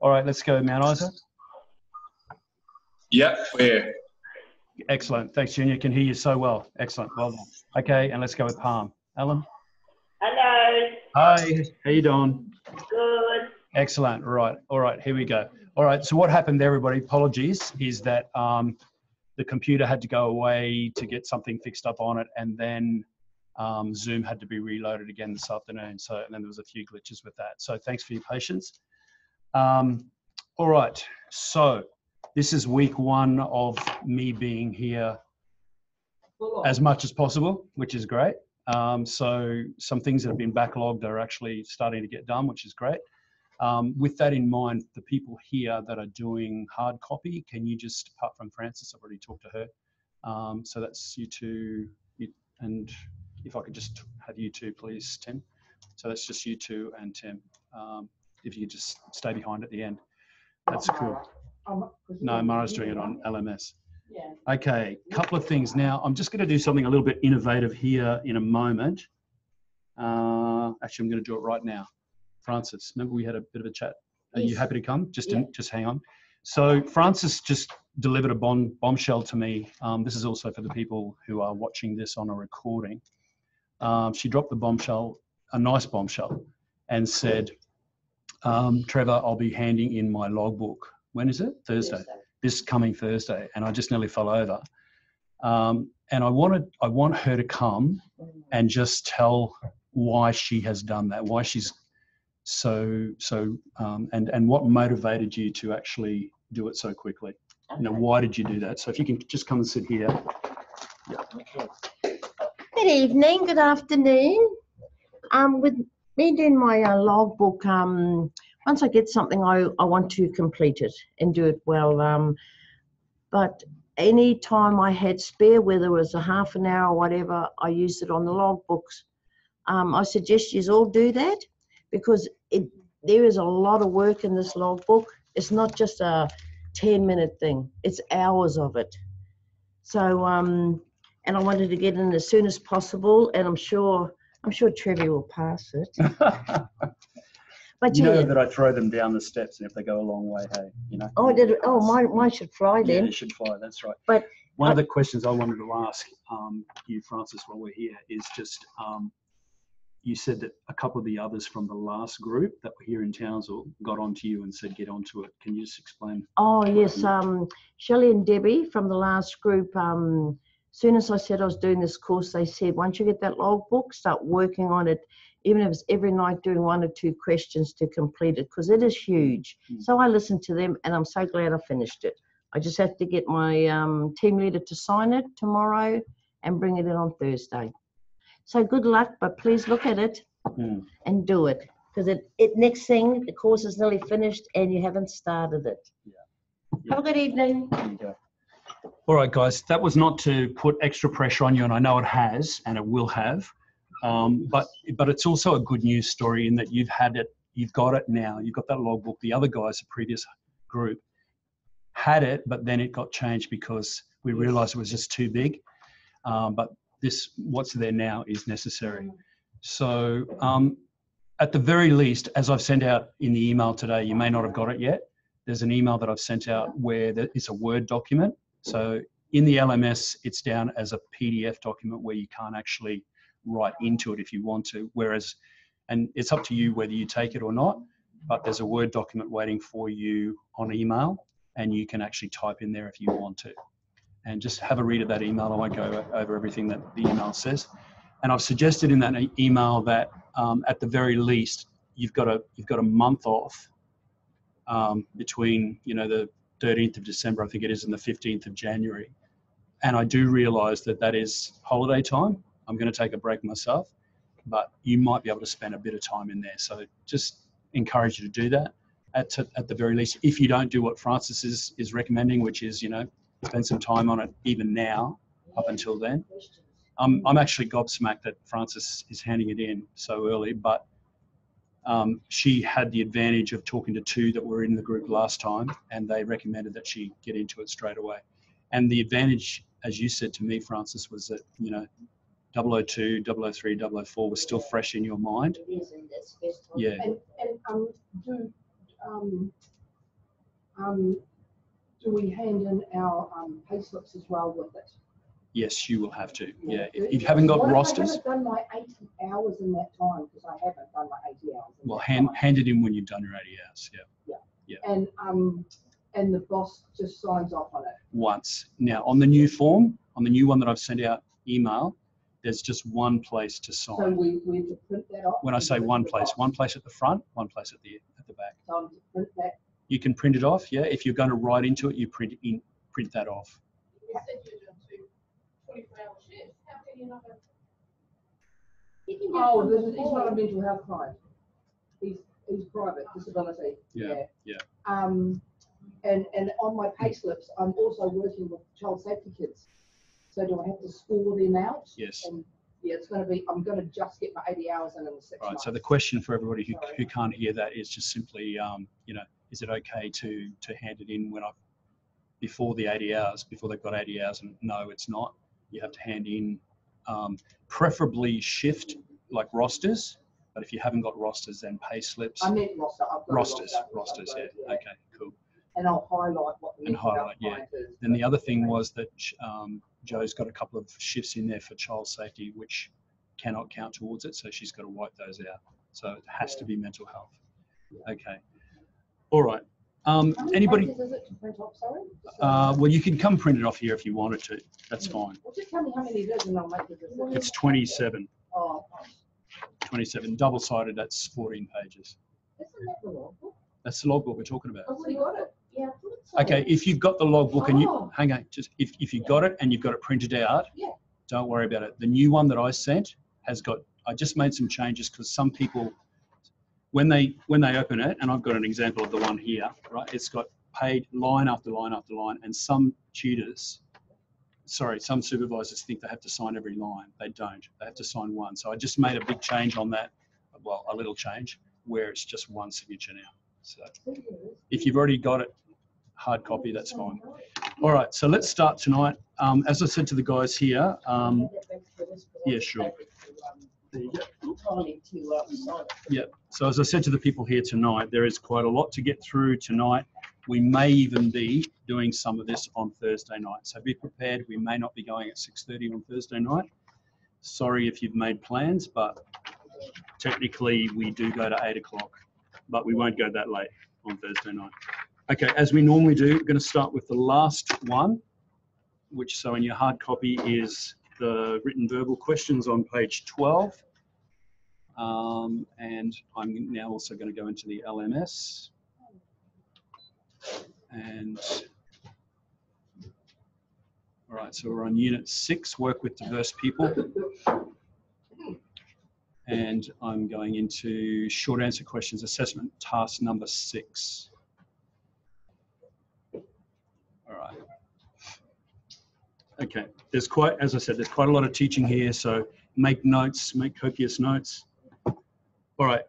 All right, let's go, Mount Isa. Yep, we're Excellent. Thanks, Junior. Can hear you so well. Excellent. Well done. Okay, and let's go with Palm. Alan? Hello. Hi. How you doing? Good. Excellent. Right. All right, here we go. All right, so what happened, everybody, apologies, is that the computer had to go away to get something fixed up on it, and then Zoom had to be reloaded again this afternoon. So, and then there was a few glitches with that. So thanks for your patience. All right, so this is week one of me being here as much as possible, which is great. So some things that have been backlogged are actually starting to get done, which is great. With that in mind, the people here that are doing hard copy, can you just, apart from Frances, I've already talked to her. So that's you two, and if I could just have you two, please, Tim. So that's just you two and Tim. If you just stay behind at the end. That's cool. No, Mara's doing it on LMS. Yeah. Okay, couple of things. Now, I'm just going to do something a little bit innovative here in a moment. Actually, I'm going to do it right now. Francis, remember we had a bit of a chat. Are you happy to come? Just hang on. So Francis just delivered a bombshell to me. This is also for the people who are watching this on a recording. She dropped the bombshell, a nice bombshell, and said, Trevor, I'll be handing in my logbook. When is it? Thursday. This coming Thursday. And I just nearly fell over. And I want her to come and just tell why she has done that, why she's and what motivated you to actually do it so quickly. Okay. You know, why did you do that? So if you can just come and sit here. Yeah. Okay. Good evening, good afternoon. With me doing my logbook, once I get something, I want to complete it and do it well. But any time I had spare, whether it was a half an hour or whatever, I used it on the logbooks. I suggest you all do that, because there is a lot of work in this logbook. It's not just a 10-minute thing, it's hours of it. So, and I wanted to get in as soon as possible, and I'm sure Trevi will pass it. But you know that I throw them down the steps, and if they go a long way, hey, you know. Oh, did it? Oh, mine should fly then. Yeah, it should fly, that's right. But one of the questions I wanted to ask you, Francis, while we're here is just, you said that a couple of the others from the last group that were here in Townsville got onto you and said, get onto it. Can you just explain? Oh, yes. Shelley and Debbie from the last group, soon as I said I was doing this course, they said, once you get that logbook, start working on it, even if it's every night doing 1 or 2 questions to complete it, because it is huge. So I listened to them, and I'm so glad I finished it. I just have to get my team leader to sign it tomorrow and bring it in on Thursday. So good luck, but please look at it and do it, because next thing, the course is nearly finished and you haven't started it. Have a good evening. There you go. All right, guys, that was not to put extra pressure on you, and I know it has, and it will have, but it's also a good news story in that you've had it, you've got it now, you've got that logbook. The other guys, the previous group, had it, but then it got changed because we realized it was just too big. But what's there now is necessary. So at the very least, as I've sent out in the email today, you may not have got it yet. There's an email that I've sent out where it's a Word document. So in the LMS, it's down as a PDF document where you can't actually write into it if you want to, and it's up to you whether you take it or not, but there's a Word document waiting for you on email, and you can actually type in there if you want to. And just have a read of that email. I won't go over everything that the email says. And I've suggested in that email that at the very least, you've got a month off between, you know, the 13th of December, I think it is, and the 15th of January. And I do realize that is holiday time. I'm going to take a break myself, but you might be able to spend a bit of time in there. So just encourage you to do that at the very least. If you don't do what Francis is recommending, which is, you know, spend some time on it even now up until then. I'm actually gobsmacked that Francis is handing it in so early, but she had the advantage of talking to 2 that were in the group last time, and they recommended that she get into it straight away. And the advantage, as you said to me, Francis, was that, you know, 002, 003, 004 was still fresh in your mind. Yeah. And do we hand in our pay slips as well with it? Yes, you will have to. Yeah, if you haven't got rosters. I haven't done my 80 hours in that time because I haven't done my 80 hours. Well, hand it in when you've done your 80 hours. Yeah. And the boss just signs off on it. Once. Now, on the new form, on the new one that I've sent out email, there's just one place to sign. So we have to print that off? When I say one place at the front, one place at the back. So I'm to print that? You can print it off, yeah. If you're going to write into it, you print that off. You said you're doing 24-hour shifts. How can you not have... Oh, he's not a mental health client. He's private disability. Yeah. And on my pay slips, I'm also working with child safety kids. So do I have to score them out? Yes. And yeah, it's going to be, I'm going to just get my 80 hours in the 6 months. Right. So the question for everybody who can't hear that is just simply, is it okay to hand it in before the 80 hours, before they've got 80 hours? And no, it's not. You have to hand in, preferably shift, like rosters. But if you haven't got rosters, then pay slips. I meant roster. I've got rosters, yeah. yeah. Okay, cool. And I'll highlight what the mental health client is. Then the other thing was that Joe's got a couple of shifts in there for child safety, which cannot count towards it. So she's got to wipe those out. So it has to be mental health. Okay. All right. Anybody? How many pages is it to print off, sorry? Well, you can come print it off here if you wanted to. That's fine. Well, just tell me how many it is and I'll make the decision. It's 27. Oh, 27. Double-sided, that's 14 pages. isn't that the logbook? That's the logbook we're talking about. I've already got it. Yeah, I thought so. Okay, if you've got the logbook and you Oh. hang on, just if you've got it and you've got it printed out, Yeah. don't worry about it. The new one that I sent has got. I just made some changes because some people, when they open it, and I've got an example of the one here, right? It's got paid line after line after line, and some supervisors think they have to sign every line. They don't. They have to sign one. So I just made a big change on that. Well, a little change where it's just one signature now. So if you've already got it hard copy, that's fine. All right, so let's start tonight. As I said to the guys here, yeah, sure. There you go. Yeah, so as I said to the people here tonight, there is quite a lot to get through tonight. We may even be doing some of this on Thursday night. So be prepared. We may not be going at 6:30 on Thursday night. Sorry if you've made plans, but technically we do go to 8 o'clock, but we won't go that late on Thursday night. Okay, as we normally do, we're going to start with the last one, which so in your hard copy is the written verbal questions on page 12. And I'm now also going to go into the LMS. And all right, so we're on unit 6, work with diverse people. And I'm going into short answer questions assessment, task number 6. All right. Okay, there's quite, as I said, there's quite a lot of teaching here, so make notes, make copious notes. All right,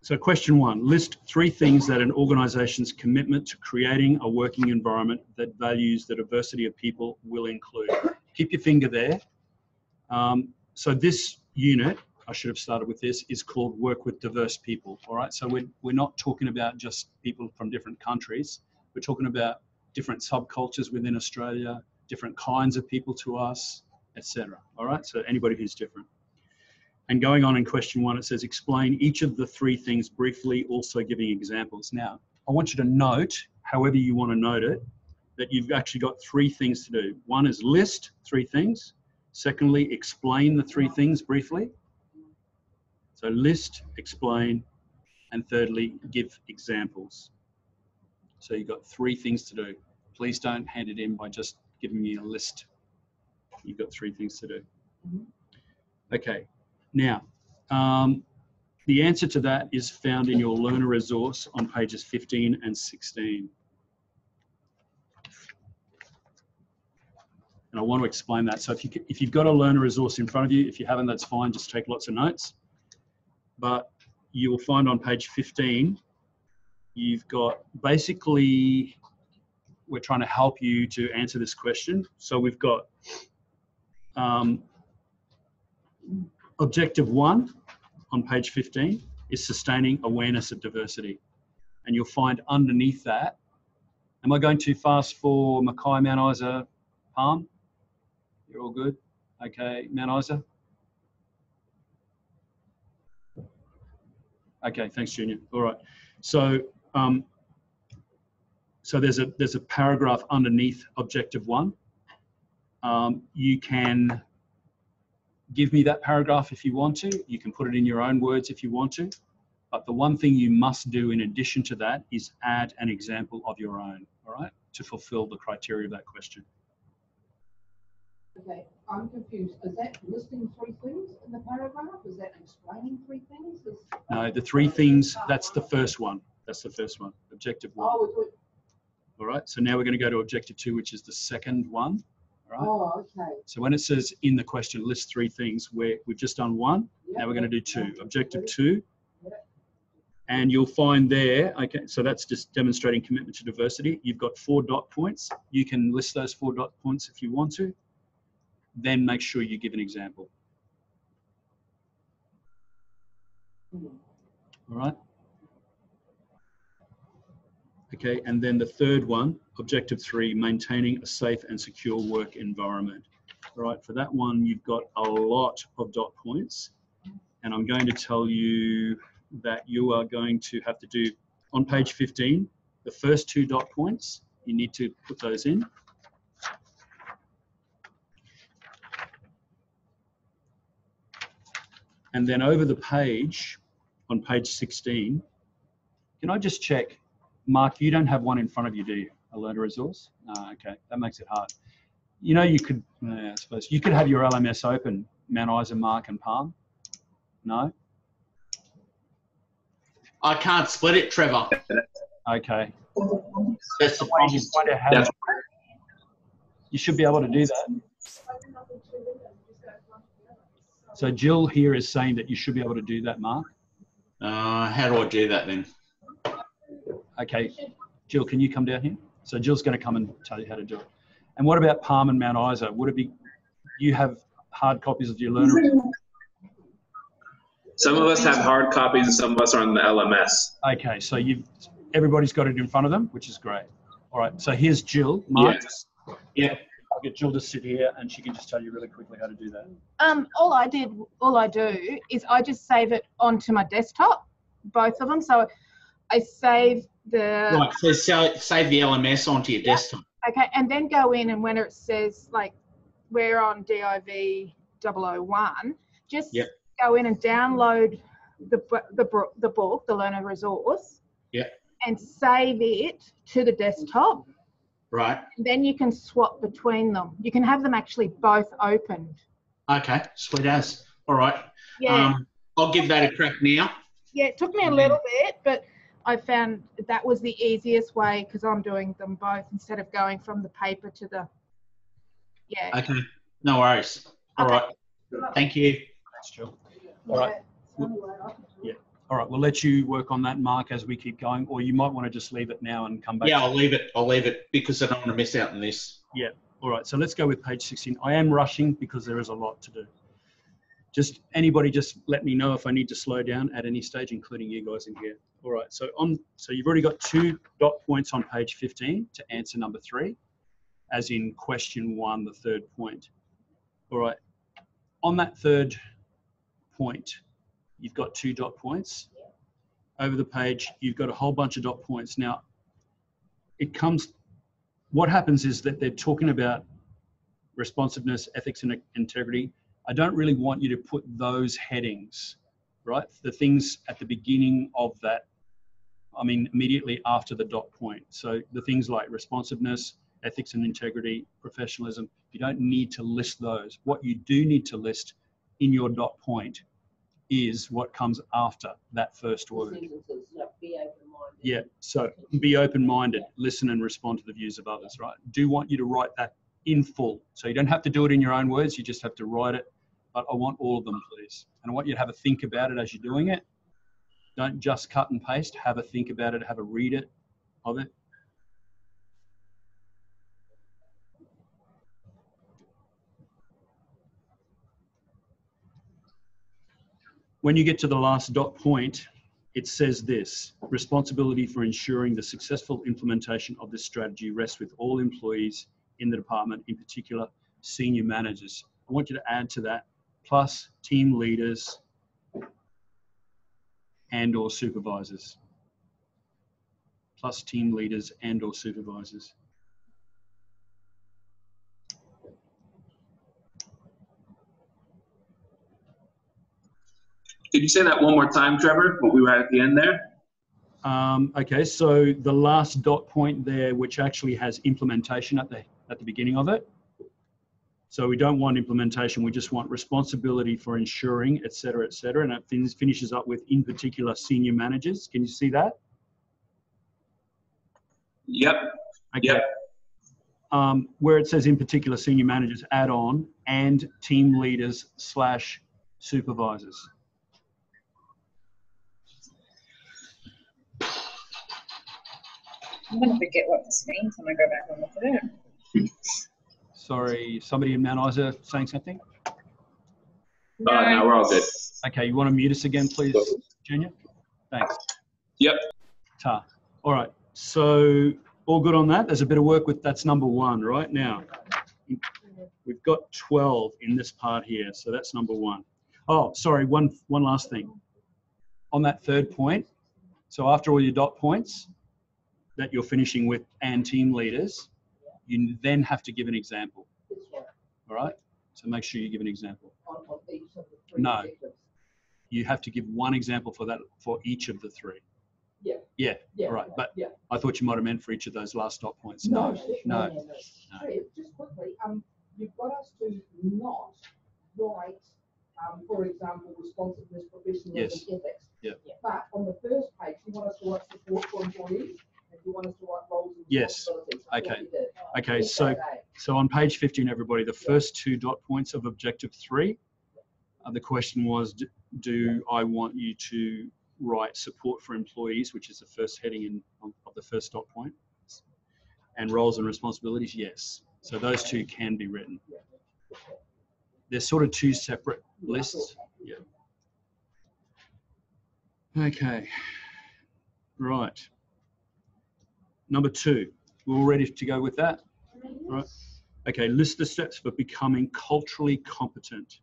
so question 1, list 3 things that an organization's commitment to creating a working environment that values the diversity of people will include. Keep your finger there. So this unit, I should have started with this, is called Work with Diverse People. All right, so we're not talking about just people from different countries. We're talking about different subcultures within Australia, different kinds of people to us, etc. All right, so anybody who's different. And going on in question 1, it says, explain each of the 3 things briefly, also giving examples. Now, I want you to note, however you want to note it, that you've actually got 3 things to do. 1 is list 3 things. Secondly, explain the 3 things briefly. So list, explain, and thirdly, give examples. So you've got 3 things to do. Please don't hand it in by just giving me a list. You've got 3 things to do. Okay, now, the answer to that is found in your learner resource on pages 15 and 16. And I want to explain that. So if you've got a learner resource in front of you, if you haven't, that's fine, just take lots of notes. But you will find on page 15, you've got basically, we're trying to help you to answer this question. So we've got objective 1 on page 15 is sustaining awareness of diversity. And you'll find underneath that Am I going too fast for Mackay, Mount Isa, Palm? You're all good? Okay, Mount Isa? Okay, thanks, Junior. All right. So, so there's a paragraph underneath objective 1. You can give me that paragraph if you want to. You can put it in your own words if you want to. But the one thing you must do in addition to that is add an example of your own, all right, to fulfill the criteria of that question. Okay, I'm confused. Is that listing 3 things in the paragraph? Is that explaining 3 things? No, the 3 things, that's the first one. That's the first one, objective 1. Oh, All right, so now we're going to go to objective 2, which is the second one. All right. oh, okay. So when it says in the question, list 3 things, we've just done 1. Now we're going to do 2. Objective 2. And you'll find there, okay, so that's just demonstrating commitment to diversity. You've got 4 dot points. You can list those 4 dot points if you want to. Then make sure you give an example. All right. Okay, and then the third one, objective 3, maintaining a safe and secure work environment. All right, for that one, you've got a lot of dot points. And I'm going to tell you that you are going to have to do, on page 15, the first 2 dot points, you need to put those in. And then over the page, on page 16, can I just check, Mark, you don't have one in front of you, do you? A learner resource? No, okay, that makes it hard. You know, you could, I suppose, you could have your LMS open, Mount Isa, Mark and Palm. No? I can't split it, Trevor. Okay. That's the problem. You should be able to do that. So Jill here is saying that you should be able to do that, Mark. How do I do that then? Okay, Jill, can you come down here? So Jill's going to come and tell you how to do it. And what about Palm and Mount Isa? Would it be, you have hard copies of your learner? Some of us have hard copies and some of us are on the LMS. Okay, so everybody's got it in front of them, which is great. All right, so here's Jill. Mark. Yes. Yeah. I'll get Jill to sit here and she can just tell you really quickly how to do that. All I do is I just save it onto my desktop, both of them. So I save the... Right, so save the LMS onto your desktop. Okay, and then go in, and when it says, like, we're on DIV 001, just go in and download the book, the learner resource, and save it to the desktop. Right. And then you can swap between them. You can have them actually both opened. Okay, sweet as. All right. Yeah. I'll give that a crack now. Yeah, it took me a little bit, but I found that was the easiest way because I'm doing them both instead of going from the paper to the, Okay, no worries. All right. Thank you. Thanks, Jill. All right. Yeah. All right, we'll let you work on that, Mark, as we keep going, or you might want to just leave it now and come back. Yeah, I'll leave it because I don't want to miss out on this. Yeah. All right, so let's go with page 16. I am rushing because there is a lot to do. Anybody just let me know if I need to slow down at any stage, including you guys in here. All right, so you've already got 2 dot points on page 15 to answer number 3, as in question 1, the third point. All right, on that third point, you've got 2 dot points. Over the page, you've got a whole bunch of dot points. Now, what happens is that they're talking about responsiveness, ethics, and integrity. I don't really want you to put those headings, right? The things at the beginning of that, I mean, immediately after the dot point. So the things like responsiveness, ethics and integrity, professionalism, you don't need to list those. What you do need to list in your dot point is what comes after that first word. Yeah, so be open-minded, listen and respond to the views of others, right? Do want you to write that in full. So you don't have to do it in your own words, you just have to write it, but I want all of them, please. And I want you to have a think about it as you're doing it. Don't just cut and paste, have a think about it, have a read it of it. When you get to the last dot point, it says this: responsibility for ensuring the successful implementation of this strategy rests with all employees in the department, in particular senior managers. I want you to add to that, plus team leaders and or supervisors. Plus team leaders and or supervisors. Could you say that one more time, Trevor, what we were at the end there? Okay, so the last dot point there, which actually has implementation at the beginning of it. So we don't want implementation, we just want responsibility for ensuring, et cetera, and it finishes up with, in particular, senior managers. Can you see that? Yep. Okay. Yep. Where it says, in particular, senior managers, add on, and team leaders / supervisors. I'm going to forget what this means when I go back and look at it. Sorry, somebody in Mount Isa saying something? No, we're all good. Okay, you want to mute us again, please, Junior? Thanks. Yep. Ta. All right, so all good on that? There's a bit of work with, that's number 1 right now. We've got 12 in this part here, so that's number 1. Oh, sorry, one last thing. On that third point, so after all your dot points that you're finishing with and team leaders, you then have to give an example. All right? So make sure you give an example. No. You have to give one example for that, for each of the 3. Yeah. Yeah. Yeah. All right. But yeah. I thought you might have meant for each of those last dot points. No. No. Just quickly, you've got us to not write, for example, responsiveness, professionalism, ethics. Yeah. But on the first page, you want us to write support for employees, and you want us to write roles and Yes. responsibilities. Okay. Okay. So on page 15, everybody, the first 2 dot points of objective 3, the question was, do I want you to write support for employees, which is the first heading of the first dot point, and roles and responsibilities? Yes. So those 2 can be written. They're sort of 2 separate lists. Yeah. Okay. Right. Number 2. We're all ready to go with that? Right. Okay. List the steps for becoming culturally competent.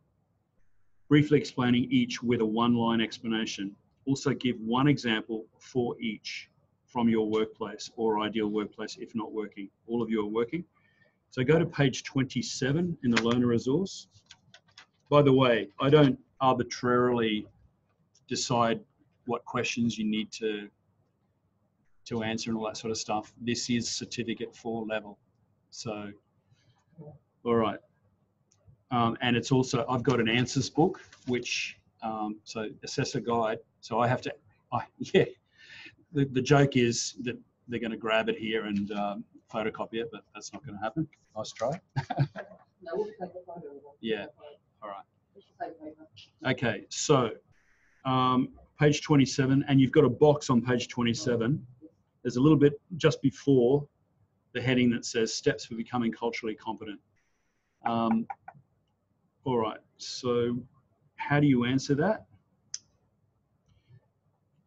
Briefly explaining each with a 1-line explanation. Also give 1 example for each from your workplace or ideal workplace if not working. All of you are working. So go to page 27 in the learner resource. By the way, I don't arbitrarily decide what questions you need to answer and all that sort of stuff. This is certificate 4 level. So, all right. And it's also, I've got an answers book, which, so assessor guide. So I have to, yeah, the joke is that they're going to grab it here and photocopy it, but that's not going to happen. Nice try. Yeah, all right. Okay, so page 27, and you've got a box on page 27. There's a little bit just before the heading that says steps for becoming culturally competent. All right, so how do you answer that?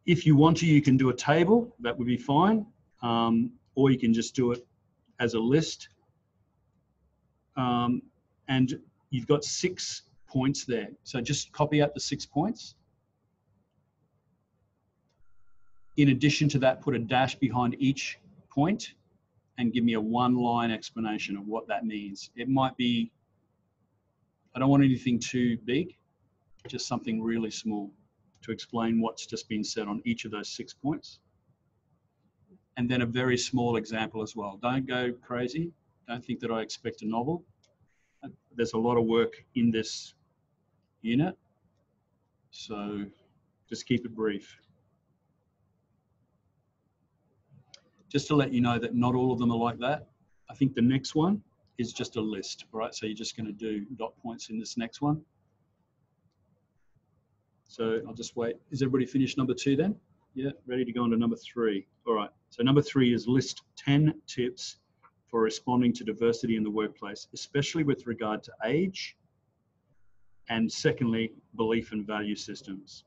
If you want to, you can do a table, that would be fine. Or you can just do it as a list. And you've got 6 points there. So just copy out the 6 points. In addition to that, put a dash behind each point and give me a 1-line explanation of what that means. It might be, I don't want anything too big, just something really small to explain what's just been said on each of those 6 points. And then a very small example as well. Don't go crazy. Don't think that I expect a novel. There's a lot of work in this unit. So just keep it brief. Just to let you know that not all of them are like that. I think the next one is just a list, all right? So you're just going to do dot points in this next one. So I'll just wait. Is everybody finished number 2 then? Yeah, ready to go on to number 3. All right, so number 3 is list 10 tips for responding to diversity in the workplace, especially with regard to age, and secondly, belief and value systems.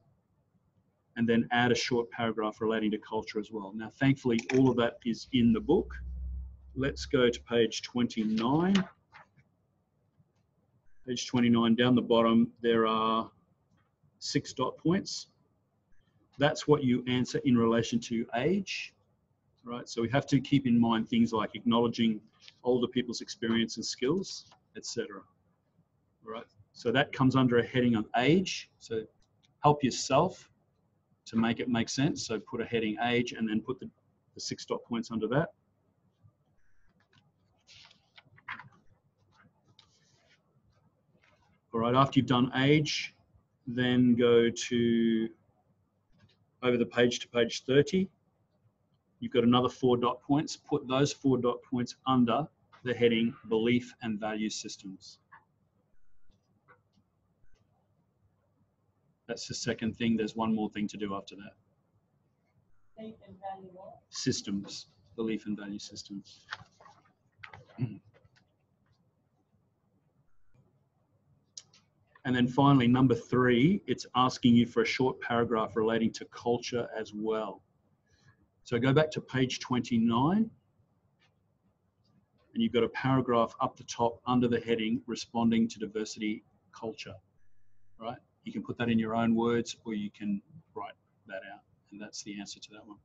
and then add a short paragraph relating to culture as well. Now, thankfully, all of that is in the book. Let's go to page 29. Page 29, down the bottom, there are 6 dot points. That's what you answer in relation to age, right? So we have to keep in mind things like acknowledging older people's experience and skills, etc. Right? So that comes under a heading of age. So help yourself to make it make sense. So put a heading age and then put the 6 dot points under that. All right, after you've done age, then go to over the page to page 30. You've got another 4 dot points. Put those 4 dot points under the heading belief and value systems. That's the second thing. There's one more thing to do after that. Belief and value what? Systems, belief and value systems. And then finally, number 3, it's asking you for a short paragraph relating to culture as well. So go back to page 29, and you've got a paragraph up the top under the heading responding to diversity culture, right? You can put that in your own words or you can write that out, and that's the answer to that one.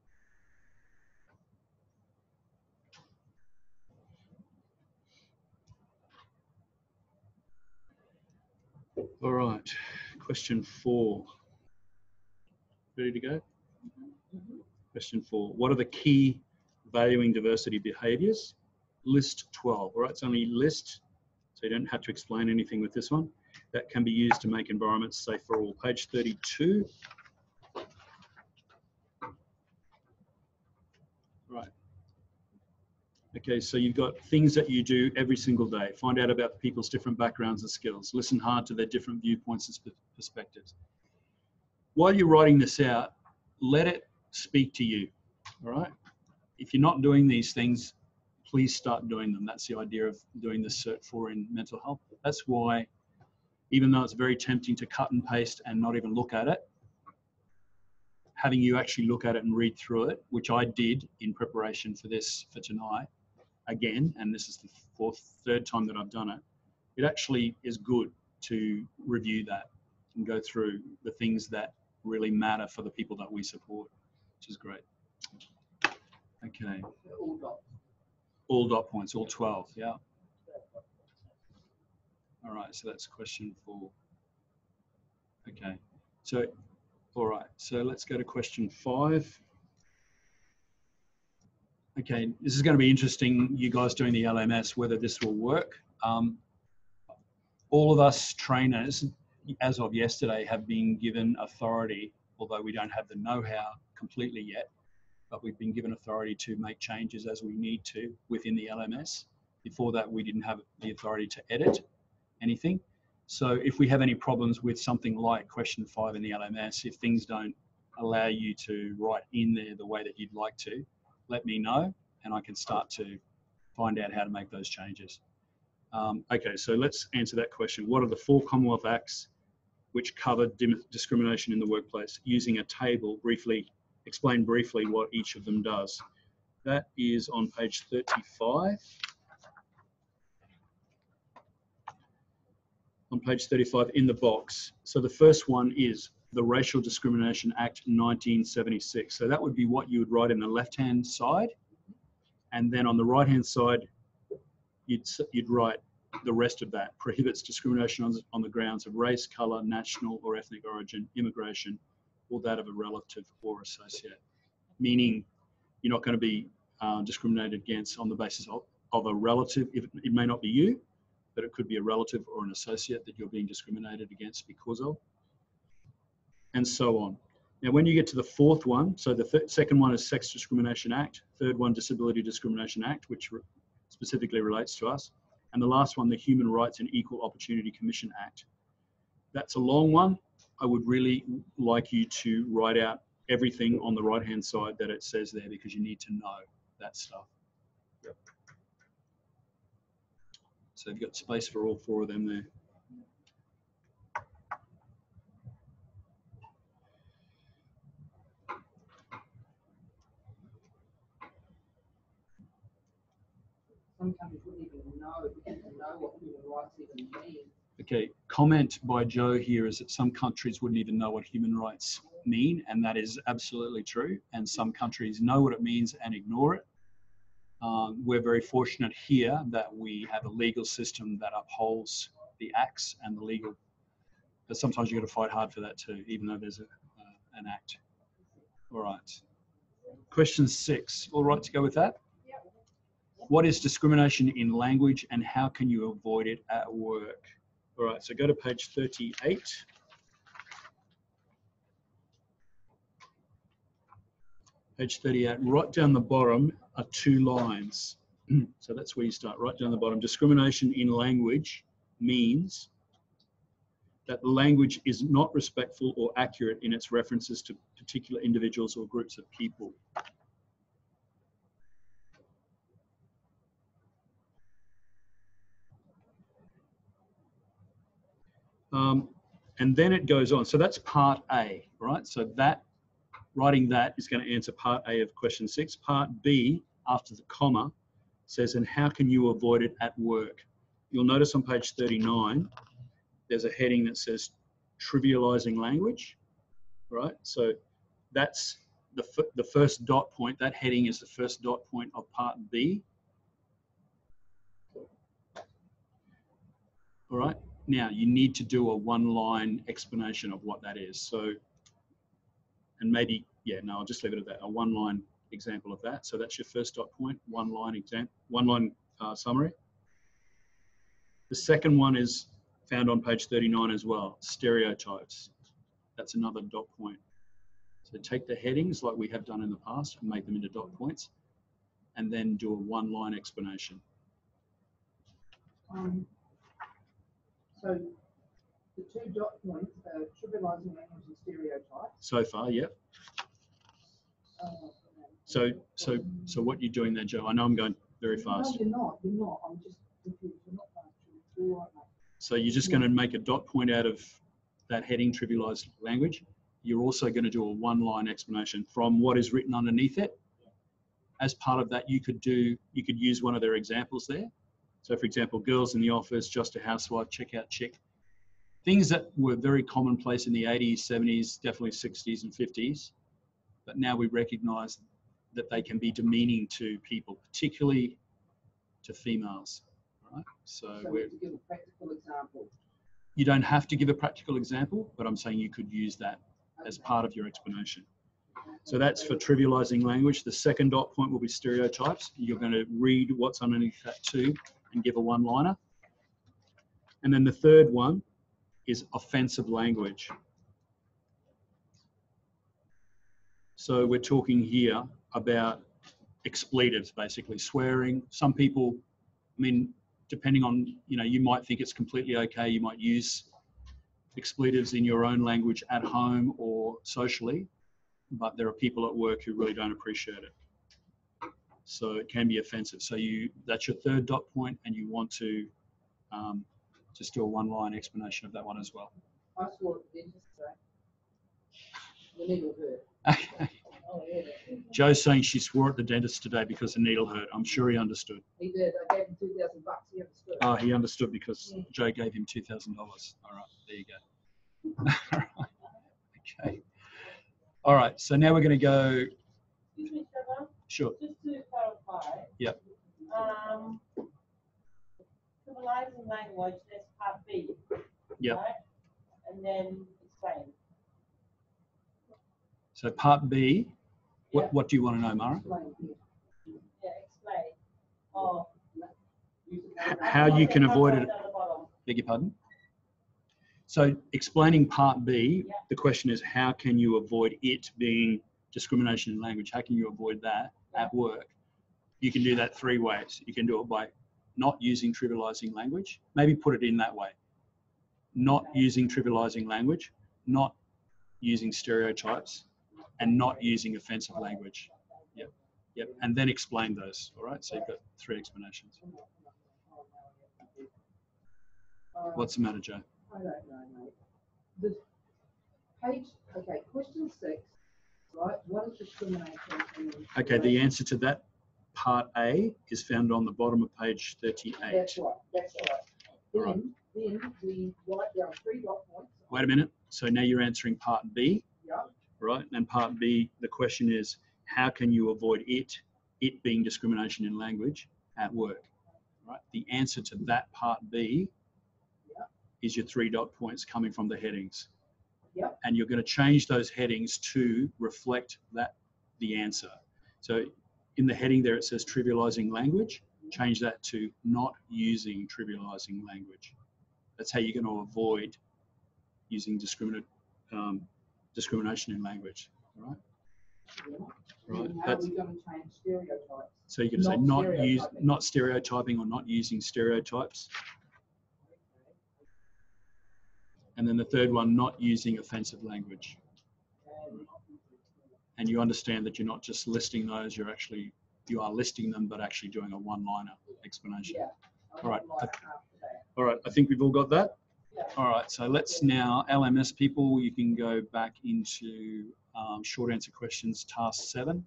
All right, question 4. Ready to go? Question 4. What are the key valuing diversity behaviours? List 12. All right, it's only list, so you don't have to explain anything with this one. That can be used to make environments safe for all. Page 32. Right. Okay, so you've got things that you do every single day. Find out about people's different backgrounds and skills. Listen hard to their different viewpoints and perspectives. While you're writing this out, let it speak to you, all right? If you're not doing these things, please start doing them. That's the idea of doing the Cert 4 in mental health. That's why, even though it's very tempting to cut and paste and not even look at it, having you actually look at it and read through it, which I did in preparation for this for tonight, again, and this is the third time that I've done it, it actually is good to review that and go through the things that really matter for the people that we support, which is great. Okay. All dot points, all 12, yeah. All right, so that's question 4. Okay, so, all right, so let's go to question 5. Okay, this is going to be interesting, you guys doing the LMS, whether this will work. All of us trainers, as of yesterday, have been given authority, although we don't have the know-how completely yet, but we've been given authority to make changes as we need to within the LMS. Before that, we didn't have the authority to edit anything. So if we have any problems with something like question 5 in the LMS, if things don't allow you to write in there the way that you'd like to, let me know and I can start to find out how to make those changes. Okay, so let's answer that question. What are the 4 Commonwealth Acts which cover discrimination in the workplace? Using a table, explain briefly what each of them does. That is on page 35. On page 35 in the box. So the first one is the Racial Discrimination Act 1976. So that would be what you would write in the left-hand side. And then on the right-hand side, you'd write the rest of that. Prohibits discrimination on the grounds of race, colour, national or ethnic origin, immigration, or that of a relative or associate. Meaning you're not going to be discriminated against on the basis of a relative. It may not be you, but it could be a relative or an associate that you're being discriminated against because of, and so on. Now, when you get to the 4th one, so the second one is Sex Discrimination Act, 3rd one, Disability Discrimination Act, which specifically relates to us, and the last one, the Human Rights and Equal Opportunity Commission Act. That's a long one. I would really like you to write out everything on the right-hand side that it says there because you need to know that stuff. So you've got space for all 4 of them there. some countries wouldn't even know what human rights even mean. Okay, comment by Joe here is that some countries wouldn't even know what human rights mean, and that is absolutely true. And some countries know what it means and ignore it. We're very fortunate here that we have a legal system that upholds the acts and the legal, but sometimes you've got to fight hard for that too, even though there's an act. All right. Question 6. All right to go with that? What is discrimination in language and how can you avoid it at work? All right, so go to page 38. Page 38, right down the bottom are 2 lines. So that's where you start, right down the bottom. Discrimination in language means that the language is not respectful or accurate in its references to particular individuals or groups of people. And then it goes on. So that's part A, right? So that, writing that is going to answer part A of question 6. Part B, after the comma, says, and how can you avoid it at work? You'll notice on page 39, there's a heading that says trivializing language, right? So that's the first dot point. That heading is the first dot point of part B. All right. Now you need to do a 1-line explanation of what that is. So, and maybe, yeah, no, I'll just leave it at that. A 1-line example of that. So that's your first dot point, 1-line example, 1-line summary. The second one is found on page 39 as well, stereotypes. That's another dot point. So take the headings like we have done in the past and make them into dot points and then do a 1-line explanation. So the 2 dot points are trivializing language and stereotypes. So far, yep. So what you're doing there, Joe? I know I'm going very fast. No, you're not. You're not. I'm just confused. You're not fast. You're right, mate. So you're just going to make a dot point out of that heading, trivialized language. You're also going to do a 1-line explanation from what is written underneath it. As part of that, you could use one of their examples there. So for example, girls in the office, just a housewife, checkout chick. Things that were very commonplace in the 80s, 70s, definitely 60s and 50s. But now we recognize that they can be demeaning to people, particularly to females. Right? So we have to give a practical example. You don't have to give a practical example, but I'm saying you could use that as part of your explanation. So that's for trivializing language. The second dot point will be stereotypes. You're going to read what's underneath that too and give a 1-liner. And then the third one is offensive language. So we're talking here about expletives, basically swearing. Some people, I mean, depending on, you might think it's completely okay. You might use expletives in your own language at home or socially, but there are people at work who really don't appreciate it. So it can be offensive. So that's your third dot point, and you want to just do a 1-line explanation of that one as well. I swore at the dentist today. The needle hurt. Okay. Oh, yeah. Joe's saying she swore at the dentist today because the needle hurt. I'm sure he understood. He did. I gave him $2,000. He understood. Oh, he understood because Joe gave him $2,000. All right, there you go. Okay. All right, so now we're going to go. Excuse me, Trevor. Sure. Just to clarify. Yep. Civilizing language, there's part B. Yep. Right? And then explain. So part B, Yep. what do you want to know, Mara? Yeah, explain. Oh. How you can avoid it. Beg your pardon? So explaining part B, Yep. the question is how can you avoid it being discrimination in language? How can you avoid that at work? You can do that 3 ways. You can do it by not using trivializing language. Maybe put it in that way. Not using trivializing language, not using stereotypes, and not using offensive language. Yep. Yep. And then explain those. All right. So you've got 3 explanations. What's the matter, Joe? I don't know, mate. The page, question 6, right? What is discrimination? Okay, the answer to that part A is found on the bottom of page 38. That's right, that's right. Then we write down 3 dot points. Wait a minute. So now you're answering part B, Yeah. right? And part B, the question is, how can you avoid it being discrimination in language at work, right? The answer to that part B is your 3 dot points coming from the headings. Yep. And you're going to change those headings to reflect the answer. So in the heading there, it says trivializing language. Change that to not using trivializing language. That's how you're going to avoid using discrimination in language, right? Right. How are we going to change stereotypes? So you're going to say not stereotyping or not using stereotypes. And then the third one, not using offensive language. And you understand that you're not just listing those, you are listing them, but actually doing a one-liner explanation. Yeah. All right. All right. I think we've all got that. Yeah. All right. So let's now, LMS people, you can go back into short answer questions, task 7.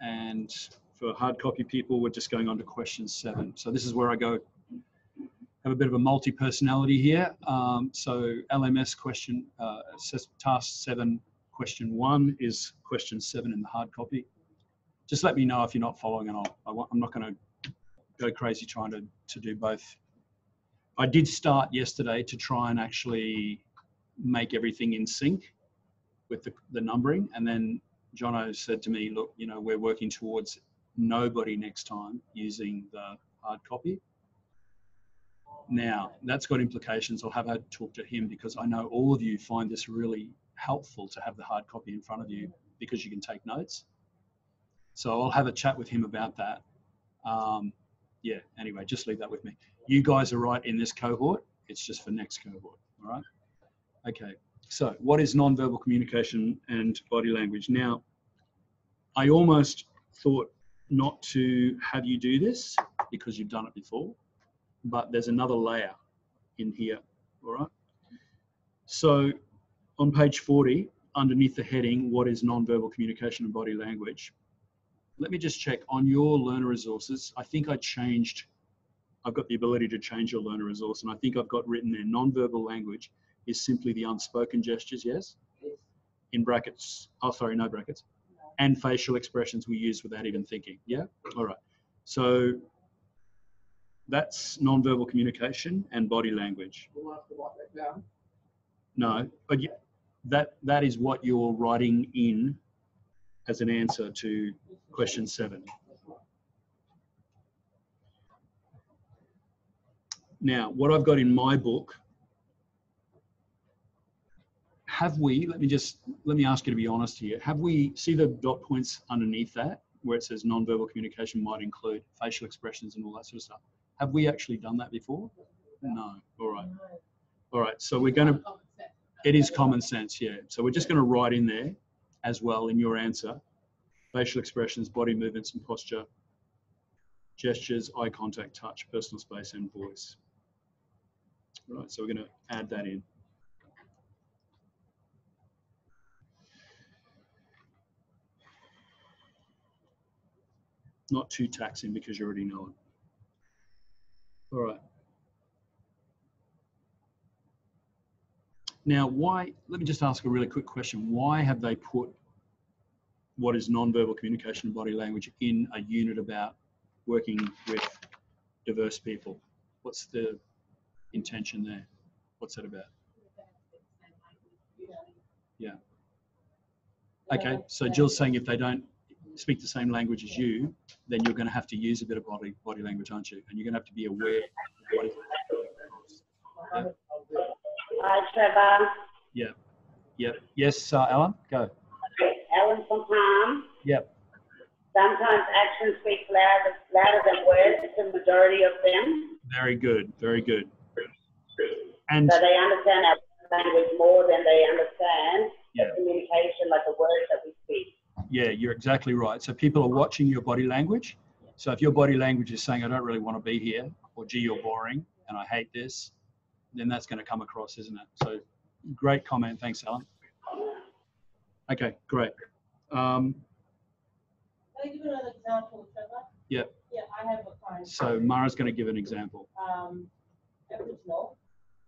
And for hard copy people, we're just going on to question 7. So this is where I go, have a bit of a multi-personality here. So LMS question, task 7, question 1 is question 7 in the hard copy. Just let me know if you're not following, and I'm not going to go crazy trying to do both. I did start yesterday to try and actually make everything in sync with the numbering, and then Jono said to me, look, you know, we're working towards nobody next time using the hard copy. Now, that's got implications. I'll have a talk to him, because I know all of you find this really helpful to have the hard copy in front of you because you can take notes. So I'll have a chat with him about that. Yeah, anyway, just leave that with me. You guys are right in this cohort. It's just for next cohort, all right? Okay, so what is nonverbal communication and body language? Now, I almost thought not to have you do this because you've done it before, but there's another layer in here, all right? So on page 40, underneath the heading, what is nonverbal communication and body language? Let me just check on your learner resources. I think I've got the ability to change your learner resource, and I think I've got written there, nonverbal language is simply the unspoken gestures, yes? In brackets, oh, sorry, no brackets. And facial expressions we use without even thinking, yeah? All right, so that's nonverbal communication and body language. We'll have to write that down. No, but that is what you're writing in as an answer to question 7. Now, what I've got in my book, let me ask you to be honest here. Have we, see the dot points underneath that where it says nonverbal communication might include facial expressions and all that sort of stuff? Have we actually done that before? No, all right. All right, so we're gonna, it is common sense, yeah. So we're just gonna write in there as well in your answer, facial expressions, body movements and posture, gestures, eye contact, touch, personal space and voice. All right, so we're gonna add that in. Not too taxing because you already know it. All right. Now, why, let me just ask a really quick question. Why have they put what is nonverbal communication and body language in a unit about working with diverse people? What's the intention there? What's that about? Yeah. Okay, so Jill's saying if they don't speak the same language as you, then you're going to have to use a bit of body language, aren't you? And you're going to have to be aware of what is yeah. Hi, Trevor. Yeah. Yep. Yes, Alan, go. Alan from Palm. Yep. Sometimes actions speak louder than words, the majority of them. Very good, very good. And so they understand our language more than they understand the communication, like the words that we speak. Yeah, you're exactly right. So people are watching your body language. So if your body language is saying, I don't really want to be here, or gee, you're boring, and I hate this, then that's going to come across, isn't it? So great comment. Thanks, Alan. Okay, great. Can I give you another example, Trevor? Yeah. Yeah, I have a client. So Mara's going to give an example. Aboriginal.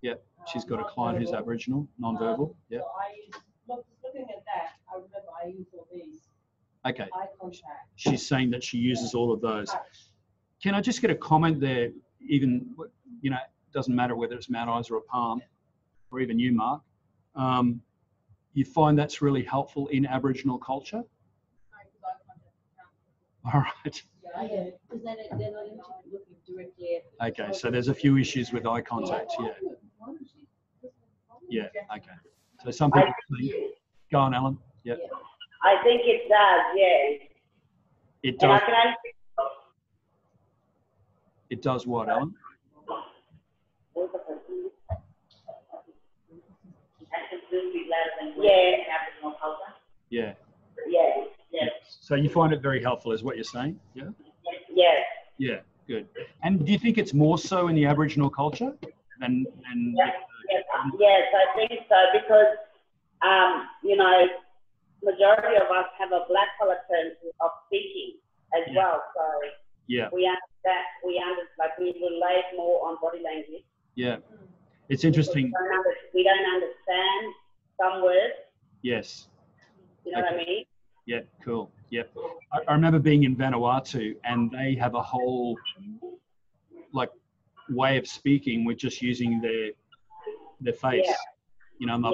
Yeah, she's got a client who's Aboriginal, non-verbal. Yeah. So I use, looking at that, I remember I use all these. Okay. Eye contact. She's saying that she uses all of those. Can I just get a comment there? Even, you know, it doesn't matter whether it's Mount Isa or Palm, or even you, Mark. You find that's really helpful in Aboriginal culture? All right. Yeah, because then they're not looking directly at. Okay, so there's a few issues with eye contact. Yeah. Yeah. Okay. So some people think, go on, Alan. Yeah. I think it does. Yeah. It does. And I It does what, Alan? Yeah. Yeah. Yeah. Yeah. So you find it very helpful, is what you're saying? Yeah. Yes. Yeah. Good. And do you think it's more so in the Aboriginal culture than? Yes, I think so because you know, majority of us have a black collar term of speaking as well. So yeah, we understand. We relate more on body language. Yeah, it's interesting. We don't understand some words. Yes. You know what I mean? Yeah, cool. Yep. I remember being in Vanuatu and they have a whole like way of speaking with just using their face. Yeah. You know,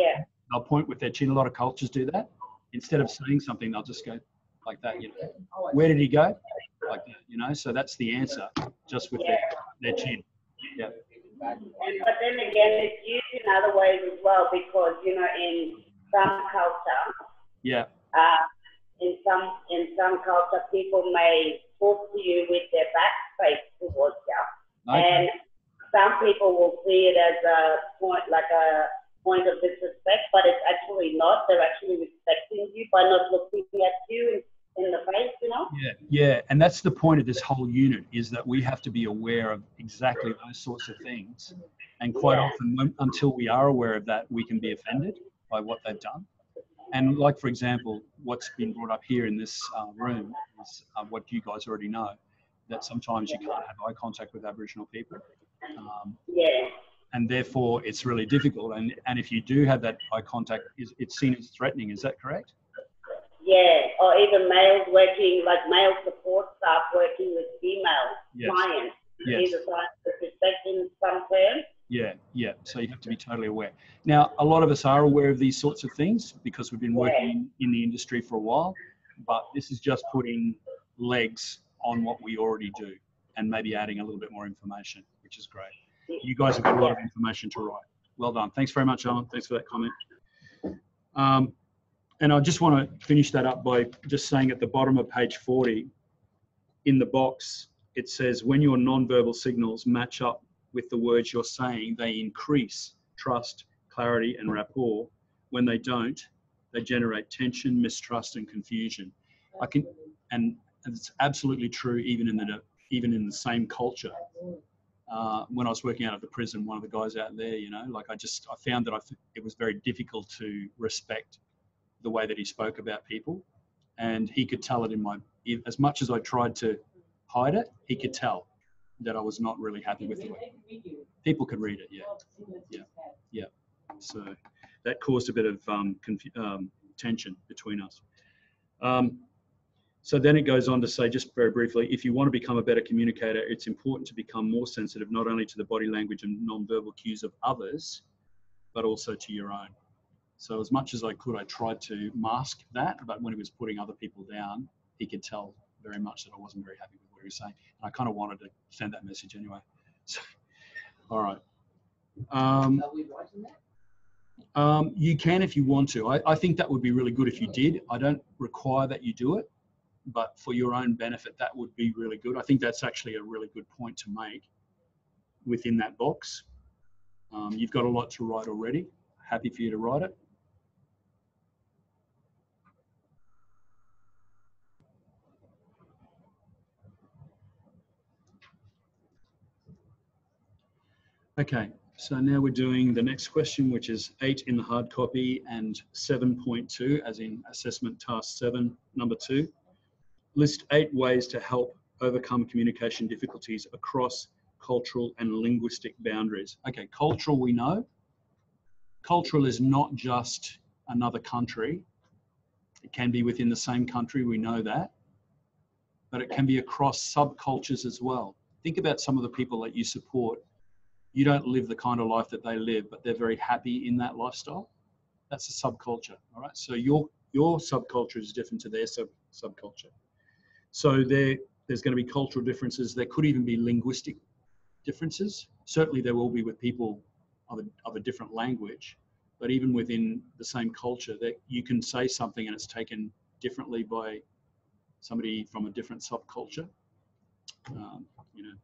they'll point with their chin. A lot of cultures do that. Instead of saying something, they'll just go like that. You know, where did he go? Like that. You know, so that's the answer, just with their chin. Yeah. But then again, it's used in other ways as well because you know, in some culture. Yeah. In some culture, people may talk to you with their back face towards you, and some people will see it as a point of disrespect, but it's actually not. They're actually respecting you by not looking at you in the face, you know? Yeah, and that's the point of this whole unit, is that we have to be aware of exactly those sorts of things. And quite often, until we are aware of that, we can be offended by what they've done. And like, for example, what's been brought up here in this room is what you guys already know, that sometimes you can't have eye contact with Aboriginal people. And therefore, it's really difficult. And if you do have that eye contact, it's seen as threatening. Is that correct? Yeah, or even males working, like male support staff working with female clients. Yes. Is a sign of disrespect in some terms. Yeah. So you have to be totally aware. Now, a lot of us are aware of these sorts of things because we've been working in the industry for a while, but this is just putting legs on what we already do and maybe adding a little bit more information, which is great. You guys have got a lot of information to write. Well done. Thanks very much, Alan. Thanks for that comment. And I just want to finish that up by just saying at the bottom of page 40, in the box, it says, when your non-verbal signals match up with the words you're saying, they increase trust, clarity, and rapport. When they don't, they generate tension, mistrust, and confusion. And it's absolutely true even in the same culture. When I was working out of the prison, one of the guys out there, you know, like I found that it was very difficult to respect the way that he spoke about people, and he could tell it as much as I tried to hide it, he could tell that I was not really happy with the way people could read it. Yeah. So that caused a bit of tension between us. So then it goes on to say, just very briefly, if you want to become a better communicator, it's important to become more sensitive, not only to the body language and non-verbal cues of others, but also to your own. So as much as I could, I tried to mask that, but when he was putting other people down, he could tell very much that I wasn't very happy with what he was saying. And I kind of wanted to send that message anyway. So, all right. Are we writing that? You can if you want to. I think that would be really good if you did. I don't require that you do it, but for your own benefit, that would be really good. I think that's actually a really good point to make within that box. You've got a lot to write already. Happy for you to write it. Okay, so now we're doing the next question, which is 8 in the hard copy and 7.2, as in assessment task 7, number 2. list 8 ways to help overcome communication difficulties across cultural and linguistic boundaries. Okay, cultural we know. Cultural is not just another country. It can be within the same country, we know that. But it can be across subcultures as well. Think about some of the people that you support. You don't live the kind of life that they live, but they're very happy in that lifestyle. That's a subculture, all right? So your subculture is different to their subculture. So there's going to be cultural differences. There could even be linguistic differences. Certainly there will be with people of a different language, but even within the same culture, that you can say something and it's taken differently by somebody from a different subculture. You know,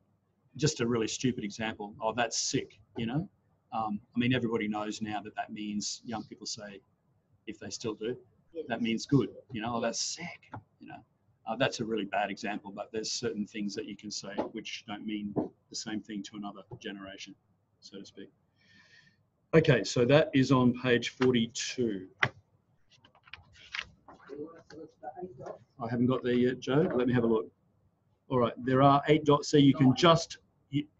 just a really stupid example. Oh, that's sick, you know? I mean, everybody knows now that that means, young people say, if they still do, that means good, you know, oh, that's sick, you know. That's a really bad example, but there's certain things that you can say which don't mean the same thing to another generation, so to speak. Okay, so that is on page 42. I haven't got there yet, Joe. Let me have a look. All right, there are 8 dots, so you can just,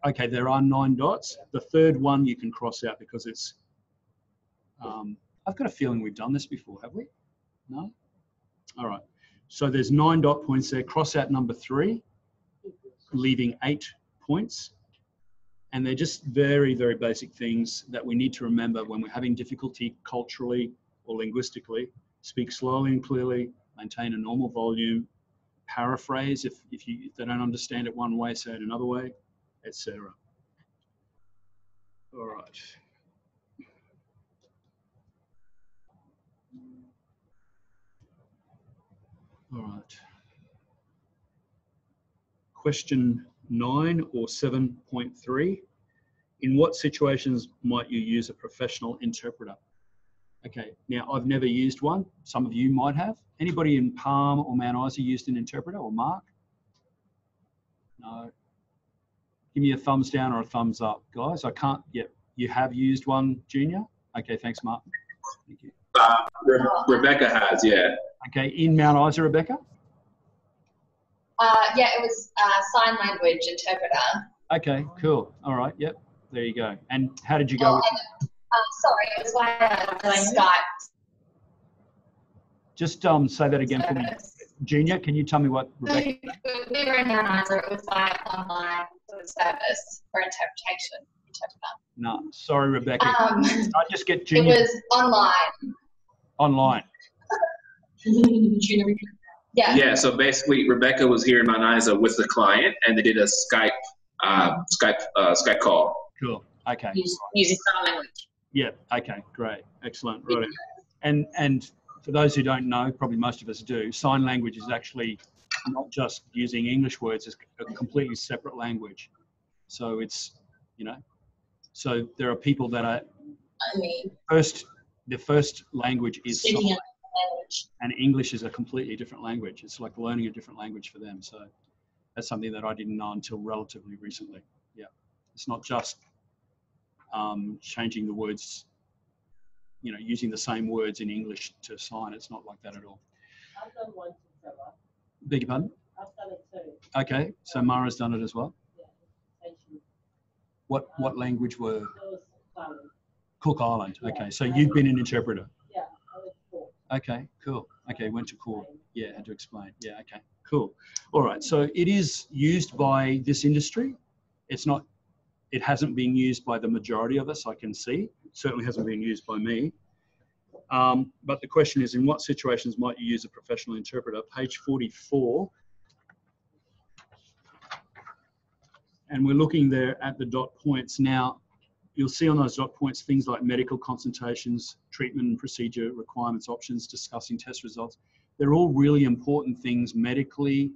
okay, there are 9 dots. The third one you can cross out because it's, I've got a feeling we've done this before, have we? No? All right, so there's 9 dot points there. Cross out number 3, leaving 8 points. And they're just very, very basic things that we need to remember when we're having difficulty culturally or linguistically. Speak slowly and clearly, maintain a normal volume, paraphrase if they don't understand it one way, say it another way, etc. All right. All right. Question 9 or 7.3. In what situations might you use a professional interpreter? Okay, now I've never used one. Some of you might have. Anybody in Palm or Mount Isa used an interpreter, or Mark? No. Give me a thumbs down or a thumbs up, guys. I can't yet. You have used one, Junior? Okay, thanks, Mark. Thank you. Rebecca has, yeah. Okay, in Mount Isa, Rebecca? Yeah, it was sign language interpreter. Okay, cool. All right, yep. There you go. And how did you go with it? Sorry, it was via Skype. Just say that again for me. Junior, can you tell me what Rebecca? We were in Mount Isa. It was via online service for interpreter. No, sorry, Rebecca. I just get Junior. It was online. Online. Yeah. Yeah, so basically Rebecca was here in Mount Isa with the client and they did a Skype call. Cool. Okay. Using sign language. Yeah. Okay. Great. Excellent. Right. And for those who don't know, probably most of us do, sign language is actually not just using English words, it's a completely separate language. So it's, you know, so there are people that are, the first language is sign language, and English is a completely different language. It's like learning a different language for them. So that's something that I didn't know until relatively recently. Yeah. It's not just changing the words, you know, using the same words in English to sign. It's not like that at all. I've done one since I. Beg your pardon? I've done it too. Okay, so Mara's done it as well. Yeah. What language were? It was Ireland. Cook Island. Okay, so you've been an interpreter. Yeah, I was 4. Okay, cool. Okay, went to court. Yeah, had to explain. Yeah, okay, cool. All right, so it is used by this industry. It's not. It hasn't been used by the majority of us, I can see. It certainly hasn't been used by me. But the question is, in what situations might you use a professional interpreter? Page 44. And we're looking there at the dot points. Now, you'll see on those dot points things like medical consultations, treatment and procedure requirements, options, discussing test results. They're all really important things medically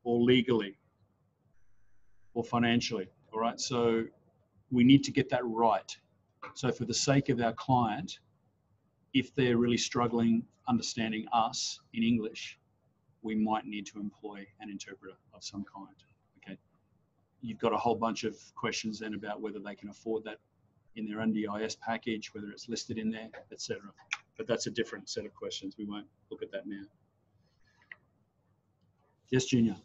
or legally or financially, all right? So we need to get that right. So for the sake of our client, if they're really struggling understanding us in English, we might need to employ an interpreter of some kind, okay? You've got a whole bunch of questions then about whether they can afford that in their NDIS package, whether it's listed in there, etc. But that's a different set of questions. We won't look at that now. Yes, Junior.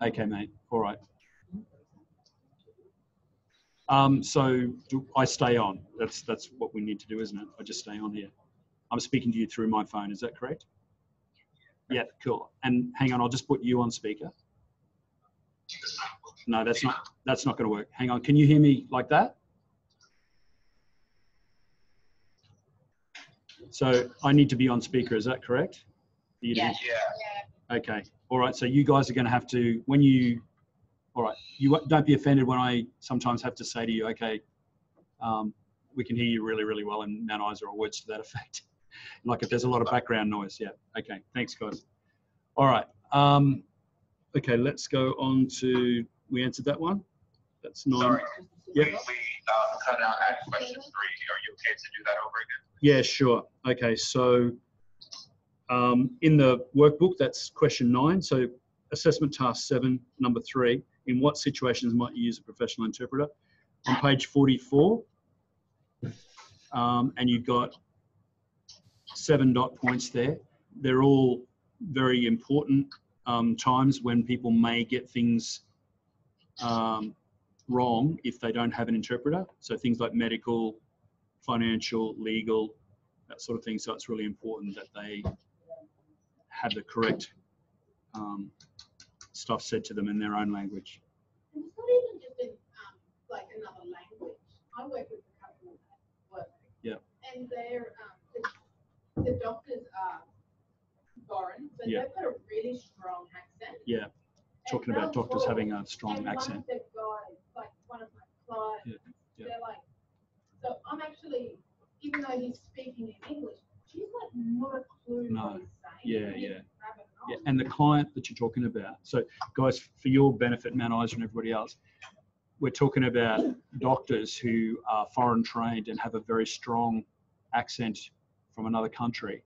Okay, mate. All right. So do I stay on? That's what we need to do, isn't it? I just stay on here. I'm speaking to you through my phone. Is that correct? Yeah, cool. And hang on, I'll just put you on speaker. No, that's not going to work. Hang on. Can you hear me like that? So I need to be on speaker. Is that correct? Yeah. Okay. All right. So you guys are going to have to, all right, you don't be offended when I sometimes have to say to you, okay, we can hear you really, really well, and Mount Isa, or words to that effect. Like if there's a lot of background noise. Yeah. Okay. Thanks, guys. All right. Okay. Let's go on to, we answered that one. That's 9. Sorry. Yep. We cut out at question 3. Are you okay to do that over again? Yeah, sure. Okay. So in the workbook, that's question 9. So assessment task 7, number 3, in what situations might you use a professional interpreter? On page 44, and you've got 7 dot points there. They're all very important times when people may get things wrong if they don't have an interpreter. So things like medical, financial, legal, that sort of thing. So it's really important that they have the correct stuff said to them in their own language. And it's not even just in like another language. I work with a couple at work. Yeah. And they're the doctors are foreign, so Yeah. they've got a really strong accent. Yeah. Talking about doctors having a strong accent. One of the guys, like one of my clients, Yeah. they're like, so I'm actually, even though he's speaking in English, she's like not a clue what he's saying. Yeah, and the client that you're talking about. So, guys, for your benefit, Mount Isa and everybody else, we're talking about doctors who are foreign trained and have a very strong accent from another country.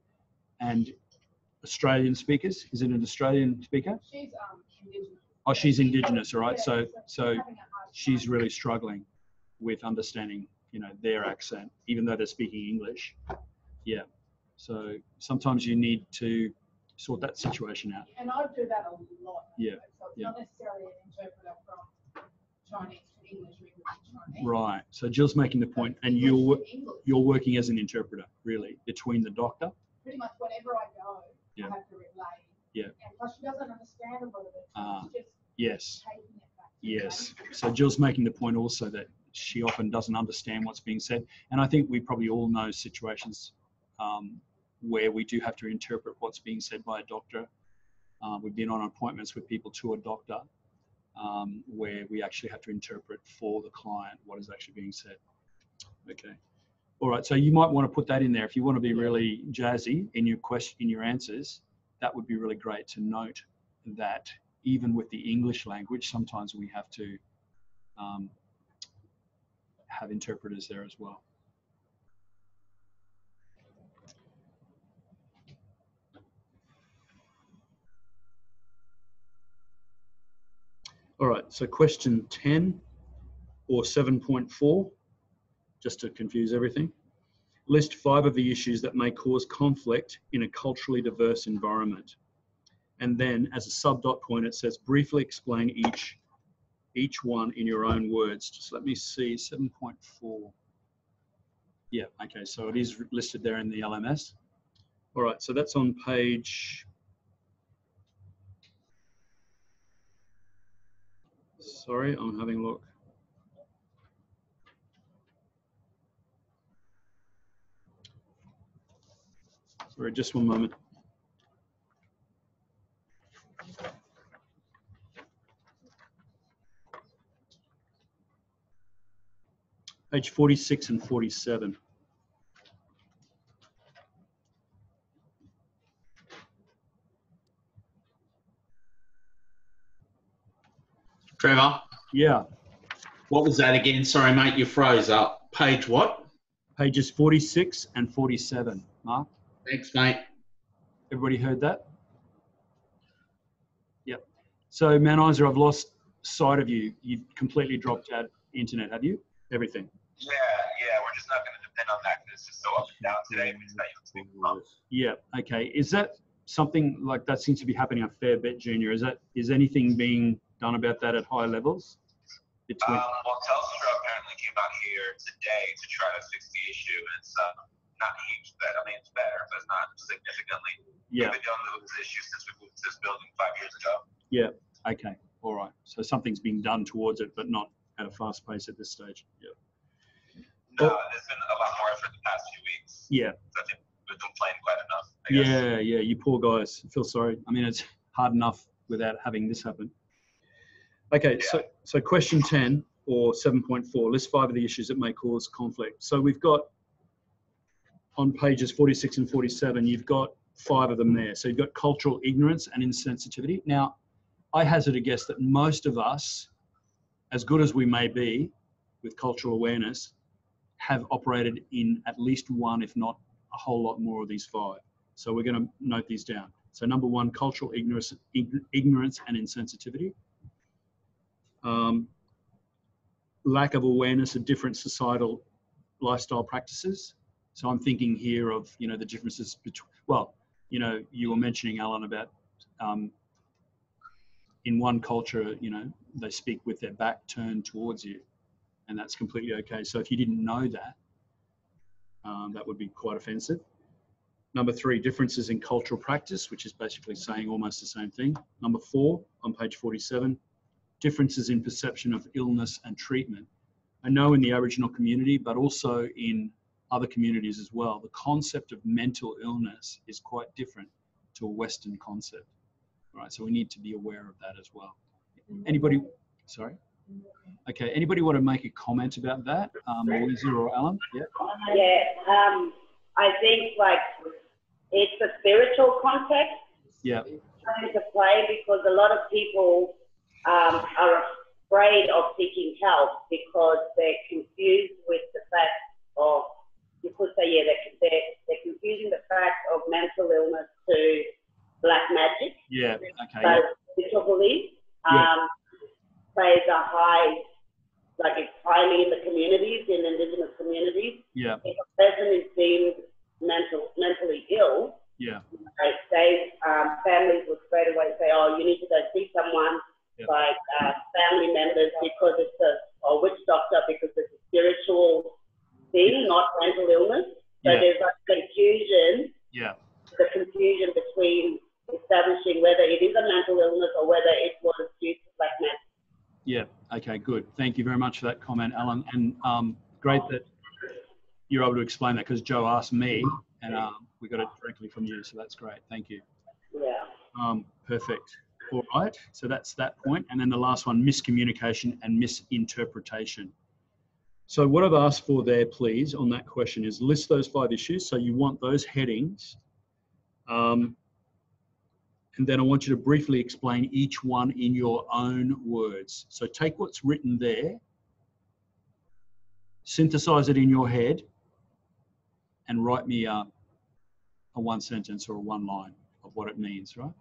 And Australian speakers, is it an Australian speaker? She's Indigenous. Oh, she's Indigenous, all right. So having a hard she's time. really struggling with understanding, their accent, even though they're speaking English. Yeah. So sometimes you need to sort that situation out. And I do that a lot. Yeah. So it's not necessarily an interpreter from Chinese to English or English to Chinese. Right. So Jill's making the point, and you're working as an interpreter, really, between the doctor. Pretty much whenever I go, Yeah. I have to relay. Yeah. And plus, she doesn't understand a lot of it. She's just Yes. taking it back. Yes. So Jill's making the point also that she often doesn't understand what's being said, and I think we probably all know situations where we do have to interpret what's being said by a doctor. We've been on appointments with people to a doctor where we actually have to interpret for the client what is actually being said. Okay. All right. So you might want to put that in there if you want to be really jazzy in your answers. That would be really great to note that even with the English language, sometimes we have to have interpreters there as well. All right, so question 10 or 7.4, just to confuse everything. List 5 of the issues that may cause conflict in a culturally diverse environment. And then as a sub-dot point, it says briefly explain each one in your own words. Just let me see, 7.4. Yeah, okay, so it is listed there in the LMS. All right, so that's on page, sorry, I'm having a look. Sorry, just one moment. Page 46 and 47. Trevor? Yeah. What was that again? Sorry, mate, you froze up. Page what? Pages 46 and 47, Mark. Thanks, mate. Everybody heard that? Yep. So, Mount Isa, I've lost sight of you. You've completely dropped out internet, have you? Everything. Yeah, we're just not going to depend on that because it's just so up and down today. Yeah. Okay. Is that something like that seems to be happening a fair bit, Junior? Is anything being done about that at high levels? Well, Telstra apparently came out here today to try to fix the issue, and it's not huge better. I mean, it's better, but it's not significantly. Yeah. We've been dealing with this issue since we moved to this building 5 years ago. Yeah. Okay. All right. So something's being done towards it, but not at a fast pace at this stage. Yeah. No, there's been a lot more effort the past few weeks. Yeah. So I think we've complained quite enough, I guess. Yeah. You poor guys. I feel sorry. I mean, it's hard enough without having this happen. Okay, Yeah. so question 10 or 7.4, list 5 of the issues that may cause conflict. So we've got on pages 46 and 47, you've got 5 of them there. So you've got cultural ignorance and insensitivity. Now, I hazard a guess that most of us, as good as we may be with cultural awareness, have operated in at least one, if not a whole lot more of these 5. So we're going to note these down. So number 1, cultural ignorance and insensitivity. Lack of awareness of different societal lifestyle practices. So I'm thinking here of, the differences between, well, you were mentioning, Alan, about in one culture, they speak with their back turned towards you, and that's completely okay. So if you didn't know that, that would be quite offensive. Number 3, differences in cultural practice, which is basically saying almost the same thing. Number 4, on page 47, differences in perception of illness and treatment. I know in the Aboriginal community, but also in other communities as well, the concept of mental illness is quite different to a Western concept. All right, so we need to be aware of that as well. Anybody, sorry? Okay, anybody want to make a comment about that? Lisa or Alan? Yeah. Yeah, I think it's a spiritual context. Yeah. Coming to play because a lot of people are afraid of seeking help because they're confused with the fact of, you could say, they're confusing the fact of mental illness to black magic. Yeah, okay. So spiritual belief plays a high, it's highly in the communities, in Indigenous communities. Yeah. If a person is deemed mentally ill, families will straight away say, oh, you need to go see someone, family members, because it's a witch doctor, because it's a spiritual thing, not mental illness. So there's confusion. Yeah. The confusion between establishing whether it is a mental illness or whether it was due to black magic. Yeah. Okay. Good. Thank you very much for that comment, Alan. And great that you're able to explain that because Joe asked me, and we got it directly from you. So that's great. Thank you. Yeah. Perfect. All right. So that's that point. And then the last one: miscommunication and misinterpretation. So what I've asked for there, please, on that question is list those 5 issues. So you want those headings. And then I want you to briefly explain each one in your own words. So take what's written there, synthesize it in your head, and write me a 1 sentence or a 1 line of what it means, right?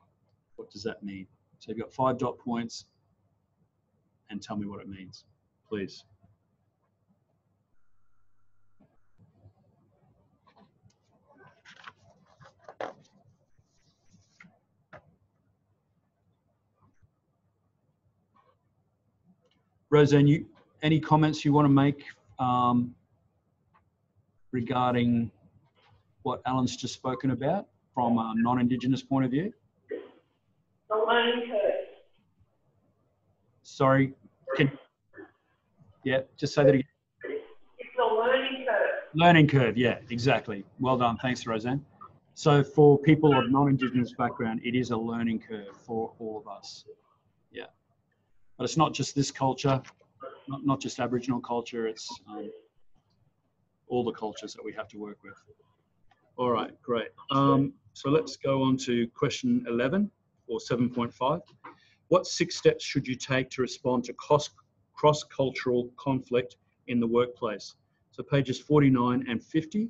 What does that mean? So you've got 5 dot points, and tell me what it means, please. Roseanne, any comments you want to make regarding what Alan's just spoken about from a non-Indigenous point of view? The learning curve. Sorry, just say that again. It's the learning curve. Learning curve, yeah, exactly. Well done, thanks, Roseanne. So for people of non-Indigenous background, it is a learning curve for all of us. Yeah. But it's not just this culture, not just Aboriginal culture, it's all the cultures that we have to work with. All right, great. So let's go on to question 11 or 7.5. What 6 steps should you take to respond to cross-cultural conflict in the workplace? So pages 49 and 50.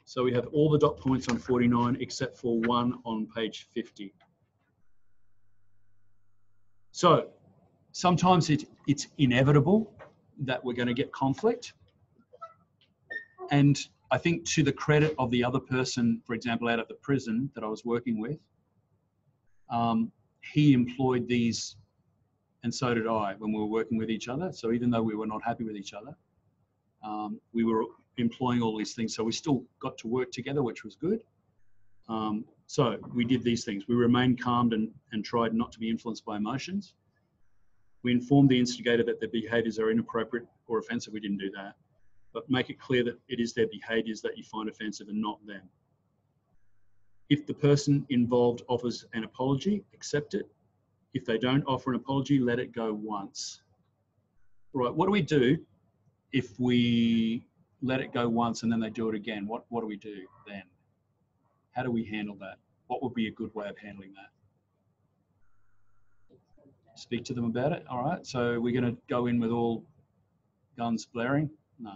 So we have all the dot points on 49 except for 1 on page 50. So sometimes it's inevitable that we're going to get conflict. And I think to the credit of the other person, for example, out of the prison that I was working with, he employed these, and so did I when we were working with each other. So even though we were not happy with each other, we were employing all these things. So we still got to work together, which was good. So we did these things. We remained calm and tried not to be influenced by emotions. We informed the instigator that their behaviours are inappropriate or offensive. We didn't do that. But make it clear that it is their behaviours that you find offensive and not them. If the person involved offers an apology, accept it. If they don't offer an apology, let it go once. Right, what do we do if we let it go once and then they do it again? What do we do then? How do we handle that? What would be a good way of handling that? Speak to them about it. All right, so we're going to go in with all guns blaring? No.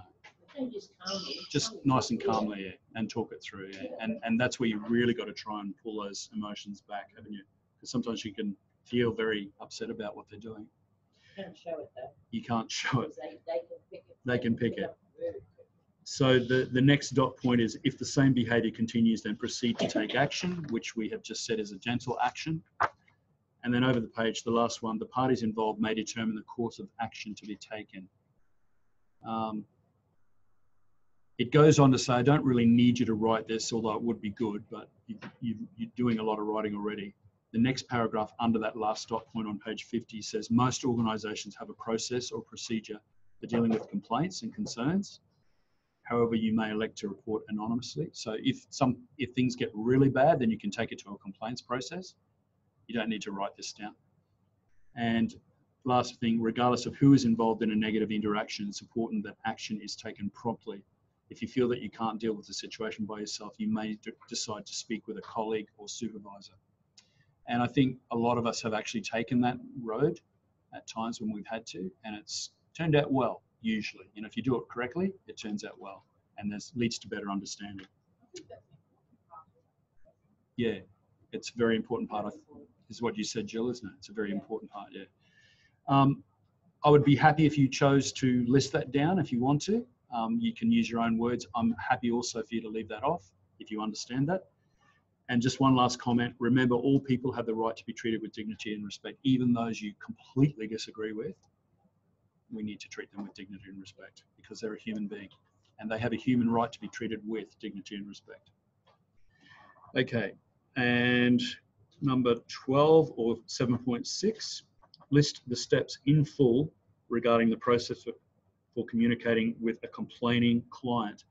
Just nice and calmly, yeah, and talk it through, yeah. And that's where you really got to try and pull those emotions back, haven't you? Because sometimes you can feel very upset about what they're doing. You can't show it though. You can't show it. They can pick it. So the next dot point is, if the same behaviour continues, then proceed to take action, which we have just said is a gentle action. And then over the page, the last one, the parties involved may determine the course of action to be taken. It goes on to say, I don't really need you to write this, although it would be good, but you're doing a lot of writing already. The next paragraph under that last dot point on page 50 says, most organisations have a process or procedure for dealing with complaints and concerns. However, you may elect to report anonymously. So if things get really bad, then you can take it to a complaints process. You don't need to write this down. And last thing, regardless of who is involved in a negative interaction, it's important that action is taken promptly. If you feel that you can't deal with the situation by yourself, you may decide to speak with a colleague or supervisor. And I think a lot of us have actually taken that road at times when we've had to, and it's turned out well, usually. You know, if you do it correctly, it turns out well, and this leads to better understanding. Yeah, it's a very important part of, is what you said, Jill, isn't it? It's a very important part, yeah. I would be happy if you chose to list that down if you want to. You can use your own words. I'm happy also for you to leave that off if you understand that. And just one last comment, remember all people have the right to be treated with dignity and respect, even those you completely disagree with. We need to treat them with dignity and respect because they're a human being and they have a human right to be treated with dignity and respect. Okay, and number 12 or 7.6, list the steps in full regarding the process for communicating with a complaining client.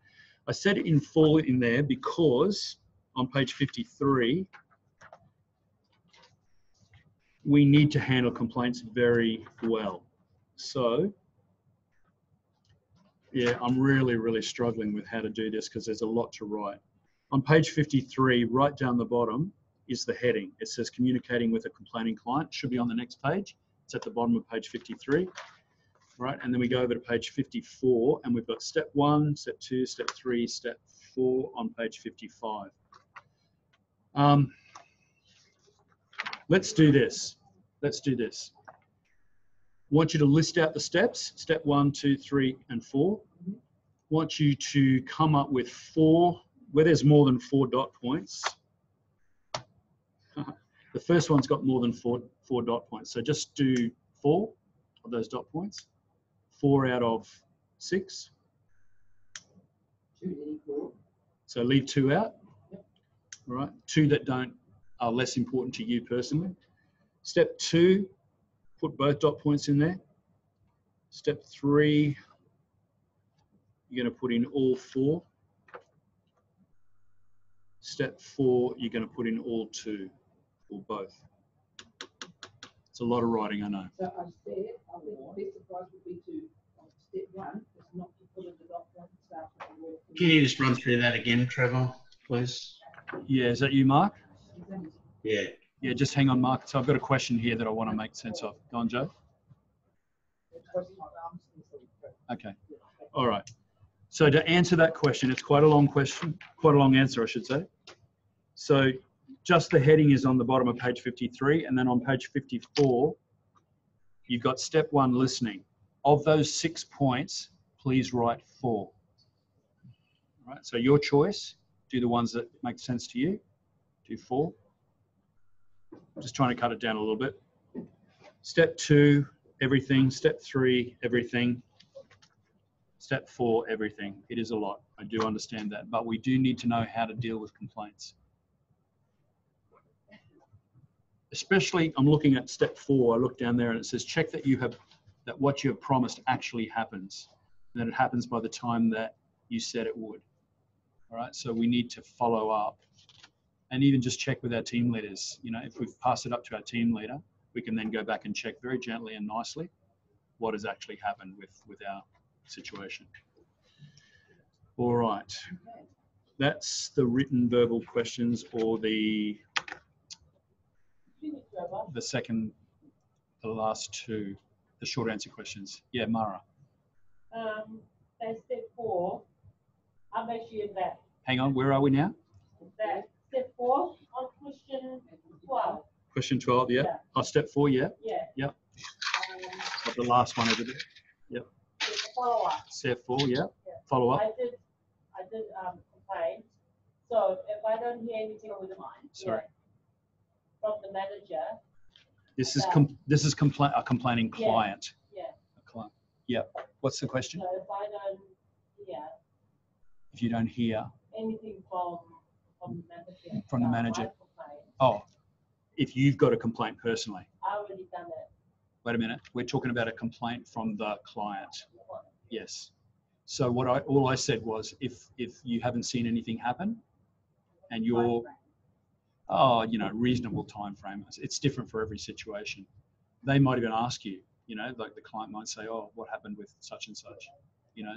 I said in full in there because on page 53, we need to handle complaints very well. So, yeah, I'm really struggling with how to do this because there's a lot to write. On page 53, right down the bottom is the heading. It says communicating with a complaining client. Should be on the next page. It's at the bottom of page 53. Right, and then we go over to page 54 and we've got step 1, step 2, step 3, step 4 on page 55. Let's do this. Let's do this. I want you to list out the steps, step 1, 2, 3, and 4. I want you to come up with 4, where there's more than 4 dot points. The first one's got more than four dot points. So just do 4 of those dot points. 4 out of 6. So leave 2 out. All right, 2 that are less important to you personally. Step 2, put both dot points in there. Step 3, you're going to put in all 4. Step 4, you're going to put in all 2 or both. It's a lot of writing, I know. So I said, I think the best advice would be to, step 1, is not to put in the dot point and start with the word. Can you just run through that again, Trevor, please? Yeah, is that you, Mark? Yeah. Yeah, just hang on, Mark. So I've got a question here that I want to make sense of. Go on, Joe. Okay. All right. So to answer that question, it's quite a long question, quite a long answer, I should say. So just the heading is on the bottom of page 53, and then on page 54, you've got step 1, listening. Of those 6 points, please write 4. right? So your choice, do the ones that make sense to you. Do 4. Just trying to cut it down a little bit. Step 2, everything. Step 3, everything. Step 4, everything. It is a lot. I do understand that, but we do need to know how to deal with complaints. Especially, I'm looking at step 4. I look down there and it says, check that that what you have promised actually happens, and that it happens by the time that you said it would. All right, so we need to follow up and even just check with our team leaders. You know, if we've passed it up to our team leader, we can then go back and check very gently and nicely what has actually happened with our situation. All right, that's the written verbal questions, or the last 2, the short answer questions. Yeah, Mara. That's step 4. I'm actually in that. Hang on, where are we now? That step 4 on question 12. Question 12, yeah. Oh, step 4, yeah. Yeah. Yep. Got the last one over there. Yep. Follow up. Step 4, yeah. Follow up. I did complain. So if I don't hear anything with Sorry. From the manager. This is a complaining client. Yeah. A client. Yeah. What's the question? So if I don't hear. If you don't hear anything from the manager. Oh, if you've got a complaint personally. I already done it. Wait a minute. We're talking about a complaint from the client. Yes. So all I said was, if you haven't seen anything happen, and you're, reasonable time frame. It's different for every situation. They might even ask you, like the client might say, oh, what happened with such and such?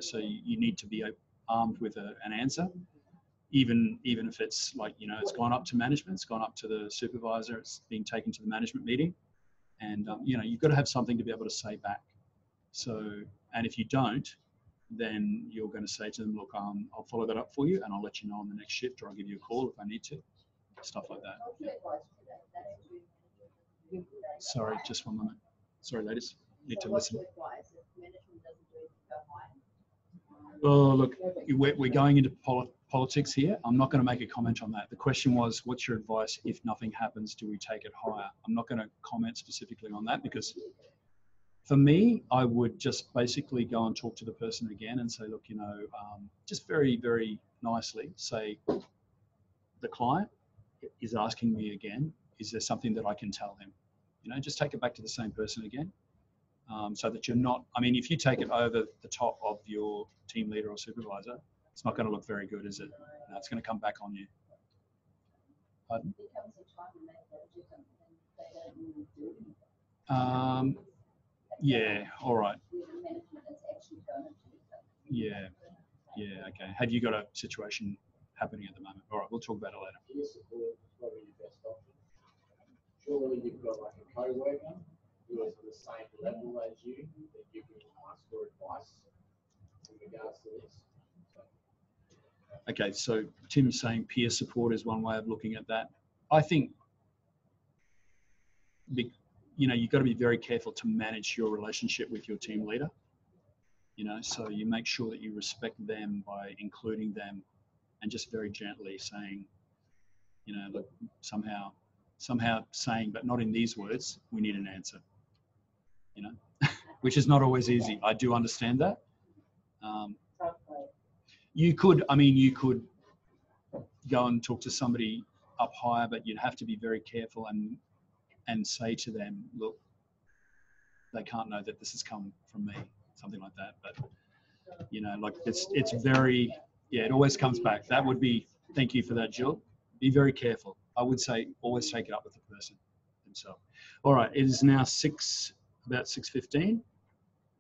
So you need to be armed with an answer, even if it's like, it's gone up to management, it's gone up to the supervisor, it's being taken to the management meeting, and you've got to have something to be able to say back. So, and if you don't, then you're going to say to them, look, I'll follow that up for you, and I'll let you know on the next shift, or I'll give you a call if I need to, stuff like that. Sorry, just one moment. Sorry, ladies, need to listen. Oh, look, we're going into politics here. I'm not going to make a comment on that. The question was, what's your advice if nothing happens? Do we take it higher? I'm not going to comment specifically on that, because for me, I would just basically go and talk to the person again and say, look, just very, very nicely say, the client is asking me again, is there something that I can tell him? Just take it back to the same person again. So that you're not, if you take it over the top of your team leader or supervisor, it's not going to look very good, is it? No, it's going to come back on you. Pardon? Yeah, all right. Yeah, okay. Have you got a situation happening at the moment? All right, we'll talk about it later. Surely you've got like a co-worker who is at the same level as you, that you can ask for advice in regards to this. Okay, so Tim's saying peer support is one way of looking at that. I think, you've got to be very careful to manage your relationship with your team leader. So you make sure that you respect them by including them, and just very gently saying, look, somehow saying, but not in these words, we need an answer, which is not always easy. I do understand that. You could go and talk to somebody up higher, but you'd have to be very careful and say to them, look, they can't know that this has come from me, something like that. But, like it's very, it always comes back. That would be, thank you for that, Jill. Be very careful. I would say always take it up with the person themselves. All right, it is now about 6:15.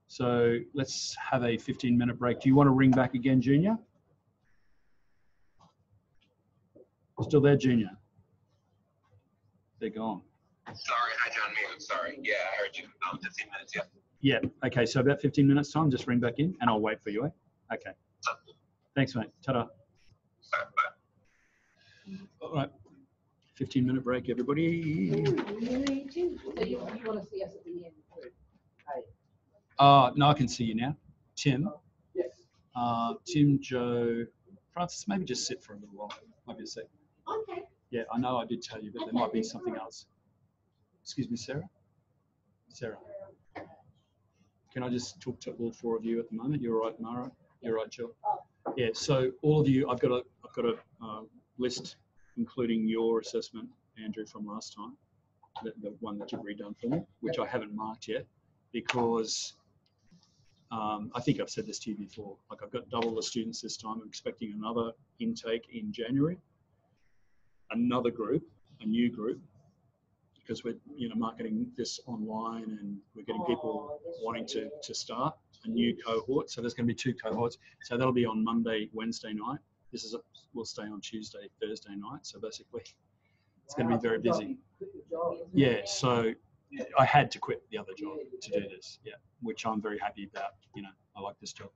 So let's have a 15-minute break. Do you want to ring back again, Junior? Still there, Junior? They're gone. Sorry, hi John, me. I'm sorry. Yeah, I heard you. 15 minutes, yeah. Yeah, okay, so about 15 minutes time, just ring back in and I'll wait for you, eh? Okay. Thanks, mate. Ta-da. All right. 15-minute break, everybody. So you want to see us at the end? No, I can see you now. Tim. Yes. Tim, Joe, Francis, maybe just sit for a little while. Maybe a sec. Okay. Yeah, I know I did tell you, but there might be something else. Excuse me, Sarah? Sarah, can I just talk to all four of you at the moment? You're right, Mara. You're right, Jill. Yeah. So all of you, I've got a list, including your assessment, Andrew, from last time, the one that you've redone for me, which I haven't marked yet, because I think I've said this to you before. Like, I've got double the students this time. I'm expecting another intake in January, another group, a new group, because we're marketing this online and we're getting people wanting to start a new cohort. So there's going to be 2 cohorts. So that'll be on Monday, Wednesday night. We'll stay on Tuesday, Thursday night. So basically, it's going to be very busy. Yeah. So I had to quit the other job to do this. Yeah, which I'm very happy about. I like this job.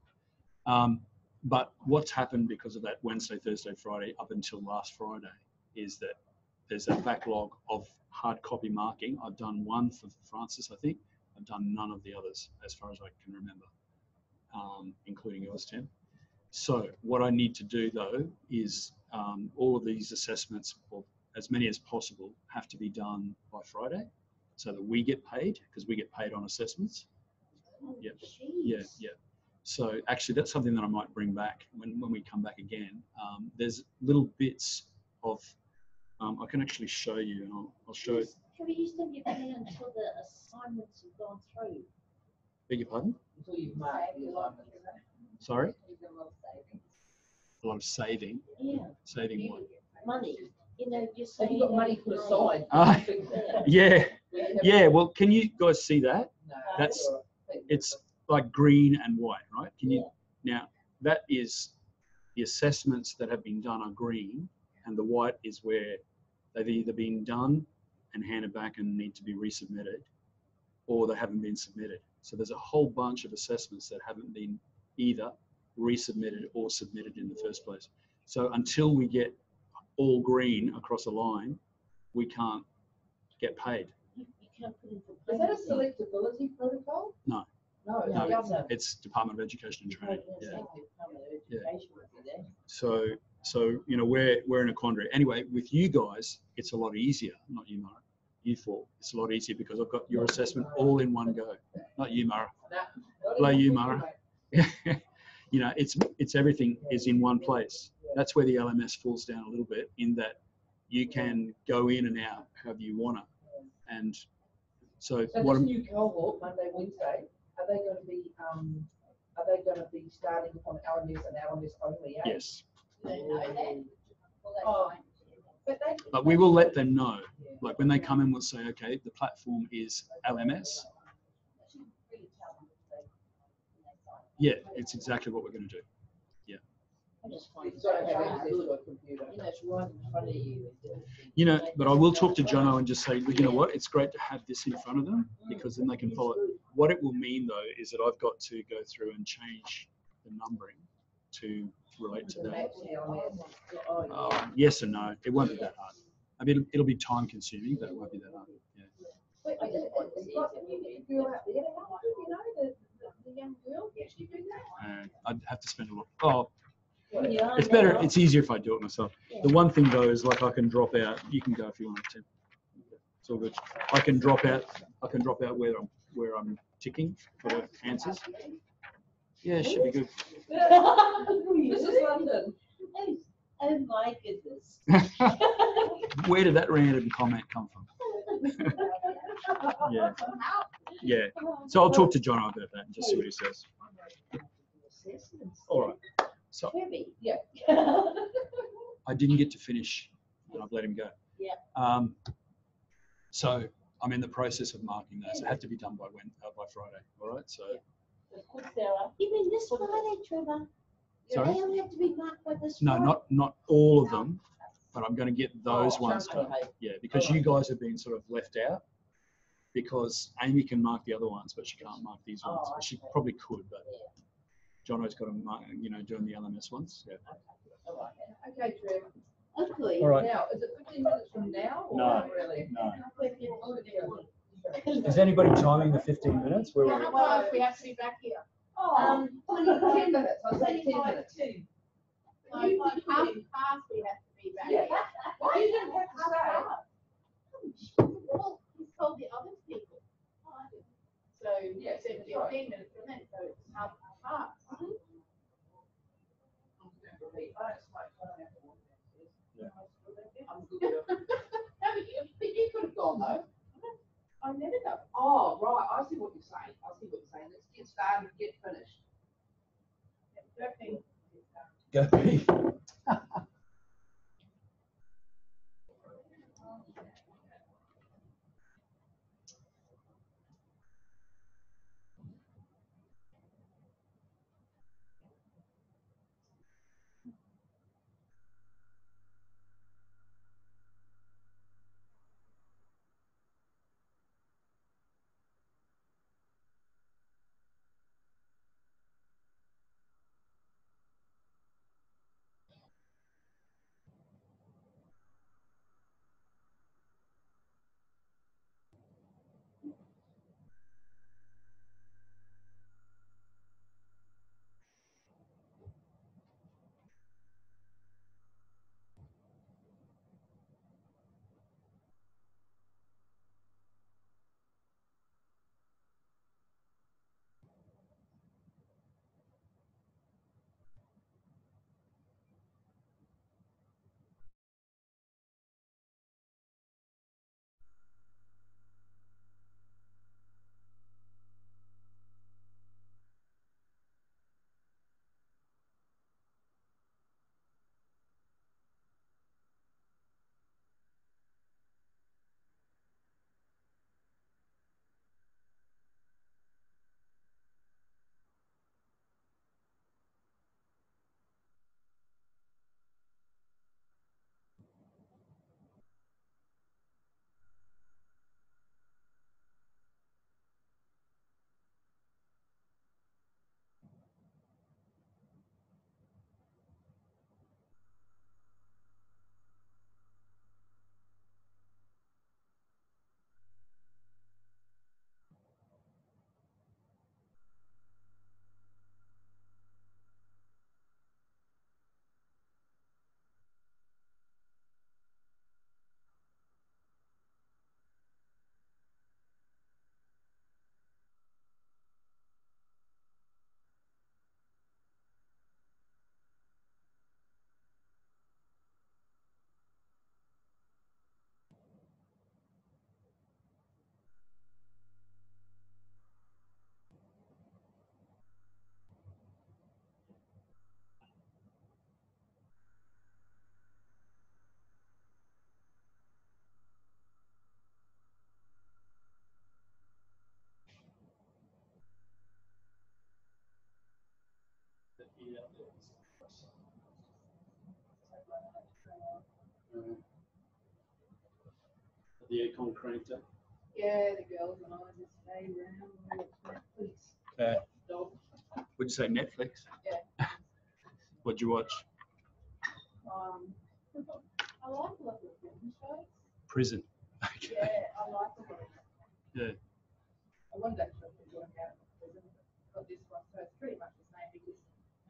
But what's happened because of that Wednesday, Thursday, Friday up until last Friday is that there's a backlog of hard copy marking. I've done one for Francis, I think. I've done none of the others as far as I can remember, including yours, Tim. So what I need to do though is all of these assessments, or as many as possible, have to be done by Friday so that we get paid, because we get paid on assessments. Yeah, yeah, yeah. So actually that's something that I might bring back when we come back again. There's little bits of, I can actually show you, and I'll show it. Can we use them until the assignments have gone through? Beg your pardon? Until you've marked the assignment. Sorry? A lot of saving. Yeah. Saving what? Money. Just have you got money put aside? Yeah. Yeah. Well, can you guys see that? No, it's like green and white, right? Can you? Now that is the assessments that have been done are green, and the white is where they've either been done and handed back and need to be resubmitted, or they haven't been submitted. So there's a whole bunch of assessments that haven't been either resubmitted or submitted in the first place. So until we get all green across a line, we can't get paid. Is that a selectability protocol? No. No, it's Department of Education and Training. Yeah. Yeah. So we're in a quandary. Anyway, with you guys, it's a lot easier. Not you, Mara. You four. It's a lot easier because I've got your assessment all in one go. Not you, Mara. Hello, you, Mara. It's everything is in one place. That's where the LMS falls down a little bit, in that you can go in and out however you want to. And so this new cohort, Monday, Wednesday, are they going to be starting on LMS and LMS only? Eh? Yes. Oh, but we will let them know. Like when they come in, we'll say, okay, the platform is LMS. Yeah, it's exactly what we're going to do. Yeah. But I will talk to Jono and just say, you know what, it's great to have this in front of them, because then they can follow it. What it will mean though is that I've got to go through and change the numbering to relate to that. Yes and no, it won't be that hard. I mean, it'll be time consuming, but it won't be that hard. Yeah. I'd have to spend a lot. Oh, it's better. It's easier if I do it myself. The one thing though is, like, I can drop out. You can go if you want to. It's all good. I can drop out. I can drop out where I'm ticking for the answers. Yeah, it should be good. This is London. Oh my goodness. Where did that random comment come from? Yeah. Yeah. So I'll talk to John about that and just see what he says. All right. So yeah. I didn't get to finish, and I've let him go. Yeah. So I'm in the process of marking those. It had to be done by Friday. All right. So. You mean this Friday, Trevor? Sorry? They only have to be marked by this No, Friday? not all of them, but I'm going to get those ones done. Yeah, because you guys have been sort of left out. Because Amy can mark the other ones, but she can't mark these ones. She probably could, but Jono's got to mark, doing the LMS ones. Yeah. Okay, Trev. Okay. All right. Now, is it 15 minutes from now? Or No. not really? No. Is anybody timing the 15 minutes? Where How far if we have to be back here? 10 minutes. I'll say 10 minutes. Like half we have to be back. Yeah. Why you didn't have to say? Well, he's told the other people. So you said 15 minutes from then, so it's half. But you could have gone though. I never go. Oh, right. I see what you're saying. Let's get started and get finished. Go me. The aircon cranked up. Yeah, the girls and I just stay around and watch Netflix. Okay. Dog. Would you say Netflix? Yeah. What'd you watch? I like a lot of prison shows. Prison. Okay. Yeah, I like a lot of them. Yeah. I wanted actually to work out of prison, but this one, so it's pretty much the same because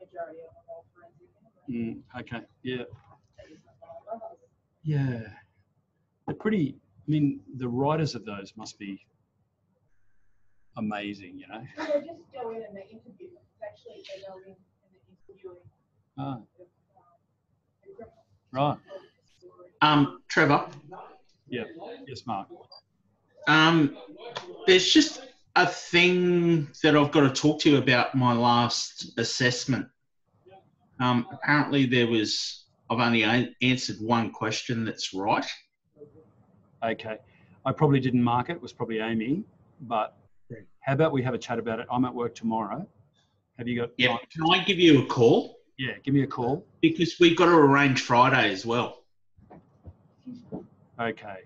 majority of them are all forensic anyway. Okay. Yeah. That is not what I love. Yeah. They're pretty. I mean, the writers of those must be amazing, you know. Well, they just go in and they interview them. It's actually they go in and they're interviewing. Ah. The criminal. Right. Trevor. Yeah. Yes, Mark. There's just a thing that I've got to talk to you about my last assessment. Apparently I've only answered one question that's right. Okay. I probably didn't mark it. It was probably Amy. But how about we have a chat about it? I'm at work tomorrow. Have you got Yeah. time? Can I give you a call? Yeah, give me a call. Because we've got to arrange Friday as well. Okay.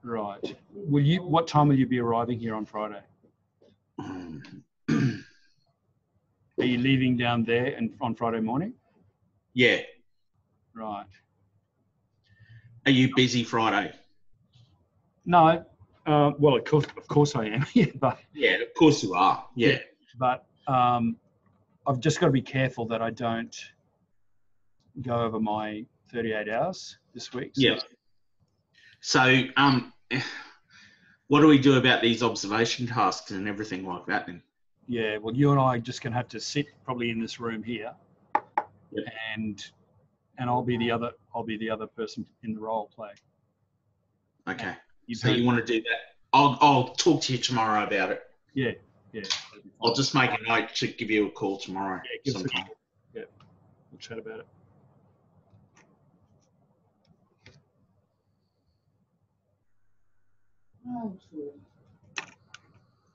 Right. What time will you be arriving here on Friday? Are you leaving down there and on Friday morning? Yeah. Right. Are you busy Friday? No. Well, of course I am. Yeah, but yeah, of course you are. Yeah. but I've just got to be careful that I don't go over my 38 hours this week. So. Yeah. So, what do we do about these observation tasks and everything like that then? Yeah, well, you and I are just going to have to sit probably in this room here, Yep. and I'll be the other person in the role play. Okay. You've So heard- you want to do that? I'll talk to you tomorrow about it. Yeah. I'll just make a note to give you a call tomorrow. Yeah, give us a sometime. call. Yeah, we'll chat about it. Oh, true.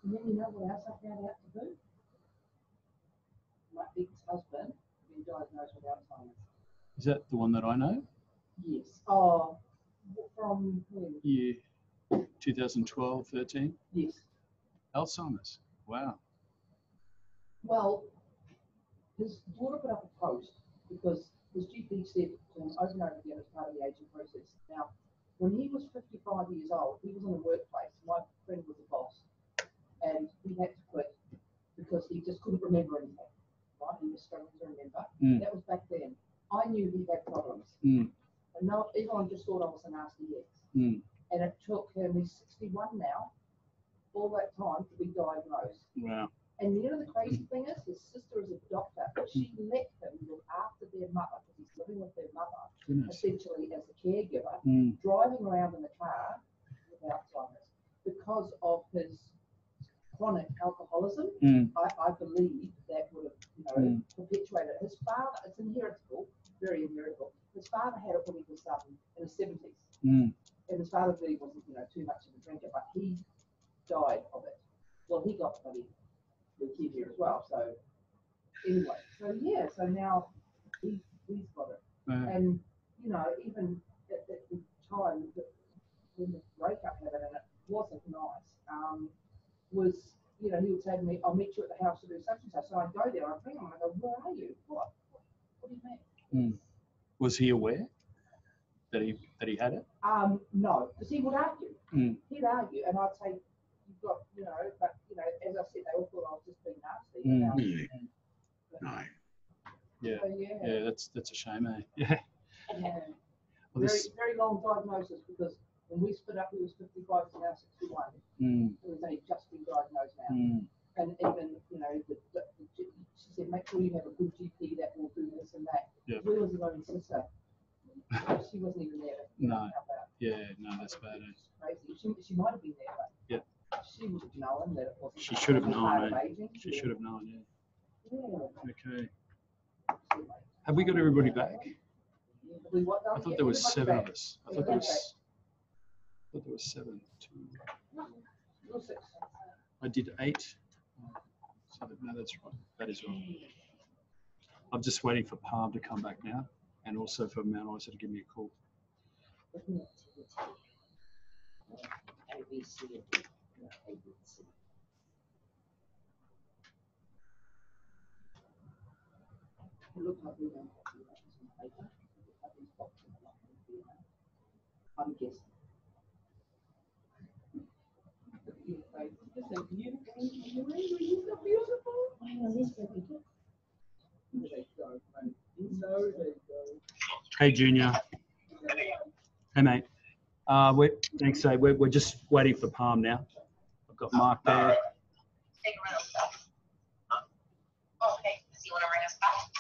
And then you know what else I found out to do? My ex-husband been diagnosed with Alzheimer's. Is that the one that I know? Yes. Oh, from when? Yeah, 2012, 13. Yes. Alzheimer's. Wow. Well, his daughter put up a post because his GP said to him over and over again as part of the aging process. Now, when he was 55 years old, he was in a workplace. My friend was a boss, and he had to quit because he just couldn't remember anything. Right? He was struggling to remember. That was back then. I knew he had problems. And no, everyone just thought I was a nasty ex. And it took him, he's 61 now, all that time to be diagnosed. Wow. And you know the crazy thing is, his sister is a doctor, but she let him look after their mother, because he's living with their mother, essentially as a caregiver, driving around in the car with Alzheimer's because of his chronic alcoholism. I believe that would have, perpetuated. His father, it's inheritable, very inheritable. His father had it when he was in his 70s. And his father really wasn't, too much of a drinker, but he died of it. Well, he got bloody leukemia as well. So anyway, so now he's got it. And even at the time when the breakup happened, and it wasn't nice, was he would say to me, "I'll meet you at the house to do such and such." So I'd go there, I'd bring him, and I go, "Where are you? What do you mean?" Was he aware that he had it? No, because he would argue. He'd argue, and I'd say, "You've got, but as I said, they all thought I was just being nasty." No. Yeah. So, Yeah, that's a shame, eh? Yeah. Well, very long diagnosis, because when we split up, he was 55, he's now 61. He was only just been diagnosed now. And even, she said, make sure you have a good GP that will do this and that. Yeah. We was his only sister. She wasn't even there to help out. Yeah, no, that's bad. Crazy. She might have been there, but she would have known that it wasn't. She should have known, eh? She should have known, Yeah. Okay. Have we got everybody back? I thought there was 7 of us. I thought there was 7. I did 8. So no, that's right. That is right. I'm just waiting for Palm to come back now, and also for Mount Isa to give me a call. I'm guessing. Hey, Junior. Hey, mate. Thanks. So we're just waiting for Palm now. I've got Mark there. Okay, so you want to bring us back?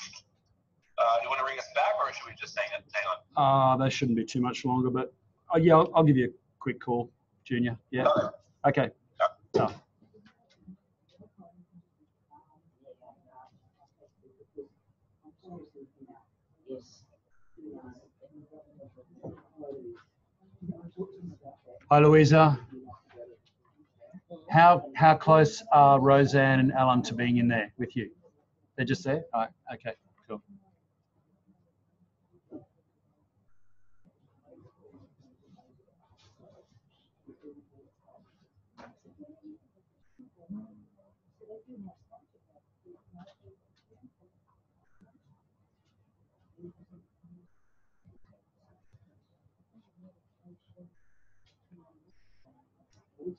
You want to ring us back, or should we just hang on? They shouldn't be too much longer, but yeah, I'll give you a quick call, Junior. Yeah. Okay. Yeah. Hi, Louisa. How close are Roseanne and Alan to being in there with you? They're just there? All right. Okay, cool.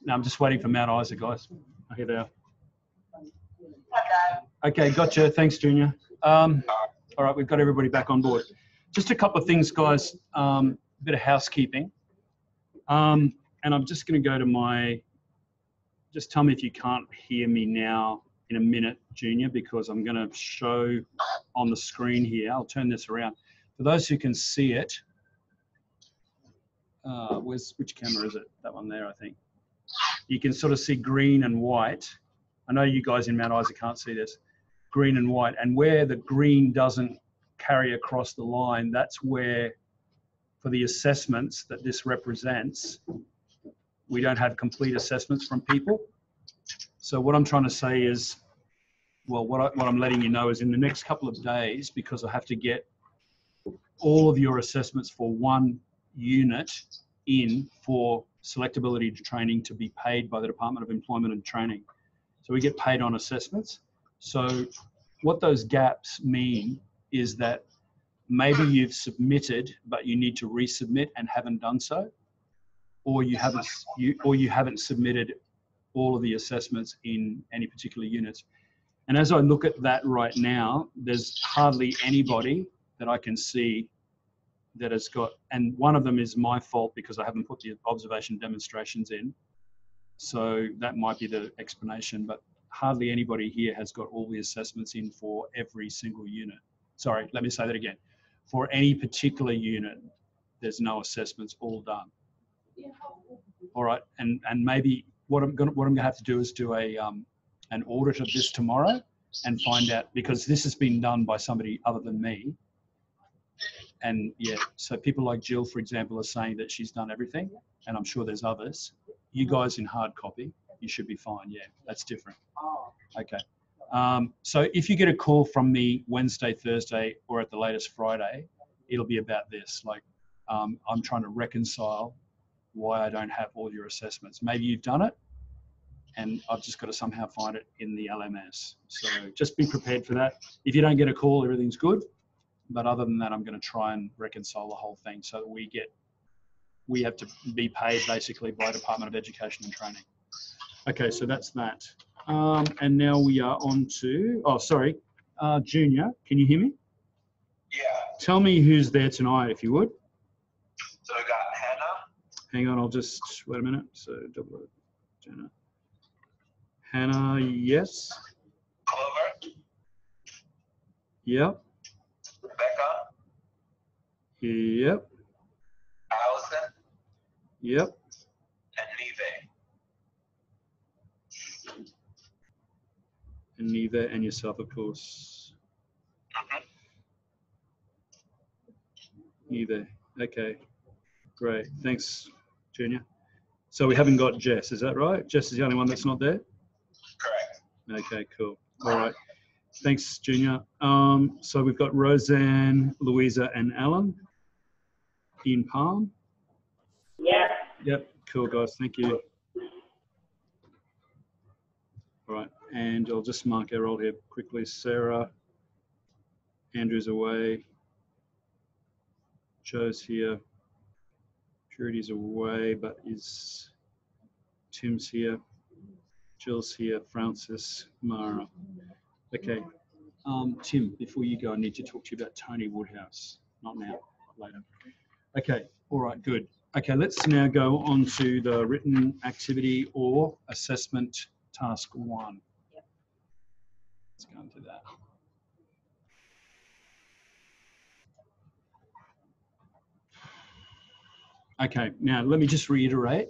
No, I'm just waiting for Mount Isa, guys. Okay, they are. Okay. Okay, gotcha. Thanks, Junior. All right, we've got everybody back on board. Just a couple of things, guys. A bit of housekeeping. And I'm just going to go to my, just tell me if you can't hear me now in a minute, Junior, because I'm going to show on the screen here. I'll turn this around. For those who can see it, which camera is it? That one there, I think. You can sort of see green and white. I know you guys in Mount Isa can't see this. Green and white. And where the green doesn't carry across the line, that's where, for the assessments that this represents, we don't have complete assessments from people. So what I'm trying to say is, well, what I'm letting you know is in the next couple of days, because I have to get all of your assessments for one unit in for selectability training to be paid by the Department of Employment and Training. So we get paid on assessments. So what those gaps mean is that maybe you've submitted, but you need to resubmit and haven't done so, or you haven't submitted all of the assessments in any particular units. And as I look at that right now, there's hardly anybody that I can see that has got, and one of them is my fault because I haven't put the observation demonstrations in. So that might be the explanation, but hardly anybody here has got all the assessments in for every single unit. Sorry, let me say that again. For any particular unit, there's no assessments all done. All right, and maybe what I'm gonna have to do is do a an audit of this tomorrow and find out, because this has been done by somebody other than me. And yeah, so people like Jill, for example, are saying that she's done everything, and I'm sure there's others. You guys in hard copy, you should be fine. Yeah, that's different. Okay. So if you get a call from me Wednesday, Thursday, or at the latest Friday, it'll be about this. Like, I'm trying to reconcile why I don't have all your assessments. Maybe you've done it, and I've just got to somehow find it in the LMS. So just be prepared for that. If you don't get a call, everything's good. But other than that, I'm going to try and reconcile the whole thing so that we have to be paid basically by Department of Education and Training. Okay, so that's that. And now we are on to, oh, sorry, Junior, can you hear me? Yeah. Tell me who's there tonight, if you would. So we got Hannah. Hang on, I'll just, wait a minute. So, Jenna. Hannah, yes. Clover. Yep. Rebecca. Yep. Allison. Yep. And Neve. And Neva and yourself, of course. Neva. Okay. Great. Thanks, Junior. So we haven't got Jess, is that right? Jess is the only one that's not there? Correct. Okay, cool. All right. Thanks, Junior. So we've got Roseanne, Louisa, and Alan in Palm. Yeah. Yep, cool, guys. Thank you. All right, and I'll just mark our roll here quickly. Sarah, Andrew's away. Joe's here. Purity's away, but Tim's here. Jill's here. Francis, Mara. Okay. Tim, before you go, I need to talk to you about Tony Woodhouse. Not now, later. Okay, all right, good. Okay, let's now go on to the written activity or assessment task 1. Let's go into that. Okay, now let me just reiterate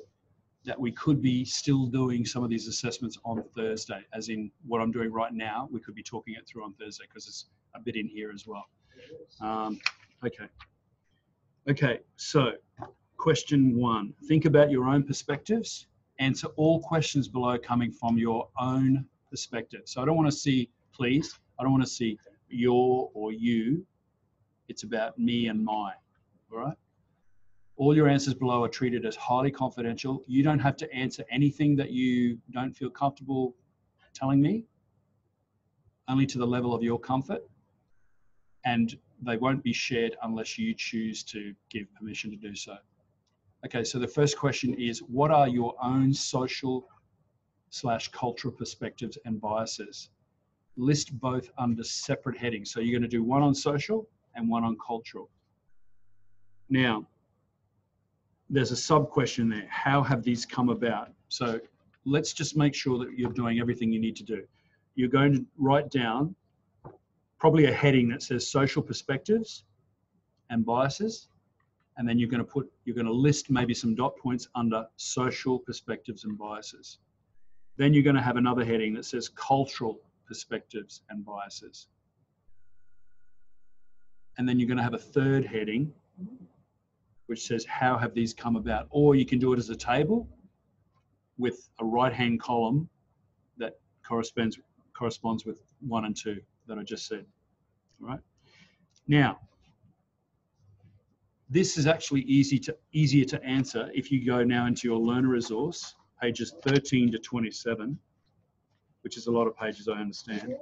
that we could be still doing some of these assessments on Thursday, as in what I'm doing right now, we could be talking it through on Thursday because it's a bit in here as well. Okay, so question 1, think about your own perspectives. Answer all questions below coming from your own perspective. So I don't want to see, please, I don't want to see your or you. It's about me and my, all right? All your answers below are treated as highly confidential. You don't have to answer anything that you don't feel comfortable telling me, only to the level of your comfort. And they won't be shared unless you choose to give permission to do so. Okay, so the first question is, what are your own social/cultural perspectives and biases? list both under separate headings. So you're going to do one on social and one on cultural. Now, there's a sub-question there. How have these come about? So let's just make sure that you're doing everything you need to do. You're going to write down probably a heading that says social perspectives and biases. And then you're going to list maybe some dot points under social perspectives and biases. Then you're going to have another heading that says cultural perspectives and biases. And then you're going to have a third heading which says how have these come about? Or you can do it as a table with a right-hand column that corresponds with 1 and 2 that I just said. All right. Now, this is actually easier to answer if you go now into your learner resource, pages 13 to 27, which is a lot of pages, I understand.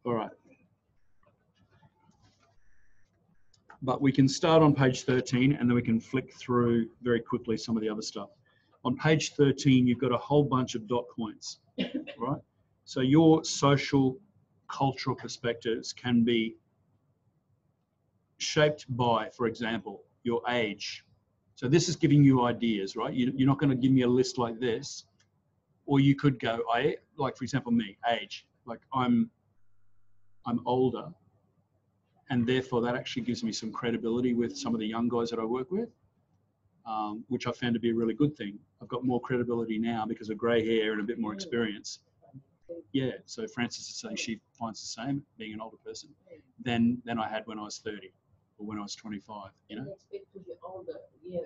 All right. But we can start on page 13 and then we can flick through very quickly some of the other stuff. On page 13, you've got a whole bunch of dot points, right? So your social, cultural perspectives can be shaped by, for example, your age. So this is giving you ideas, right? You're not going to give me a list like this, or you could go, like for example, me, age. Like I'm older, and therefore that actually gives me some credibility with some of the young guys that I work with, which I found to be a really good thing. I've got more credibility now because of grey hair and a bit more experience. Yeah, so Frances is saying she finds the same, being an older person, than I had when I was 30 or when I was 25, you know? And that's because you're older. Yeah,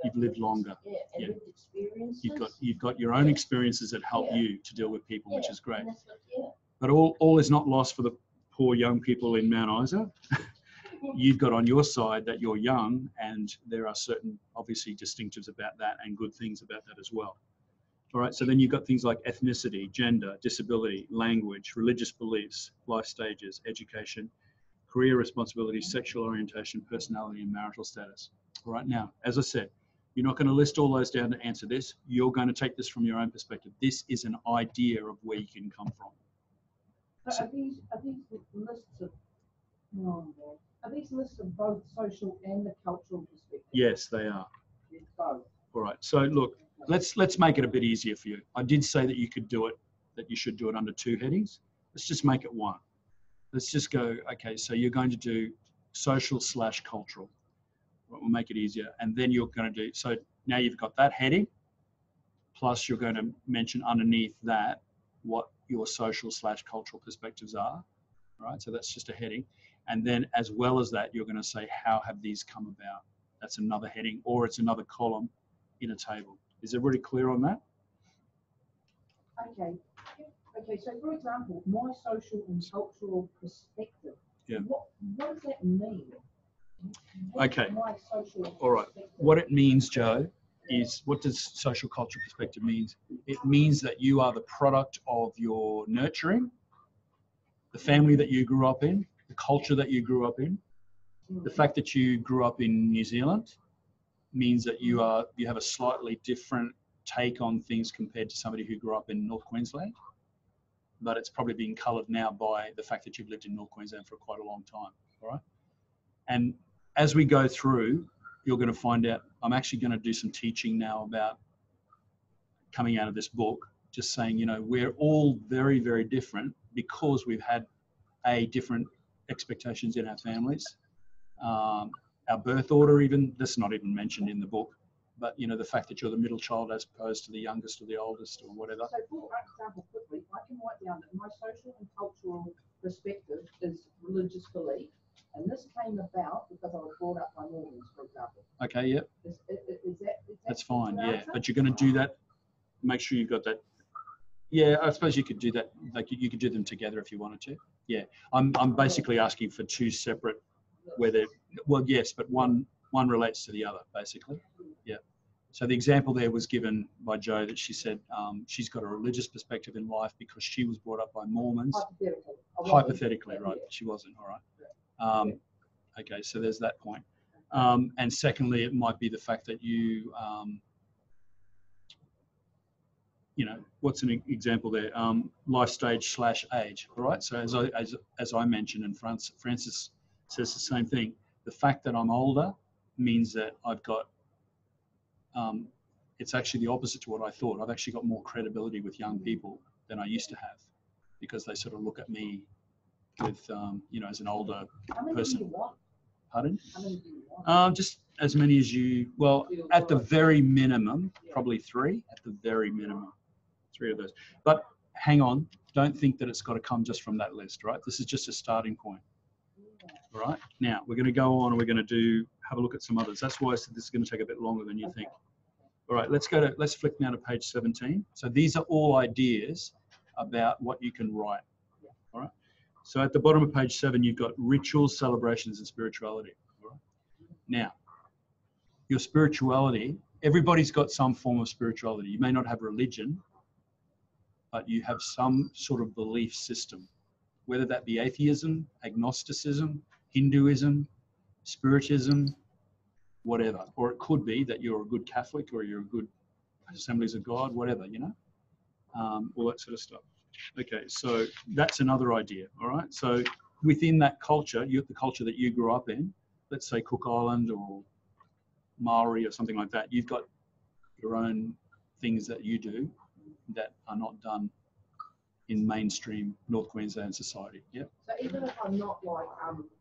you've lived longer. Yeah, and lived experiences. You've got your own experiences that help you to deal with people, which is great. And that's what, But all is not lost for the poor young people in Mount Isa. You've got on your side that you're young, and there are certain, obviously, distinctives about that and good things about that as well. All right, so then you've got things like ethnicity, gender, disability, language, religious beliefs, life stages, education, career responsibilities, sexual orientation, personality, and marital status. All right, now, as I said, you're not going to list all those down to answer this. You're going to take this from your own perspective. This is an idea of where you can come from. So are these lists of both social and the cultural perspective? Yes, they are. Yes, both. All right, so look, let's make it a bit easier for you. I did say that you could do it, that you should do it under 2 headings. Let's just make it 1. Let's just go, okay, so you're going to do social/cultural. We'll make it easier. And then you're going to do, so now you've got that heading, plus you're going to mention underneath that what your social/cultural perspectives are. All right, so that's just a heading. And then as well as that, you're going to say, how have these come about? That's another heading, or it's another column in a table. Is everybody clear on that? Okay. Okay, so for example, my social and cultural perspective. Yeah. What does that mean? Okay. My social All right. What it means, Joe, is what does social cultural perspective means? It means that you are the product of your nurturing, the family that you grew up in, the culture that you grew up in. The fact that you grew up in New Zealand means that you have a slightly different take on things compared to somebody who grew up in North Queensland. But it's probably being coloured now by the fact that you've lived in North Queensland for quite a long time, all right? And as we go through, you're going to find out, I'm actually going to do some teaching now about coming out of this book, just saying, you know, we're all very, very different because we've had different expectations in our families. Our birth order, even, that's not even mentioned in the book, but, you know, the fact that you're the middle child as opposed to the youngest or the oldest or whatever. So for example, quickly, I can write down that my social and cultural perspective is religious belief, and this came about because I was brought up by Mormons, for example. Okay, yep. Is that that's fine, yeah. But you're going to do that, make sure you've got that. Yeah, I suppose you could do that, like you could do them together if you wanted to. Yeah, I'm basically asking for 2 separate, well, yes, but one relates to the other, basically. Yeah. So the example there was given by Jo that she said she's got a religious perspective in life because she was brought up by Mormons. Hypothetically, right? She wasn't, all right. Okay, so there's that point. And secondly, it might be the fact that you you know, what's an example there? Life stage / age. All right. So as I mentioned, and Francis says the same thing. The fact that I'm older means that I've got. It's actually the opposite to what I thought. I've actually got more credibility with young people than I used to have, because they sort of look at me with, you know, as an older person. Do you want? Pardon? How many do you want? Just as many as you. Well, at the very minimum, probably 3. At the very minimum, 3 of those. But hang on, don't think that it's got to come just from that list, right? This is just a starting point. All right. Now we're going to go on and we're going to have a look at some others. That's why I said this is going to take a bit longer than you think. All right. Let's flick now to page 17. So these are all ideas about what you can write. All right. So at the bottom of page 7, you've got rituals, celebrations, and spirituality. All right? Now, your spirituality, everybody's got some form of spirituality. You may not have religion, but you have some sort of belief system, whether that be atheism, agnosticism, Hinduism, Spiritism, whatever. Or it could be that you're a good Catholic or you're a good Assemblies of God, whatever, you know, all that sort of stuff. Okay, so that's another idea, all right? So within that culture, the culture that you grew up in, let's say Cook Island or Maori or something like that, you've got your own things that you do that are not done in mainstream North Queensland society. Yeah. So even if I'm not like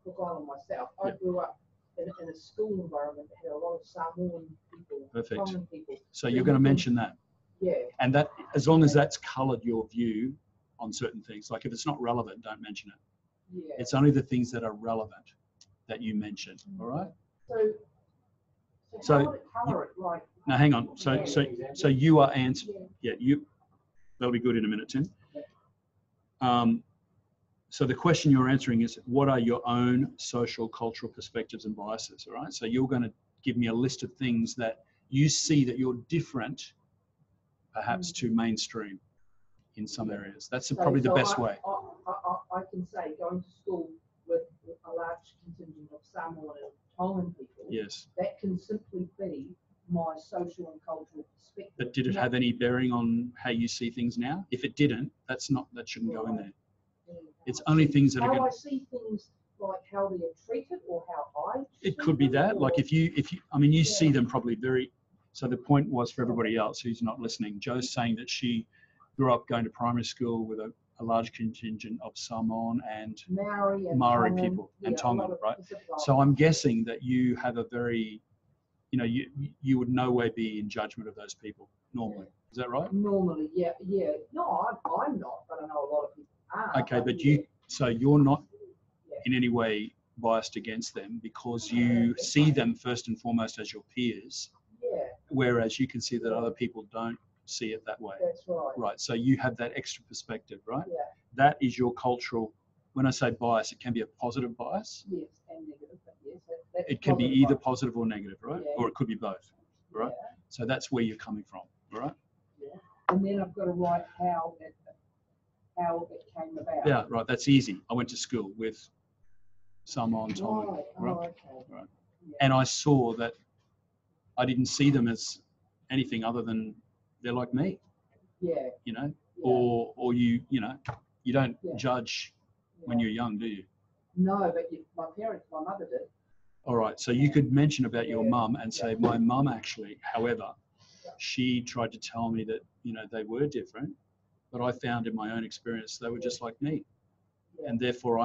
Cook Island myself, I grew up in a school environment that had a lot of Samoan people, Perfect. Tongan people. So you're going to mention that. Yeah. And that, as long as that's coloured your view on certain things, like if it's not relevant, don't mention it. Yeah. It's only the things that are relevant that you mention. All right. So how would it colour it? Like. Now hang on. So you are answering. Yeah. You. That'll be good in a minute, Tim. So the question you're answering is, what are your own social, cultural perspectives and biases? All right. So you're going to give me a list of things that you see that you're different, perhaps to mainstream in some areas. That's probably the best way. I can say going to school with a large contingent of Samoan and Tongan people. Yes. That can simply be my social and cultural perspective. But did it have any bearing on how you see things now? If it didn't, that shouldn't go in there. It's only things that are how I see things, like how they're treated or how I. It could be that. Like if you, I mean, you see them probably very. So the point was, for everybody else who's not listening, Jo's saying that she grew up going to primary school with a large contingent of Samoan and Maori people and Tongan, right? So I'm guessing that you have a very, you know, you would no way be in judgment of those people normally. Is that right? Normally, yeah. No, I'm not, but I know a lot of people are. Okay, but you're not in any way biased against them because you see them first and foremost as your peers. Yeah. Whereas you can see that other people don't see it that way. That's right. Right. So you have that extra perspective, right? Yeah. That is your cultural. When I say bias, it can be a positive bias. Yes, and negative. But yes, it can be either positive or negative, right? Yeah. Or it could be both, right? Yeah. So that's where you're coming from, right? Yeah. And then I've got to write how it came about. Yeah, right. That's easy. I went to school with Samoan Tongan, Right. right? Oh, okay. Right. Yeah. And I saw that I didn't see them as anything other than they're like me. Yeah. You know, Yeah. or you know, you don't judge when you're young, do you? No, but my mother did. All right. So you could mention about your mum and say, my mum actually, however, she tried to tell me that, you know, they were different, but I found in my own experience they were just like me. Yeah. And therefore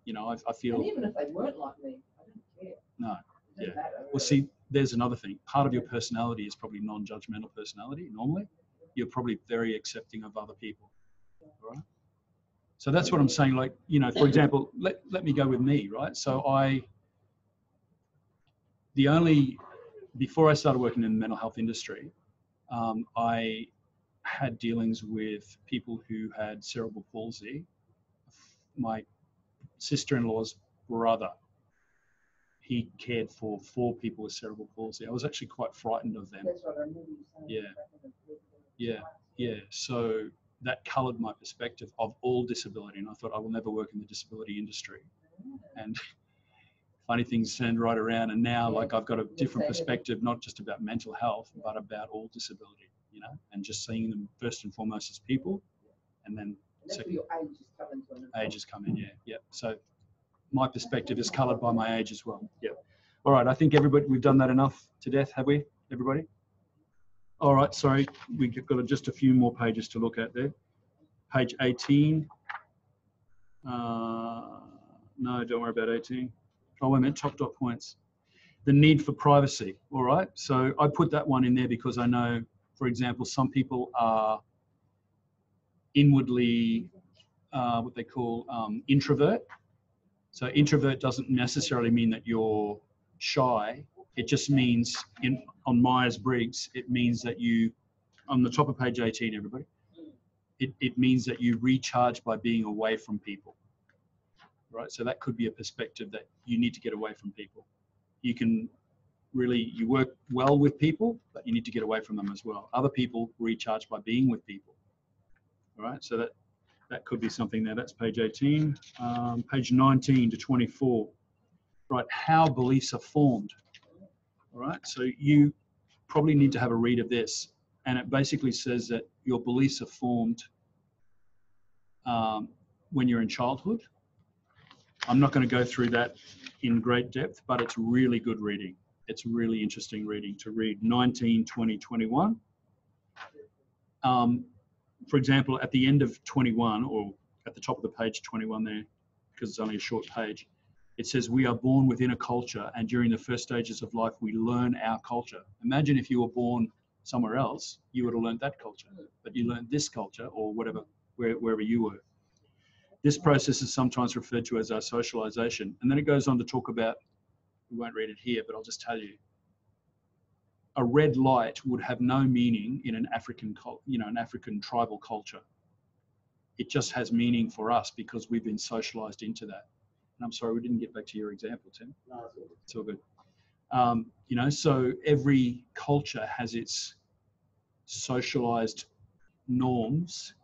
you know, I feel. And even if they weren't like me, I didn't care. No. It didn't matter, really. Well, see, there's another thing. Part of your personality is probably non-judgmental personality. Normally, you're probably very accepting of other people. All right. So that's what I'm saying. Like, you know, for example, let me go with me, right? So before I started working in the mental health industry, I had dealings with people who had cerebral palsy. My sister-in-law's brother, he cared for 4 people with cerebral palsy. I was actually quite frightened of them. That's what I remember you saying. Yeah. So that coloured my perspective of all disability, and I thought I will never work in the disability industry. And funny things turned right around, and now like I've got a different perspective, not just about mental health, but about all disability. you know, and just seeing them first and foremost as people, and then That's where your ages come into it. ages come in. Yeah. So my perspective is coloured by my age as well. Yeah. All right. I think everybody, we've done that enough to death, have we? Everybody? All right. Sorry, we've got just a few more pages to look at there. Page 18. No, don't worry about 18. Oh, I meant top dot points. The need for privacy. All right. So I put that one in there because I know, for example, some people are inwardly what they call introvert. So introvert doesn't necessarily mean that you're shy. It just means, on Myers-Briggs, it means that you, on the top of page 18, everybody, it means that you recharge by being away from people. Right? So that could be a perspective that you need to get away from people. You can really, you work well with people, but you need to get away from them as well. Other people recharge by being with people. All right, so that could be something there. That's page 18. Page 19 to 24. Right, how beliefs are formed. All right, so you probably need to have a read of this. And it basically says that your beliefs are formed when you're in childhood. I'm not going to go through that in great depth, but it's really good reading. It's really interesting reading to read 19, 20, 21. For example, at the end of 21, or at the top of the page 21 there, because it's only a short page, it says, we are born within a culture, and during the first stages of life, we learn our culture. Imagine if you were born somewhere else, you would have learned that culture, but you learned this culture, or whatever, wherever you were. This process is sometimes referred to as our socialization. And then it goes on to talk about, we won't read it here, but I'll just tell you, a red light would have no meaning in an African, an African tribal culture. It just has meaning for us because we've been socialized into that. And I'm sorry, we didn't get back to your example, Tim. No, it's all good. So every culture has its socialized norms.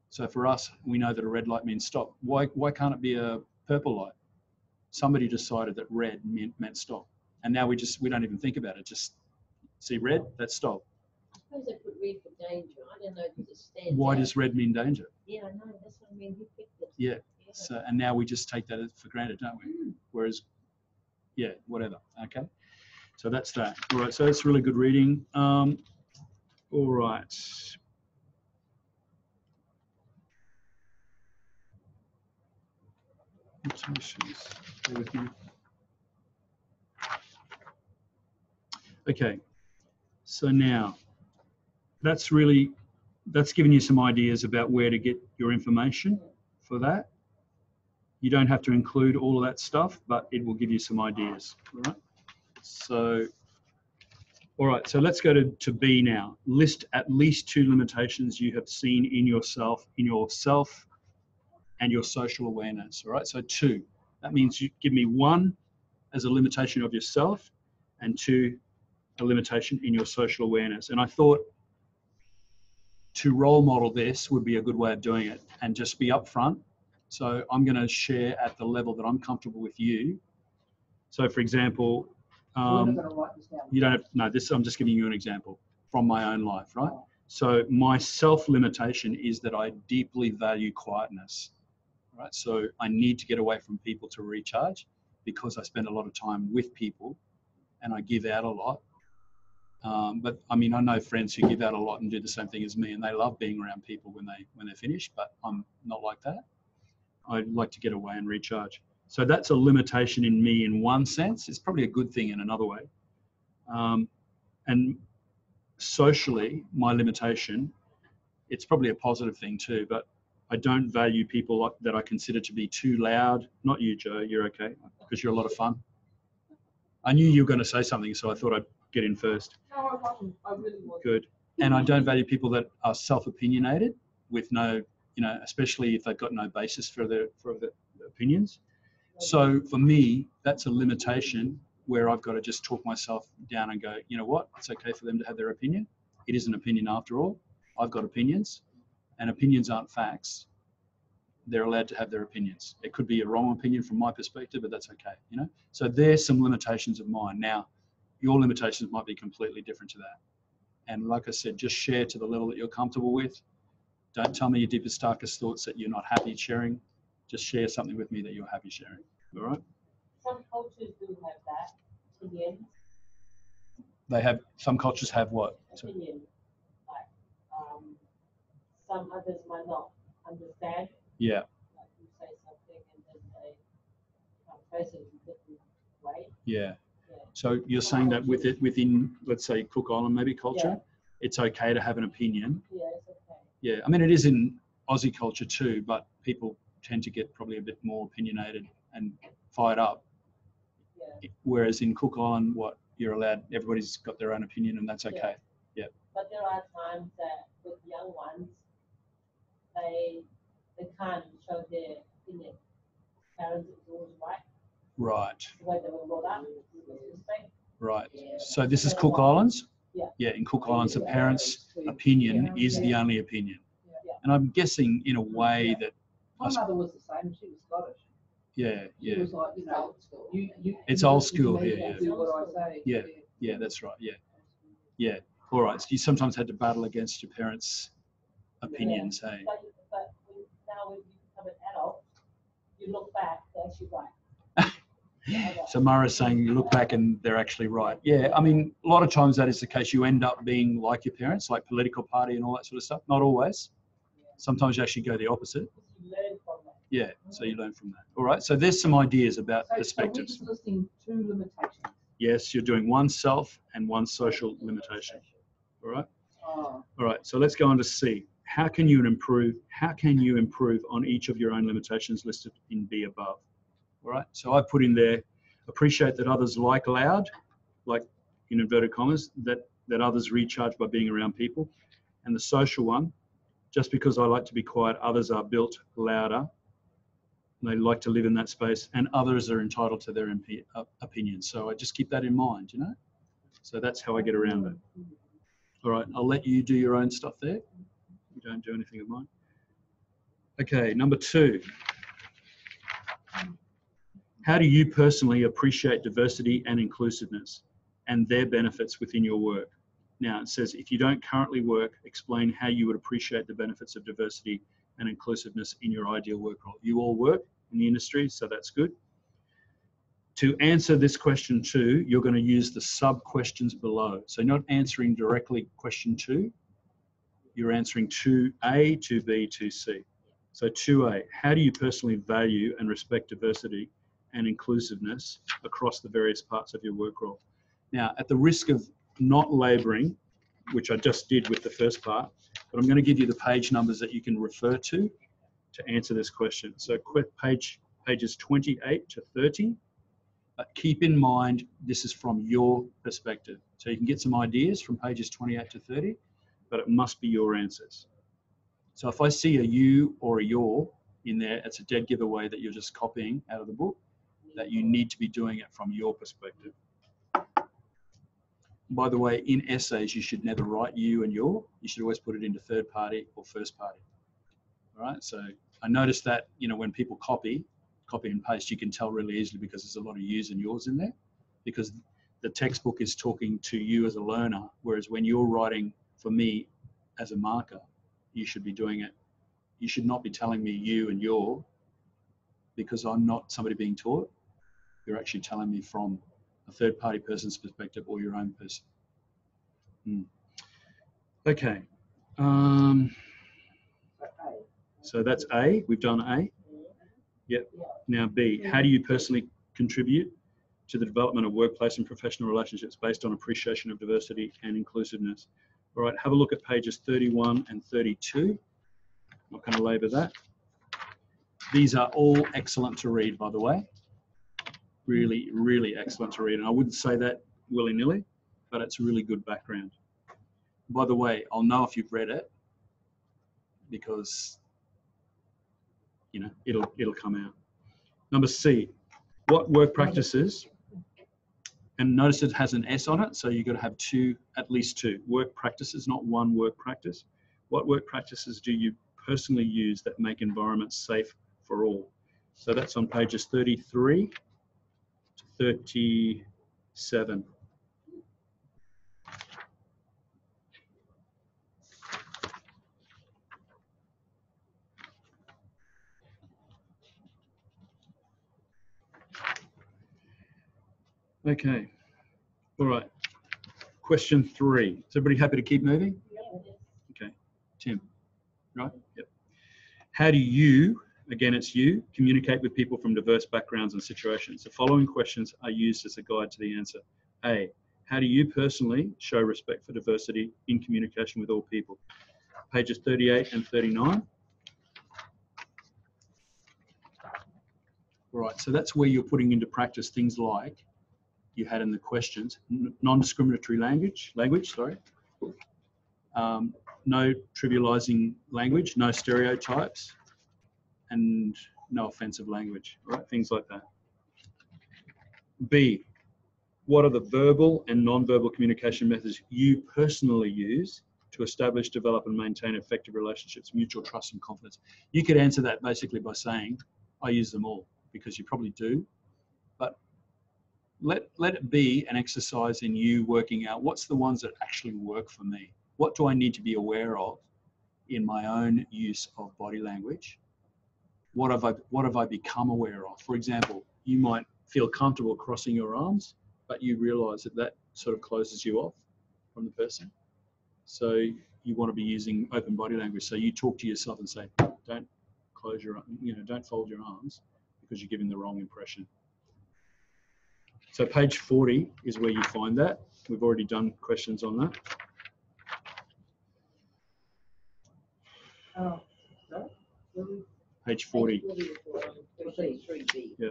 So for us, we know that a red light means stop. Why can't it be a purple light? Somebody decided that red meant stop. And now we don't even think about it. Just see red, that's stop. I suppose they put red for danger. I don't know if it stands Why out. does red mean danger? Yeah, I know. That's what I mean. Who picked it? Yeah. So, and now we just take that for granted, don't we? Whereas, yeah, whatever. Okay. So that's that. All right. So it's really good reading. All right. Bear with me. Okay. So now that's giving you some ideas about where to get your information for that. You don't have to include all of that stuff, but it will give you some ideas. All right. So, all right. So let's go to B now. List at least 2 limitations you have seen in yourself and your social awareness. All right. So 2. That means you give me 1 as a limitation of yourself, and 2, a limitation in your social awareness. And I thought to role model this would be a good way of doing it and just be upfront. So I'm going to share at the level that I'm comfortable with you. So for example, you don't have, no, I'm just giving you an example from my own life, right? So my self-limitation is that I deeply value quietness, right? So I need to get away from people to recharge because I spend a lot of time with people and I give out a lot. But I mean, I know friends who give out a lot and do the same thing as me, and they love being around people when they're finished, but I'm not like that. I like to get away and recharge. So that's a limitation in me in one sense. It's probably a good thing in another way. And socially, my limitation, it's probably a positive thing too, but I don't value people that I consider to be too loud. Not you, Joe, you're okay, because you're a lot of fun. I knew you were going to say something, so I thought I'd get in first. No, I wasn't. I really wasn't. Good. And I don't value people that are self-opinionated with no, especially if they've got no basis for their opinions. So for me, that's a limitation where I've got to just talk myself down and go, you know what? It's okay for them to have their opinion. It is an opinion after all. I've got opinions, and opinions aren't facts. They're allowed to have their opinions. It could be a wrong opinion from my perspective, but that's okay, So there's some limitations of mine. Now, your limitations might be completely different to that. And like I said, just share to the level that you're comfortable with. Don't tell me your deepest, darkest thoughts that you're not happy sharing. Just share something with me that you're happy sharing. All right? Some cultures do have that opinion. They have, some cultures have what? Opinion. Like, some others might not understand. Yeah. Like you say something and then they face it in a different way. Yeah. So you're saying that within, let's say, Cook Island maybe culture, it's okay to have an opinion. Yeah, it's okay. Yeah, I mean, it is in Aussie culture too, but people tend to get probably a bit more opinionated and fired up. Yeah. Whereas in Cook Island, what you're allowed, everybody's got their own opinion, and that's okay. Yeah. But there are times that with young ones, they can't show their opinion. Parents is always right. Right. The way they were brought up, respect. Right. So this is Cook Islands? Yeah. Yeah, in Cook Islands, the parents' opinion is the only opinion. Yeah. And I'm guessing in a way that... My mother was the same. She was Scottish. Yeah, She was like, you know, it's you old listen to school me, here, you do what I say. Yeah, yeah, that's right, yeah. Yeah, all right. So you sometimes had to battle against your parents' opinions, hey? But now when you become an adult, you look back, they're actually right. So Mara's saying you look back and they're actually right. Yeah, I mean, a lot of times that is the case. You end up being like your parents, like political party and all that sort of stuff. Not always. Sometimes you actually go the opposite. You learn from that. Yeah, so you learn from that. All right, so there's some ideas about perspectives. So we're just listing 2 limitations. Yes, you're doing one self and one social limitation. All right? Oh. All right, so let's go on to C. How can you improve on each of your own limitations listed in B above? All right, so I put in there, appreciate that others like loud, like in inverted commas, that others recharge by being around people. And the social one, just because I like to be quiet, others are built louder. They like to live in that space, and others are entitled to their opinions. So I just keep that in mind, you know? So that's how I get around it. All right, I'll let you do your own stuff there. You don't do anything of mine. Okay, number 2. How do you personally appreciate diversity and inclusiveness and their benefits within your work? Now, it says, if you don't currently work, explain how you would appreciate the benefits of diversity and inclusiveness in your ideal work role. You all work in the industry, so that's good. To answer this question 2, you're going to use the sub-questions below. So not answering directly question 2, you're answering 2A, 2B, 2C. So 2A, how do you personally value and respect diversity and inclusiveness across the various parts of your work role? Now, at the risk of not labouring, which I just did with the first part, but I'm going to give you the page numbers that you can refer to answer this question. So pages 28 to 30. Keep in mind, this is from your perspective. So you can get some ideas from pages 28 to 30, but it must be your answers. So if I see a you or a your in there, it's a dead giveaway that you're just copying out of the book, that you need to be doing it from your perspective. By the way, in essays, you should never write you and your. You should always put it into third party or first party. All right, so I noticed that, you know, when people copy and paste, you can tell really easily because there's a lot of yous and yours in there, because the textbook is talking to you as a learner, whereas when you're writing for me as a marker, you should be doing it. You should not be telling me you and your, because I'm not somebody being taught. You're actually telling me from a third party person's perspective or your own person. Okay. So that's A, we've done A. Yep. Now B, how do you personally contribute to the development of workplace and professional relationships based on appreciation of diversity and inclusiveness? All right, have a look at pages 31 and 32. I'm not going to labour that. These are all excellent to read, by the way. Really, really excellent to read. And I wouldn't say that willy-nilly, but it's a really good background. By the way, I'll know if you've read it because, you know, it'll come out. Number C, what work practices, and notice it has an S on it, so you've got to have at least two work practices, not one work practice. What work practices do you personally use that make environments safe for all? So that's on pages 33 to 37. Okay. All right. Question 3. Is everybody happy to keep moving? Okay. Tim. Right? Yep. How do you, again it's you, communicate with people from diverse backgrounds and situations? The following questions are used as a guide to the answer. A. How do you personally show respect for diversity in communication with all people? Pages 38 and 39. All right, so that's where you're putting into practice things like you had in the questions, non-discriminatory language, no trivializing language, no stereotypes, and no offensive language, right? Things like that. B, what are the verbal and non-verbal communication methods you personally use to establish, develop, and maintain effective relationships, mutual trust and confidence? You could answer that basically by saying, I use them all, because you probably do, but let it be an exercise in you working out what's the ones that actually work for me. What do I need to be aware of in my own use of body language? What have I become aware of? For example, you might feel comfortable crossing your arms, but you realize that sort of closes you off from the person. So you want to be using open body language. So you talk to yourself and say, don't close your, don't fold your arms because you're giving the wrong impression. So page 40 is where you find that. We've already done questions on that. Oh, no? Page 40. Yeah.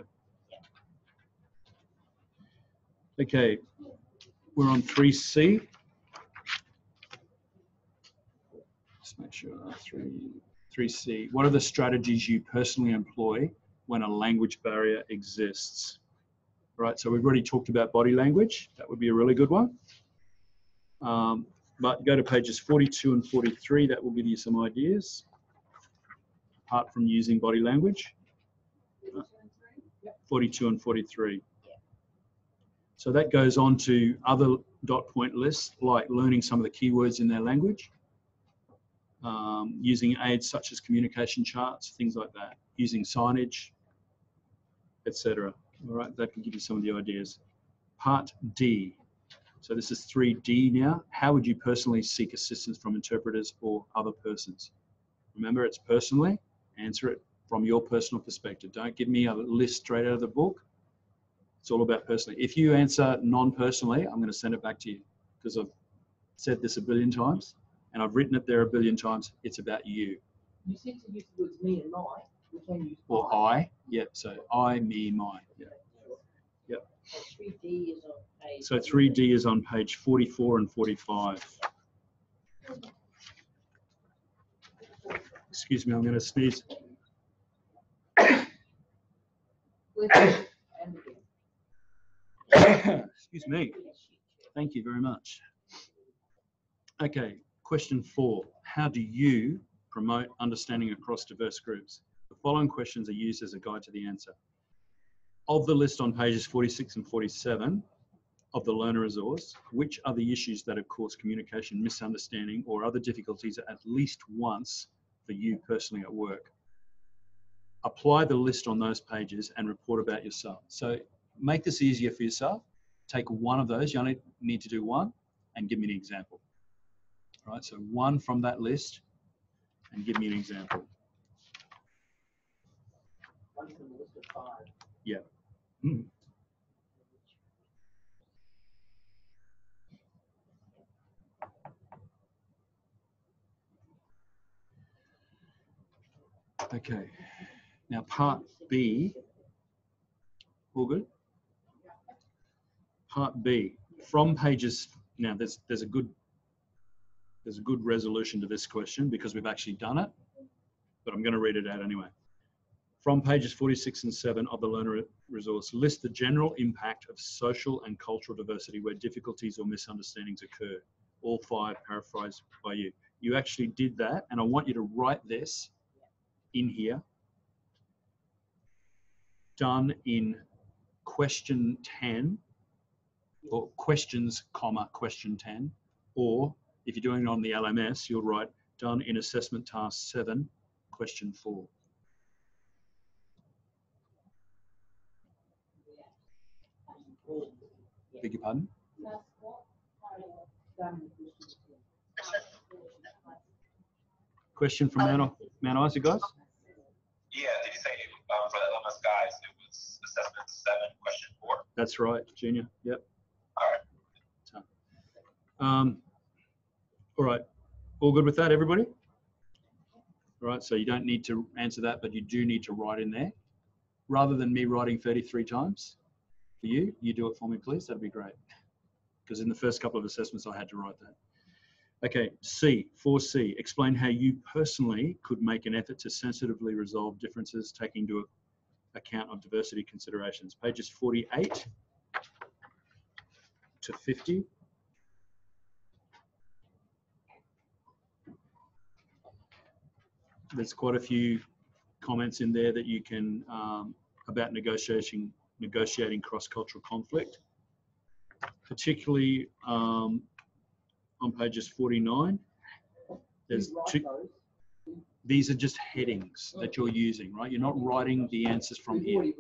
Okay, we're on 3C. Just make sure, 3C. What are the strategies you personally employ when a language barrier exists? Right, so we've already talked about body language. That would be a really good one. But go to pages 42 and 43. That will give you some ideas, apart from using body language. 42 and 43. So that goes on to other dot point lists, like learning some of the keywords in their language, using aids such as communication charts, things like that, using signage, etc. All right, that can give you some of the ideas. Part D. So this is 3D now. How would you personally seek assistance from interpreters or other persons? Remember, it's personally. Answer it from your personal perspective. Don't give me a list straight out of the book. It's all about personally. If you answer non-personally, I'm going to send it back to you because I've said this a billion times and I've written it there a billion times. It's about you. You said to use the words me and my. We can use or I. Yep. So I, me, mine. Yep. Yep. So 3D is on page. So 3D is on page 44 and 45. Excuse me, I'm going to sneeze. Excuse me. Thank you very much. Okay, question 4. How do you promote understanding across diverse groups? The following questions are used as a guide to the answer. Of the list on pages 46 and 47 of the learner resource, which are the issues that have caused communication, misunderstanding, or other difficulties at least once for you personally at work? Apply the list on those pages and report about yourself. So make this easier for yourself. Take one of those, you only need to do one, and give me an example. All right, so one from that list and give me an example. One from the list of 5. Yeah. Mm. Okay, now part B, all good? Part B, from pages, now there's a good resolution to this question because we've actually done it, but I'm going to read it out anyway. From pages 46 and 7 of the learner resource, list the general impact of social and cultural diversity where difficulties or misunderstandings occur. All 5 paraphrased by you. You actually did that, and I want you to write this in here, done in question 10, or questions, comma, question 10, or if you're doing it on the LMS, you'll write done in assessment task 7, question 4. Beg your pardon? Question from Mount Isa, guys? Yeah, did you say for the LMS guys, it was assessment 7, question 4? That's right, Junior. Yep. All right. All right. All good with that, everybody? All right, so you don't need to answer that, but you do need to write in there. Rather than me writing 33 times for you, you do it for me, please. That'd be great. Because in the first couple of assessments, I had to write that. Okay, C, 4C, explain how you personally could make an effort to sensitively resolve differences taking into account of diversity considerations. Pages 48 to 50. There's quite a few comments in there that you can, about negotiating cross-cultural conflict, particularly on pages 49. There's two, these are just headings that you're using, right? You're not writing the answers from here.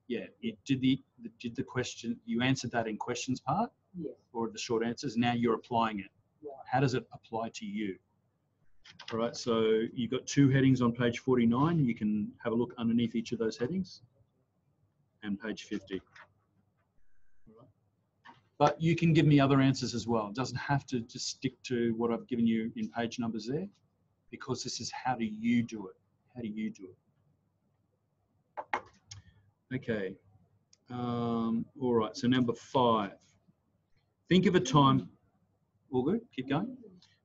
Yeah, you did the question, you answered that in questions part, or the short answers. Now you're applying it. How does it apply to you? All right, so you've got 2 headings on page 49. You can have a look underneath each of those headings, and page 50. But you can give me other answers as well. It doesn't have to just stick to what I've given you in page numbers there, because this is how do you do it? How do you do it? Okay. All right, so number 5. Think of a time, all good, keep going.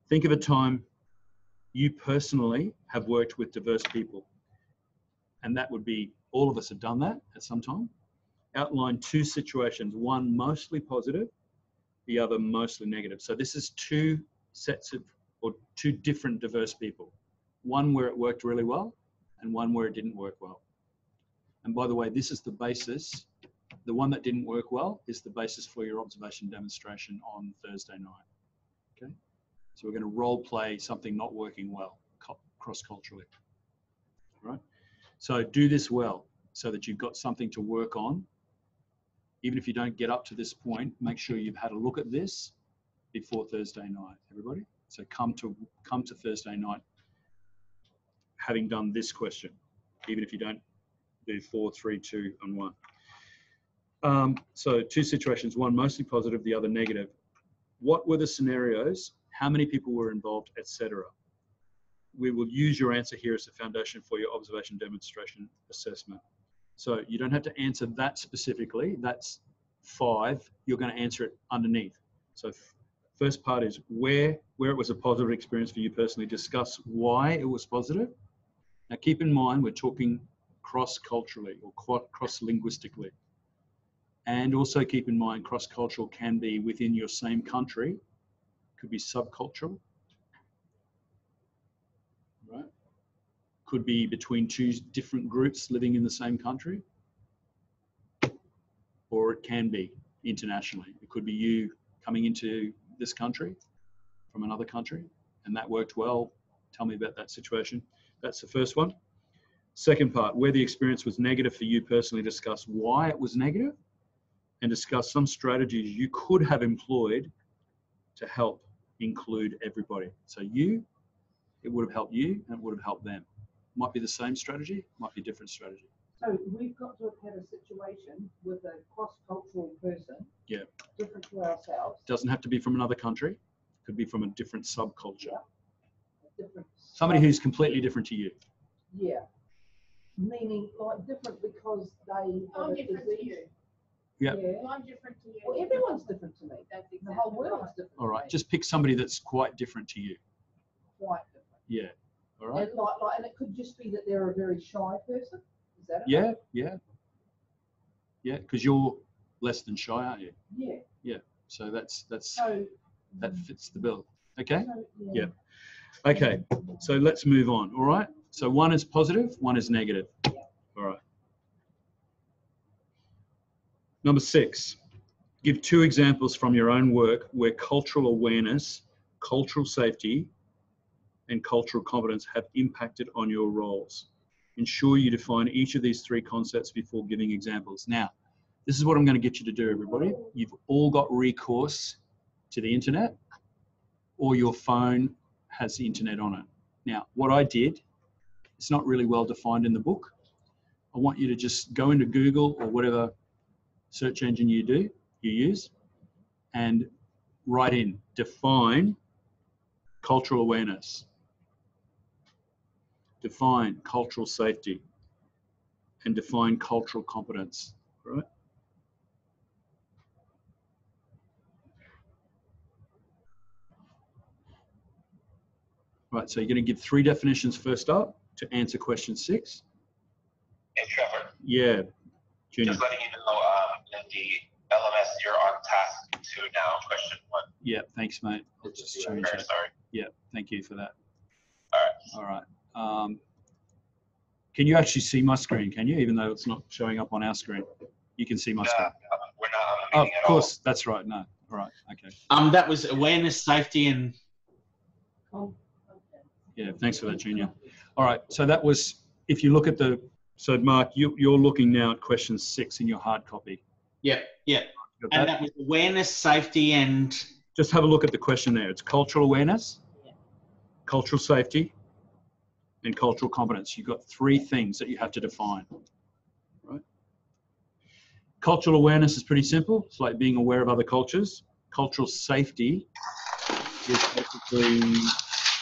Think of a time you personally have worked with diverse people. And that would be, all of us have done that at some time. Outline 2 situations, one mostly positive, the other mostly negative. So this is 2 sets of, or 2 different diverse people. One where it worked really well and one where it didn't work well. And by the way, this is the basis, the one that didn't work well is the basis for your observation demonstration on Thursday night, okay? So we're gonna role play something not working well, cross-culturally, right? So do this well so that you've got something to work on. Even if you don't get up to this point, make sure you've had a look at this before Thursday night, everybody. So come to Thursday night having done this question, even if you don't do 4, 3, 2, and 1. So 2 situations, one mostly positive, the other negative. What were the scenarios? How many people were involved, etc.? We will use your answer here as a foundation for your observation demonstration assessment. So you don't have to answer that specifically. That's 5. You're going to answer it underneath. So first part is where it was a positive experience for you personally. Discuss why it was positive. Now keep in mind we're talking cross-culturally or cross-linguistically. And also keep in mind cross-cultural can be within your same country, could be subcultural, right? Could be between 2 different groups living in the same country, or it can be internationally. It could be you coming into this country from another country, and that worked well. Tell me about that situation. That's the first one. Second part, where the experience was negative for you personally, discuss why it was negative and discuss some strategies you could have employed to help include everybody. So it would have helped you and it would have helped them. Might be the same strategy, might be a different strategy. So we've got to have had a situation with a cross-cultural person, yeah, different to ourselves. Doesn't have to be from another country. Could be from a different subculture. Yeah. Somebody who's completely different to you. Yeah. Meaning like different because they I'm different to you. Yep. Yeah. I'm different to you. Well, everyone's different to me. That's exactly the whole world's different. All right, to me. just pick somebody that's quite different to you. Quite different. Yeah. All right. And and it could just be that they're a very shy person. Is that it? Yeah, yeah. Yeah, because you're less than shy, aren't you? Yeah. Yeah. So that fits the bill. Okay? So, yeah. Okay. So let's move on. All right. So one is positive, one is negative. Yeah. All right. Number 6, give 2 examples from your own work where cultural awareness, cultural safety, and cultural competence have impacted on your roles. Ensure you define each of these 3 concepts before giving examples. Now, This is what I'm going to get you to do, everybody. You've all got recourse to the internet, or your phone has the internet on it. Now, what I did, it's not really well defined in the book. I want you to just go into Google or whatever search engine you use, and write in, define cultural awareness, define cultural safety, and define cultural competence, right? Right, so you're going to give 3 definitions first up to answer question 6. Hey, Trevor. Yeah, Junior. Just letting you know, in the LMS, you're on task 2 now, question 1. Yeah, thanks, mate. I'll just change Very that. sorry. Yeah, thank you for that. All right. Can you actually see my screen, can you? Even though it's not showing up on our screen. You can see my screen. We're not on the meeting Of course, that's right. No. All right, okay. That was awareness, safety, and... Yeah, thanks for that, Junior. All right, so that was, if you look at the, so Mark, you're looking now at question 6 in your hard copy. Yeah. And that was awareness, safety, and... Just have a look at the question there. It's cultural awareness, cultural safety, and cultural competence. You've got 3 things that you have to define, right? Cultural awareness is pretty simple. It's like being aware of other cultures. Cultural safety is basically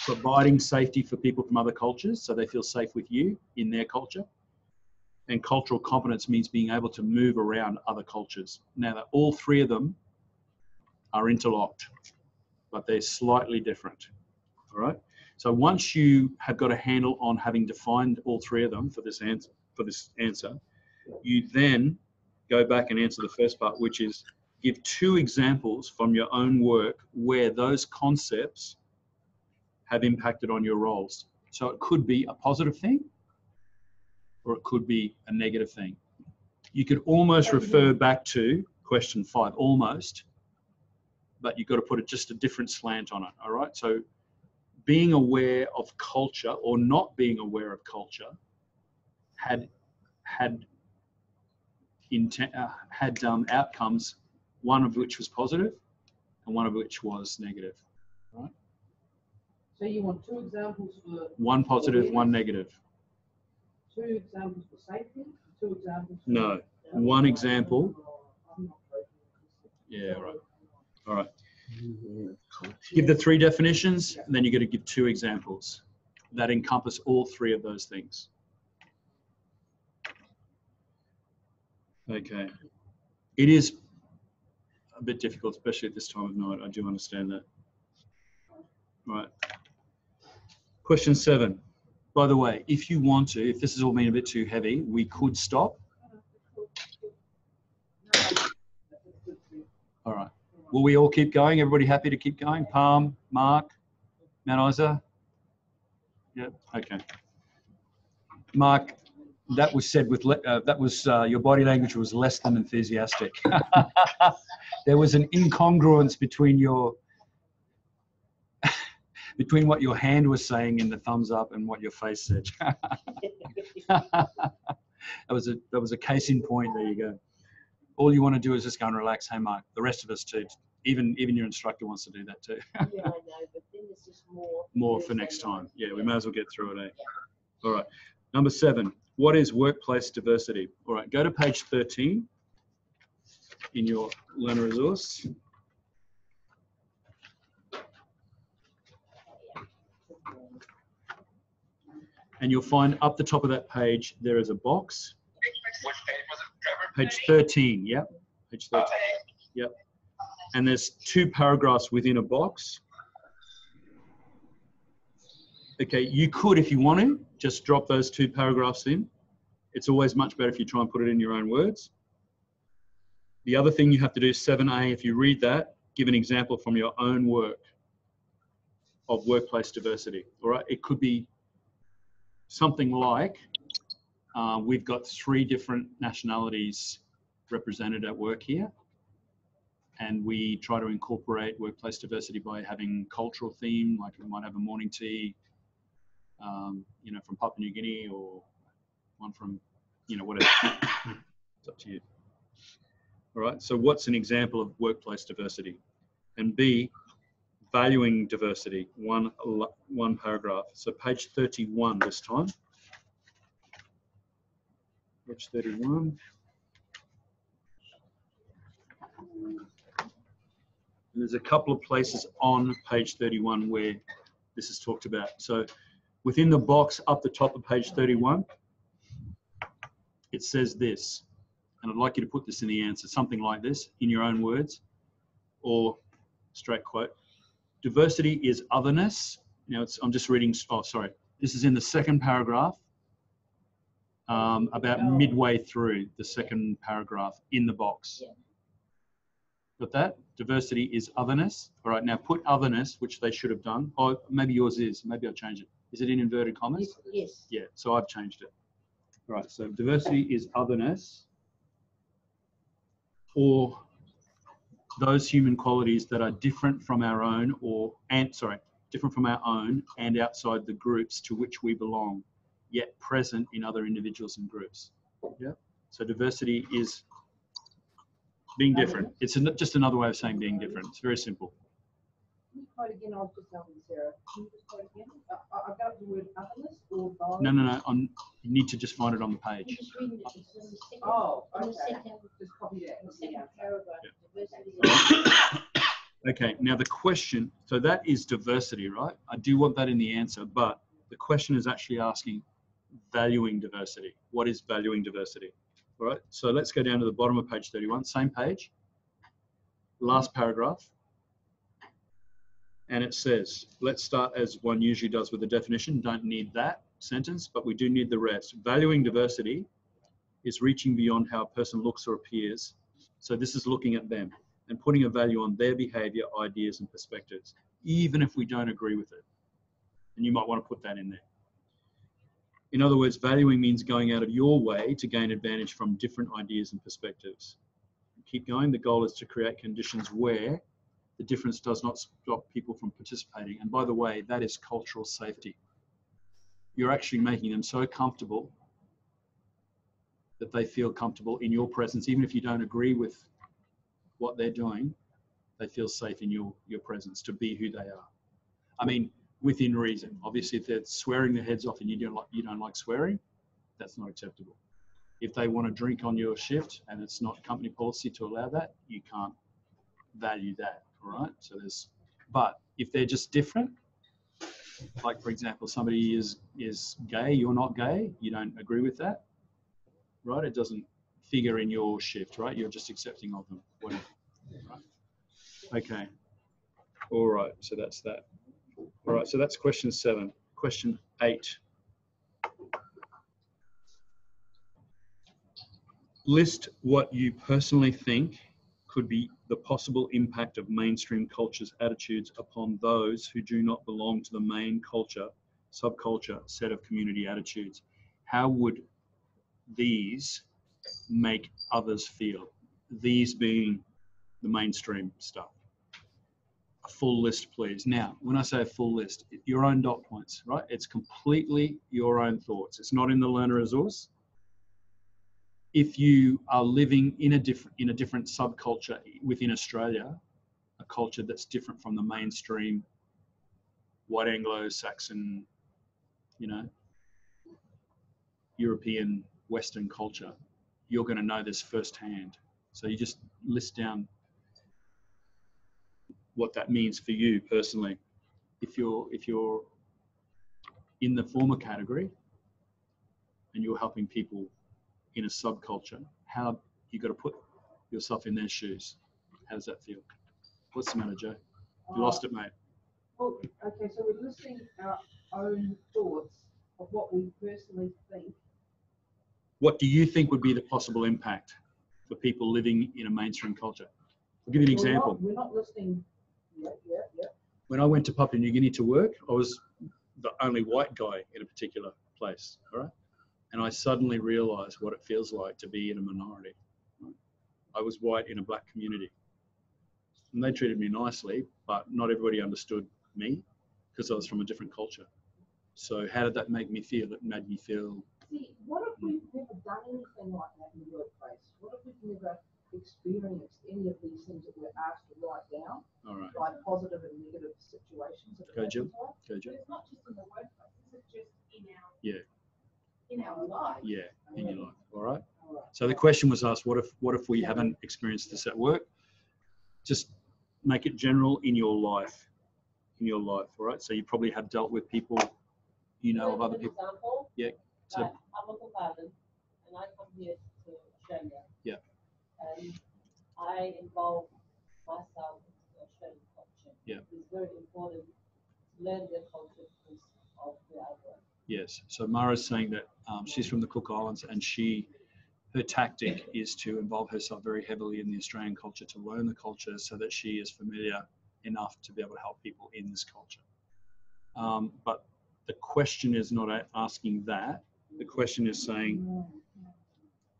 providing safety for people from other cultures so they feel safe with you in their culture. And cultural competence means being able to move around other cultures. Now, all 3 of them are interlocked, but they're slightly different, all right? So once you have got a handle on having defined all 3 of them for this answer, you then go back and answer the first part, which is give 2 examples from your own work where those concepts have impacted on your roles. So it could be a positive thing, or it could be a negative thing. You could almost refer back to question 5, almost, but you've got to put just a different slant on it, all right? So being aware of culture or not being aware of culture had outcomes, one of which was positive and one of which was negative, right? So you want 2 examples for... One positive, one negative. 2 examples for safety, 2 examples for... No, 1 example. Yeah, right. All right. Give the 3 definitions, and then you've got to give 2 examples that encompass all 3 of those things. Okay. It is a bit difficult, especially at this time of night. I do understand that. Right. Question 7. By the way, if you want to, if this has all been a bit too heavy, we could stop. All right. Will we all keep going? Everybody happy to keep going? Palm, Mark, Mount Isa? Yep. Okay. Mark, that was said with your body language was less than enthusiastic. There was an incongruence between between what your hand was saying in the thumbs up and what your face said. that was a case in point. There you go. All you want to do is just go and relax. Hey, Mark, the rest of us too. Even your instructor wants to do that too. Yeah, I know, but then there's just more. More for next time. Yeah, we may as well get through it, eh? All right. Number 7. What is workplace diversity? All right, go to page 13 in your learner resource. And you'll find up the top of that page, there is a box. Which page was it, Trevor? Page 13, yep. Page 13, yep. And there's 2 paragraphs within a box. Okay, you could, if you want to, just drop those 2 paragraphs in. It's always much better if you try and put it in your own words. The other thing you have to do is 7A, if you read that, give an example from your own work of workplace diversity, all right? It could be something like, we've got 3 different nationalities represented at work here, and we try to incorporate workplace diversity by having cultural theme, like we might have a morning tea, you know, from Papua New Guinea, or one from, you know, whatever. It's up to you. All right, so what's an example of workplace diversity? And B, valuing diversity, one paragraph. So page 31 this time. Page 31. And there's a couple of places on page 31 where this is talked about. So within the box up the top of page 31, it says this, and I'd like you to put this in the answer, something like this in your own words, or straight quote. Diversity is otherness. Now I'm just reading, oh, sorry. This is in the second paragraph, about midway through the second paragraph in the box. Got that? Diversity is otherness. All right, now put otherness, which they should have done. Oh, maybe yours is. Maybe I'll change it. Is it in inverted commas? Yes. Yeah, so I've changed it. All right, so diversity is otherness, or those human qualities that are different from our own different from our own and outside the groups to which we belong, yet present in other individuals and groups. Yeah. So diversity is being different. It's just another way of saying being different. It's very simple. Can you quote again? I was just helping Sarah. Can you just quote again? I got the word otherness or those? No. You need to just find it on the page. Oh, okay. Just copy that. Second paragraph. Okay, now the question, so that is diversity, right? I do want that in the answer, but the question is actually asking valuing diversity. What is valuing diversity? All right, so let's go down to the bottom of page 31, same page, last paragraph. And it says, let's start as one usually does with the definition. Don't need that sentence, but we do need the rest. Valuing diversity is reaching beyond how a person looks or appears. So this is looking at them and putting a value on their behavior, ideas, and perspectives, even if we don't agree with it. And you might want to put that in there. In other words, valuing means going out of your way to gain advantage from different ideas and perspectives. Keep going. The goal is to create conditions where the difference does not stop people from participating. And by the way, that is cultural safety. You're actually making them so comfortable that they feel comfortable in your presence, even if you don't agree with what they're doing, they feel safe in your presence to be who they are. I mean, within reason. Obviously, if they're swearing their heads off and you don't like swearing, that's not acceptable. If they want to drink on your shift and it's not company policy to allow that, you can't value that, all right? So but if they're just different, like for example, somebody is gay, you're not gay, you don't agree with that, right? It doesn't figure in your shift, right? You're just accepting of them, whatever. Right? Okay. All right, so that's that. All right, so that's question 7. Question 8. List what you personally think could be the possible impact of mainstream culture's attitudes upon those who do not belong to the main culture, subculture set of community attitudes. How would these make others feel? These being the mainstream stuff. A full list, please. Now, when I say a full list, your own dot points, right? It's completely your own thoughts. It's not in the learner resource. If you are living in a different subculture within Australia, a culture that's different from the mainstream white Anglo-Saxon, European Western culture, you're going to know this firsthand. So you just list down what that means for you personally. If you're in the former category and you're helping people in a subculture, how you got to put yourself in their shoes. How does that feel? What's the matter, Joe? You lost it, mate. Oh, okay, so we're listing our own thoughts of what we personally think. What do you think would be the possible impact for people living in a mainstream culture? I'll give you an example. We're not listing. Yeah. When I went to Papua New Guinea to work, I was the only white guy in a particular place, all right? And I suddenly realized what it feels like to be in a minority. Right? I was white in a black community. And they treated me nicely, but not everybody understood me because I was from a different culture. So how did that make me feel? It made me feel... See, what if we've never done anything like that in the workplace? What if we've never experienced any of these things that we're asked to write down, All right. like positive and negative situations. That Go, Jill. happen to us. Go, Jill. It's not just in the workplace, it's just Yeah. in our life. Yeah, in your life. All right. All right. So the question was asked, what if we haven't experienced this at work? Just make it general in your life. In your life, all right? So you probably have dealt with people, you know, of other people. Example, Yeah. So like, I'm a Bhutan and I come here to Australia. Yeah. And I involve myself into Australian culture. Yeah. It's very important to learn their culture because of where I work. yes. So Mara's saying that she's from the Cook Islands, and her tactic is to involve herself very heavily in the Australian culture, to learn the culture so that she is familiar enough to be able to help people in this culture. But the question is not asking that. The question is saying,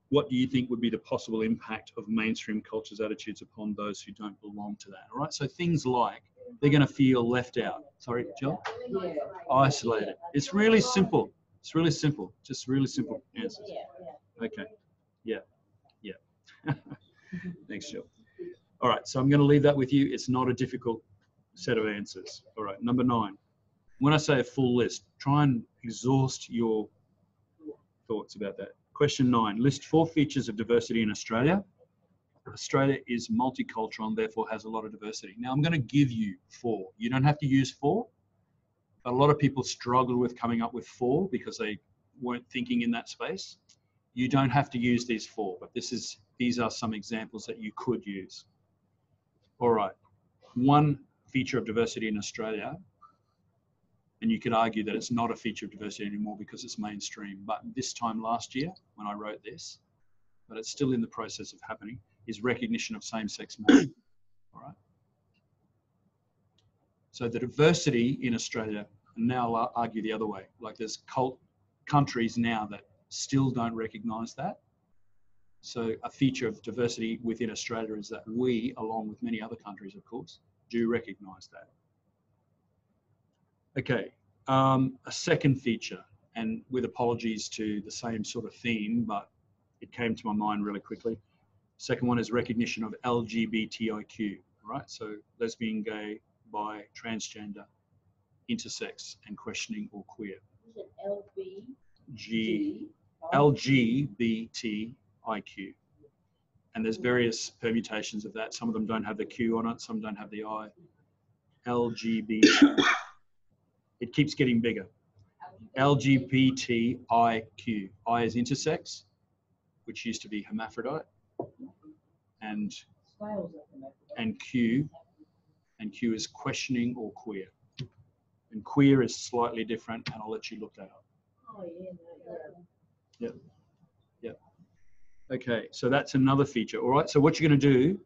what do you think would be the possible impact of mainstream culture's attitudes upon those who don't belong to that? All right. So things like they're going to feel left out. Sorry, Jill? Yeah. Isolated. It's really simple. It's really simple. Just really simple answers. Okay. Yeah. Yeah. Thanks, Jill. All right. So I'm going to leave that with you. It's not a difficult set of answers. All right. Number 9. When I say a full list, try and exhaust your thoughts about that. Question 9. List 4 features of diversity in Australia. Australia is multicultural and therefore has a lot of diversity. Now I'm going to give you 4. You don't have to use 4. A lot of people struggle with coming up with 4 because they weren't thinking in that space. You don't have to use these 4, but these are some examples that you could use. All right. One feature of diversity in Australia, and you could argue that it's not a feature of diversity anymore because it's mainstream, but this time last year when I wrote this, but it's still in the process of happening, is recognition of same-sex marriage. All right. So the diversity in Australia, and now I'll argue the other way, like there's countries now that still don't recognize that. So a feature of diversity within Australia is that we, along with many other countries, of course, do recognize that. Okay, a second feature, and with apologies to the same sort of theme, but it came to my mind really quickly. Second one is recognition of LGBTIQ, right? So lesbian, gay, bi, transgender, intersex, and questioning or queer. Is it LB? LGBTIQ. And there's various permutations of that. Some of them don't have the Q on it, some don't have the I. LGBT. It keeps getting bigger. LGBTIQ. I is intersex, which used to be hermaphrodite, and Q is questioning or queer. And queer is slightly different, and I'll let you look that up. Oh, yeah. Yep. Yep. Okay, so that's another feature. All right, so what you're going to do,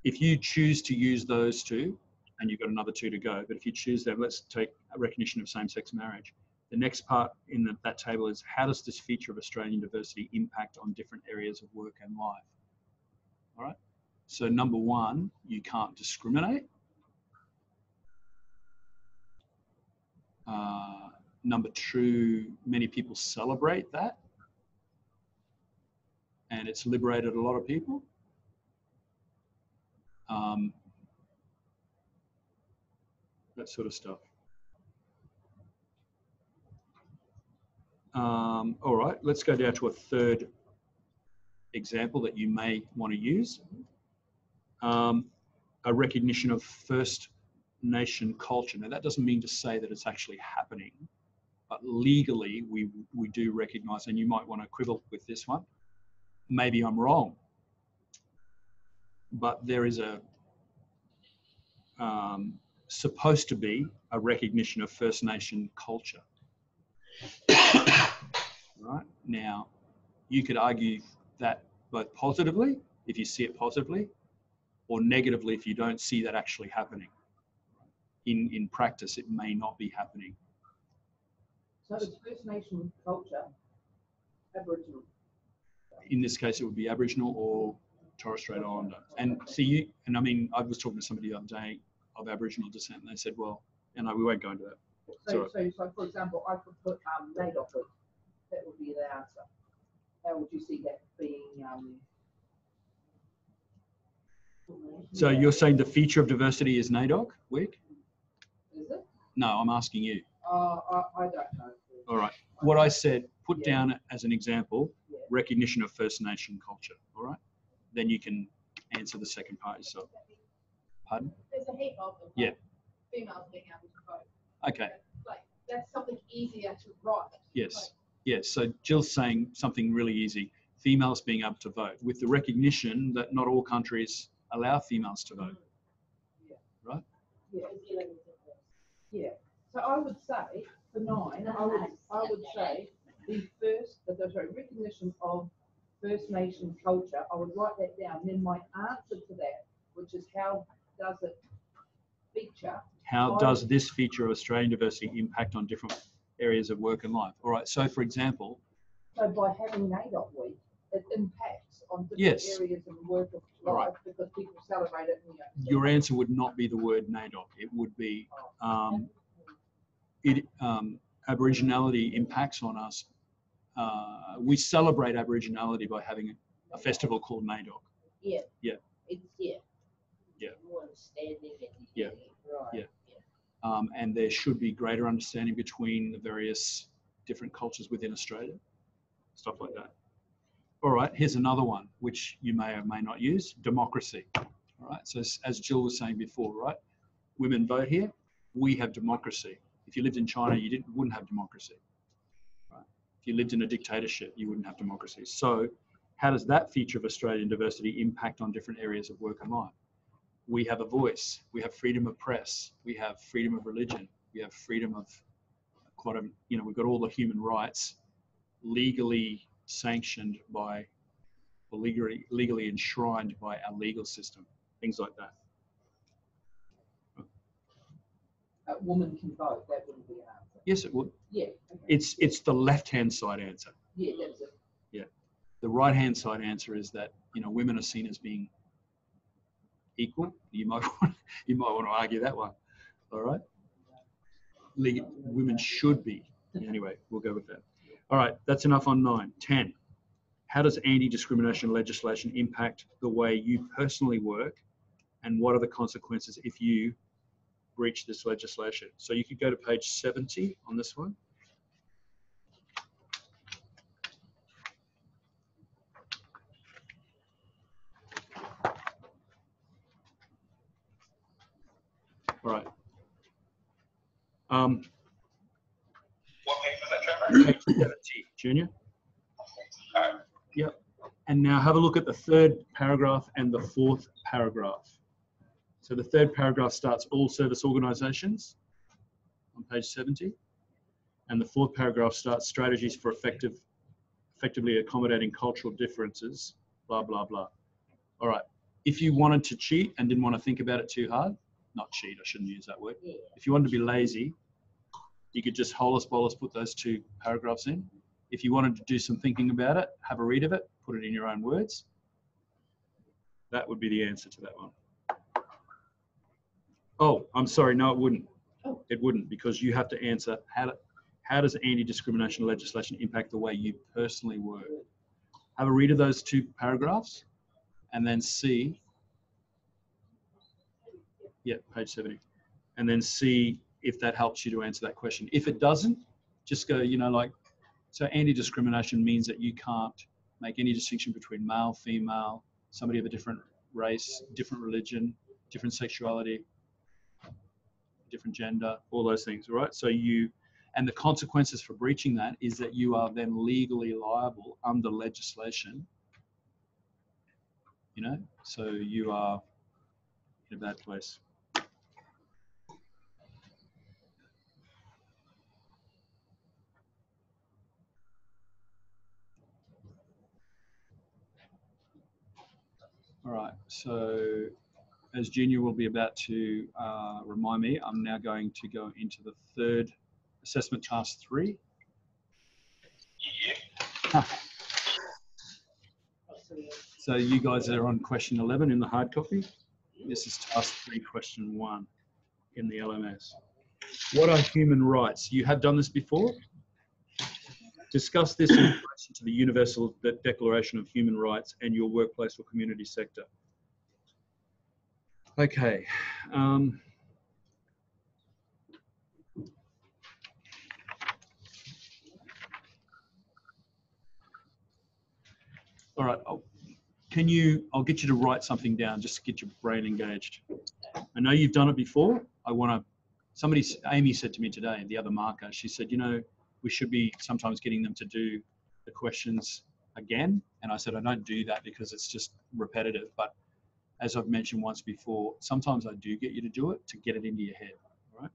if you choose to use those 2, and you've got another 2 to go, but if you choose them, let's take a recognition of same-sex marriage. The next part in that table is, how does this feature of Australian diversity impact on different areas of work and life? All right, so number 1, you can't discriminate. Number 2, many people celebrate that, and it's liberated a lot of people. That sort of stuff. All right, let's go down to a third example that you may want to use. A recognition of First Nation culture. Now, that doesn't mean to say that it's actually happening, but legally we do recognize, and you might want to quibble with this one. Maybe I'm wrong, but there is supposed to be a recognition of First Nation culture. Right? Now, you could argue that both positively, if you see it positively, or negatively if you don't see that actually happening. In practice, it may not be happening. So it's First Nation culture, Aboriginal. In this case, it would be Aboriginal or Torres Strait Islander. And see, I mean, I was talking to somebody the other day of Aboriginal descent, and they said, well, we won't go into that. So for example, I could put NAIDOC. That would be the answer. How would you see that being So you're saying the feature of diversity is NAIDOC, Wick? Is it? No, I'm asking you. I don't know. All right. What I said, put down as an example, recognition of First Nation culture. All right. Then you can answer the second part yourself. Pardon? There's a heap of them. Yeah. Females being able to vote. Okay. Like, that's something easier to write. Yes. Yes. So Jill's saying something really easy. Females being able to vote, with the recognition that not all countries allow females to vote. Right? Yeah. Yeah. So I would say for 9, I would say the recognition of First Nation culture. I would write that down. Then my answer to that, which is how does it feature? How does this feature of Australian diversity impact on different areas of work and life? All right. So for example. So by having NAIDOC week, it impacts on different areas of work of life because people celebrate it. Your answer would not be the word NAIDOC. It would be Aboriginality impacts on us. We celebrate Aboriginality by having a festival called NAIDOC. Yeah. Yeah. It's Yeah. more understanding and Yeah. right. Yeah. And there should be greater understanding between the various different cultures within Australia. Stuff like that. All right, here's another one, which you may or may not use, democracy. All right, so as Jill was saying before, right, women vote here, we have democracy. If you lived in China, you wouldn't have democracy. Right? If you lived in a dictatorship, you wouldn't have democracy. So how does that feature of Australian diversity impact on different areas of work and life? We have a voice, we have freedom of press, we have freedom of religion, we have freedom of, we've got all the human rights legally sanctioned by, or legally enshrined by our legal system, things like that. A woman can vote, that wouldn't be an answer. Yes, it would. Yeah. Okay. It's the left-hand side answer. Yeah, that's it. Yeah. The right-hand side answer is that, women are seen as being equal. You might want to argue that one. All right. Women should be. Anyway, we'll go with that. All right, that's enough on 9. 10. How does anti-discrimination legislation impact the way you personally work, and what are the consequences if you breach this legislation? So you could go to page 70 on this one. All right. What page was that, Trevor? Page 70, Junior. Yep. And now have a look at the 3rd paragraph and the 4th paragraph. So the 3rd paragraph starts all service organisations on page 70. And the 4th paragraph starts strategies for effectively accommodating cultural differences, blah, blah, blah. All right. If you wanted to cheat and didn't want to think about it too hard, not cheat, I shouldn't use that word. If you wanted to be lazy, you could just holus bolus put those 2 paragraphs in. If you wanted to do some thinking about it, have a read of it, put it in your own words. That would be the answer to that one. Oh, I'm sorry, no, it wouldn't. It wouldn't, because you have to answer, how does anti-discrimination legislation impact the way you personally work? Have a read of those 2 paragraphs and then see, page 70, and then see if that helps you to answer that question. If it doesn't, just go, so anti-discrimination means that you can't make any distinction between male, female, somebody of a different race, different religion, different sexuality, different gender, all those things, right? So and the consequences for breaching that is that you are then legally liable under legislation, so you are in a bad place. All right, so as Junior will be about to remind me, I'm now going to go into the 3rd assessment task 3. Yeah. So you guys are on question 11 in the hard copy. This is task 3, question 1 in the LMS. What are human rights? You have done this before. Discuss this in relation to the Universal Declaration of Human Rights and your workplace or community sector. Okay. All right. I'll get you to write something down just to get your brain engaged. I know you've done it before. Amy said to me today, the other marker, she said, you know, we should be sometimes getting them to do the questions again. And I said, I don't do that because it's just repetitive. But as I've mentioned once before, sometimes I do get you to do it to get it into your head, all right?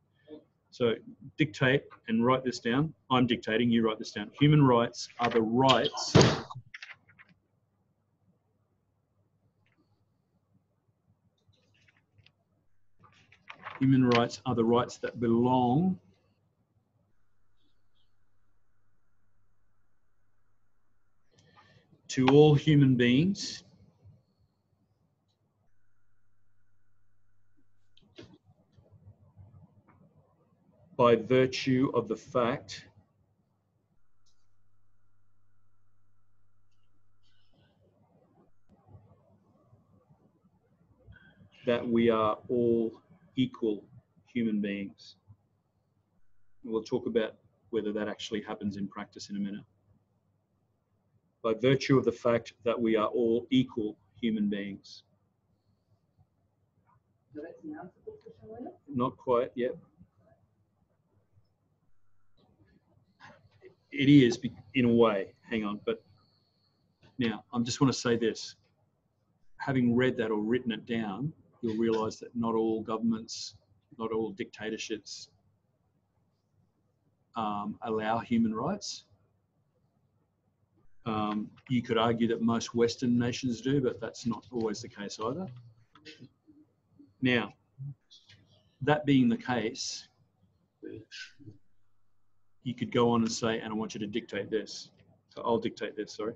So dictate and write this down. I'm dictating, you write this down. Human rights are the rights that belong to all human beings by virtue of the fact that we are all equal human beings. We'll talk about whether that actually happens in practice in a minute. By virtue of the fact that we are all equal human beings. So that's the answer to the question, Lena? Not quite yet. It is in a way, hang on, but now I just want to say this. Having read that or written it down, you'll realize that not all governments, not all dictatorships allow human rights. You could argue that most Western nations do, but that's not always the case either. Now, that being the case, you could go on and say, and I want you to dictate this. So I'll dictate this, sorry.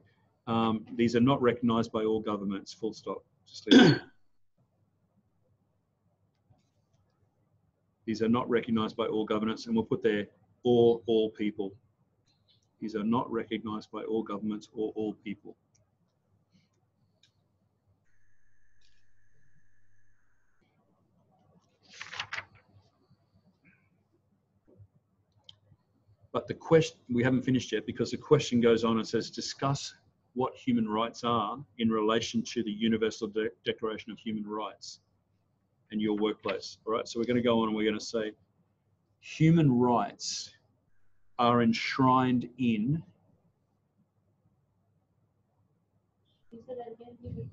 These are not recognized by all governments, full stop. Just leave it. These are not recognized by all governments, and we'll put there, or all people. These are not recognized by all governments or all people. But the question, we haven't finished yet because the question goes on and says, discuss what human rights are in relation to the Universal Declaration of Human Rights and your workplace. All right, so we're going to go on and we're going to say, human rights are enshrined in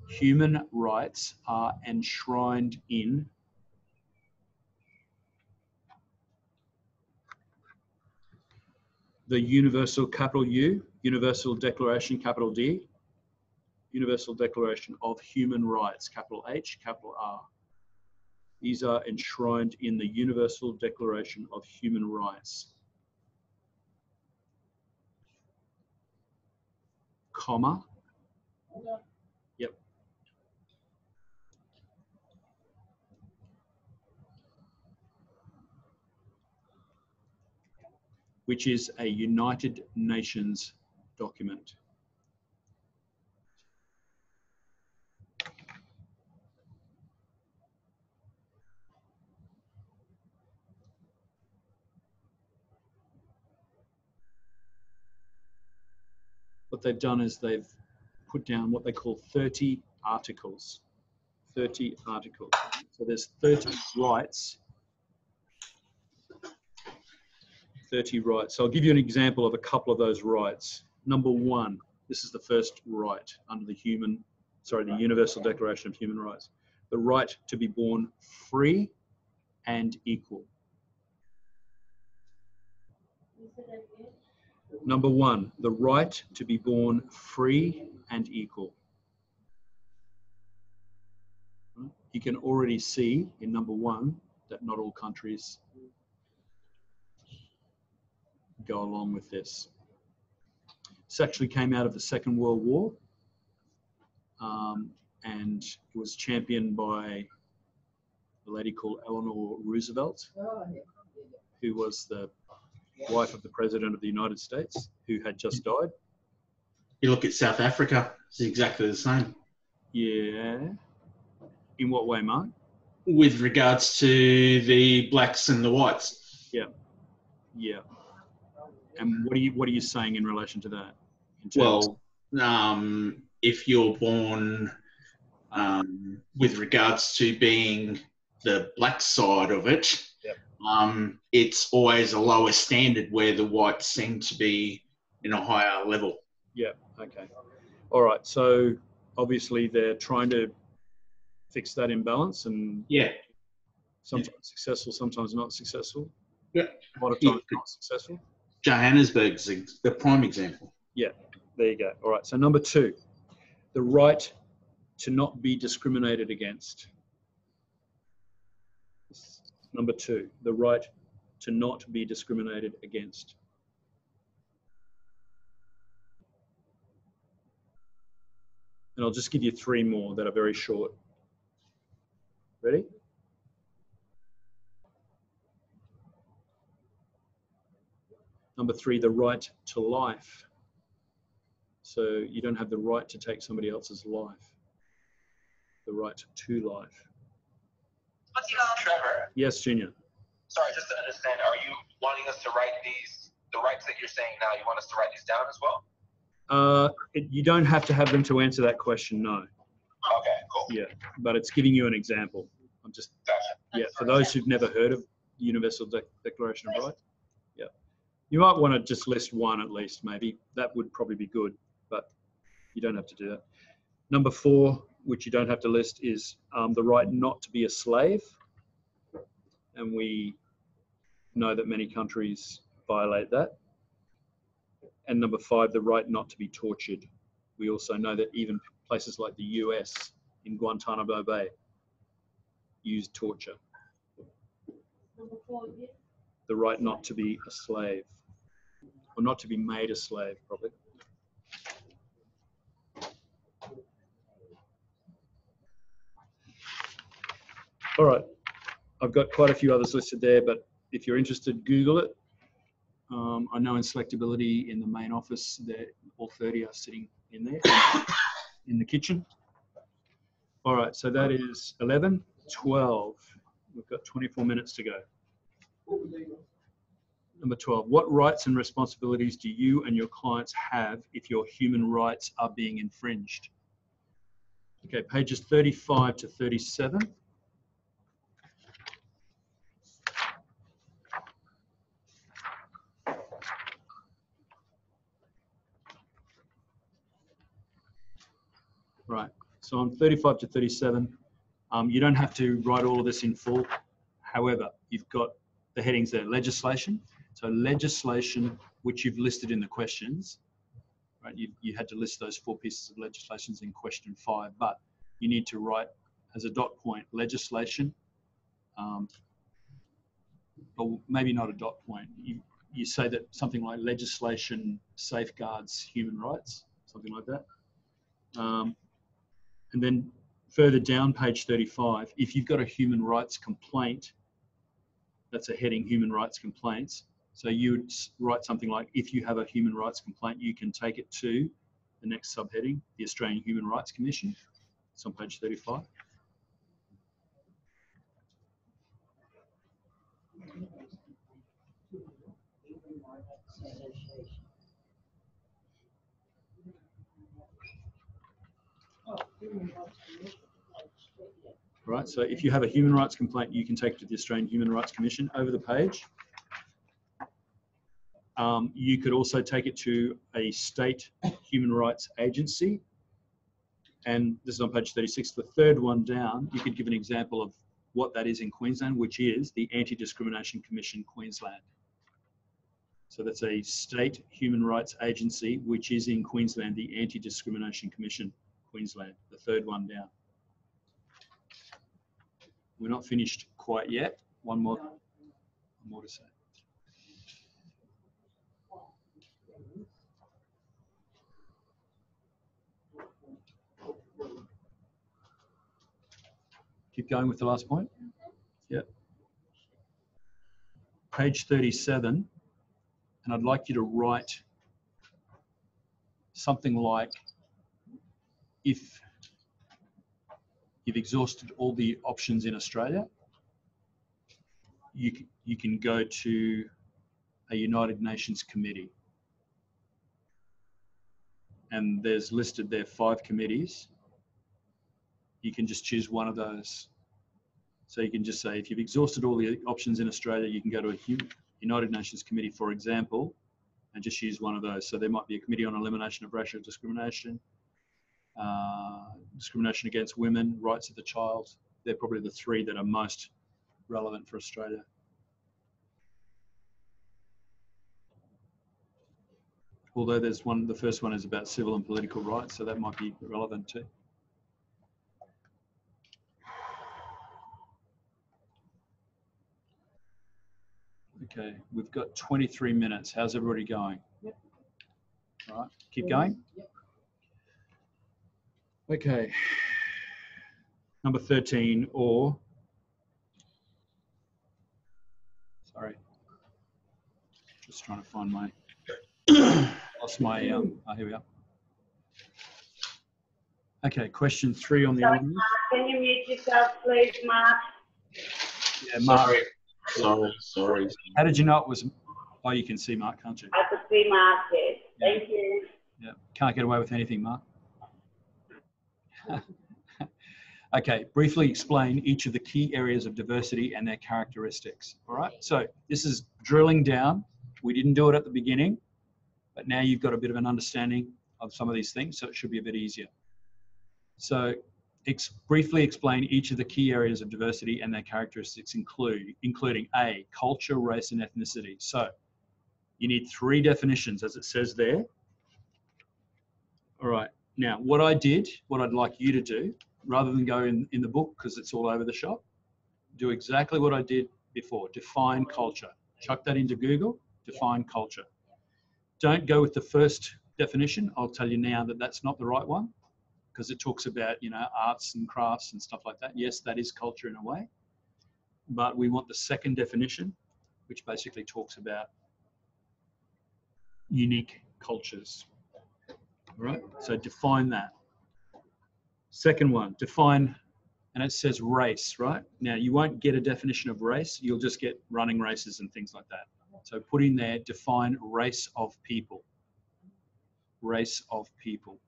human rights are enshrined in the Universal capital U, Universal Declaration capital D, Universal Declaration of Human Rights capital H, capital R. These are enshrined in the Universal Declaration of Human Rights, comma, yep. Which is a United Nations document. What they've done is they've put down what they call 30 articles. 30 articles. So there's 30 rights. 30 rights. So I'll give you an example of a couple of those rights. Number one, this is the first right under the Universal Declaration of Human Rights. The right to be born free and equal. Number one, the right to be born free and equal. You can already see in number one that not all countries go along with this. This actually came out of the Second World War, and it was championed by a lady called Eleanor Roosevelt, who was the wife of the President of the United States, who had just died. You look at South Africa, it's exactly the same. Yeah. In what way, Mark? with regards to the blacks and the whites. Yeah. Yeah. And what are you saying in relation to that? Well, if you're born with regards to being the black side of it, yep. It's always a lower standard where the whites seem to be in a higher level. Yeah. Okay. All right. So obviously they're trying to fix that imbalance, and yeah, sometimes successful, sometimes not successful. Yeah. A lot of times not successful. Johannesburg's the prime example. Yeah. There you go. All right. So number 2, the right to not be discriminated against. Number 2, the right to not be discriminated against. And I'll just give you 3 more that are very short. Ready? Number 3, the right to life. So you don't have the right to take somebody else's life. The right to life. Trevor. Yes, Junior. Sorry, just to understand, are you wanting us to write the rights that you're saying now, you want us to write these down as well? You don't have to have them to answer that question, no. Okay, cool. Yeah, but it's giving you an example. I'm just, Gotcha. yeah, for those who've never heard of the Universal Declaration of Rights, yeah. You might want to just list one at least, maybe. That would probably be good, but you don't have to do that. Number 4, which you don't have to list, is the right not to be a slave. And we know that many countries violate that. And number 5, the right not to be tortured. We also know that even places like the US in Guantanamo Bay use torture. Number 4, yeah. The right not to be a slave, or not to be made a slave, probably. All right, I've got quite a few others listed there, but if you're interested, Google it. I know in selectability in the main office, all 30 are sitting in there, in the kitchen. All right, so that is 11, 12. We've got 24 minutes to go. Number 12, what rights and responsibilities do you and your clients have if your human rights are being infringed? Okay, pages 35 to 37. Right, so on 35 to 37, you don't have to write all of this in full. However, you've got the headings there, legislation. So legislation, which you've listed in the questions, right? You had to list those 4 pieces of legislations in question 5, but you need to write as a dot point, legislation, or maybe not a dot point. You say that something like legislation safeguards human rights, something like that. And then further down page 35, if you've got a human rights complaint, that's a heading, human rights complaints. So you would write something like, if you have a human rights complaint, you can take it to the next subheading, the Australian Human Rights Commission. It's on page 35. Right, so if you have a human rights complaint, you can take it to the Australian Human Rights Commission. Over the page, you could also take it to a state human rights agency. And this is on page 36. The third one down, you could give an example of what that is in Queensland, which is the Anti-Discrimination Commission Queensland. So that's a state human rights agency, which is in Queensland, the Anti-Discrimination Commission Queensland, the third one down. We're not finished quite yet. One more to say. Keep going with the last point. Yep. Page 37, and I'd like you to write something like, if you've exhausted all the options in Australia, you can go to a United Nations committee. And there's listed there 5 committees. You can just choose one of those. So you can just say, if you've exhausted all the options in Australia, you can go to a United Nations committee, for example, and just use one of those. So there might be a committee on elimination of racial discrimination, discrimination against women, rights of the child. They're probably the 3 that are most relevant for Australia. Although there's one, the first one is about civil and political rights, so that might be relevant too. Okay, we've got 23 minutes. How's everybody going? Yep. All right, keep going. Yep. Okay. Number 13, or, sorry, just trying to find my, lost my, oh, here we are. Okay, question 3 on the Sorry, audience. Mark, can you mute yourself, please, Mark? Yeah, Mark. Sorry. How did you know it was? Oh, you can see Mark, can't you? I could see Mark, yes. Yeah. Thank you. Yeah, can't get away with anything, Mark. Okay, briefly explain each of the key areas of diversity and their characteristics. All right, so this is drilling down. We didn't do it at the beginning, but now you've got a bit of an understanding of some of these things, so it should be a bit easier. So briefly explain each of the key areas of diversity and their characteristics, including A, culture, race, and ethnicity. So you need 3 definitions, as it says there. All right, now what I'd like you to do, rather than go in the book because it's all over the shop, do exactly what I did before. Define culture. Chuck that into Google, define culture. Don't go with the first definition. I'll tell you now that that's not the right one, because it talks about, you know, arts and crafts and stuff like that. Yes, that is culture in a way, but we want the second definition, which basically talks about unique cultures. All right, so define that. Second one, define, and it says race, right? Now, you won't get a definition of race. You'll just get running races and things like that. So put in there, define race of people. Race of people.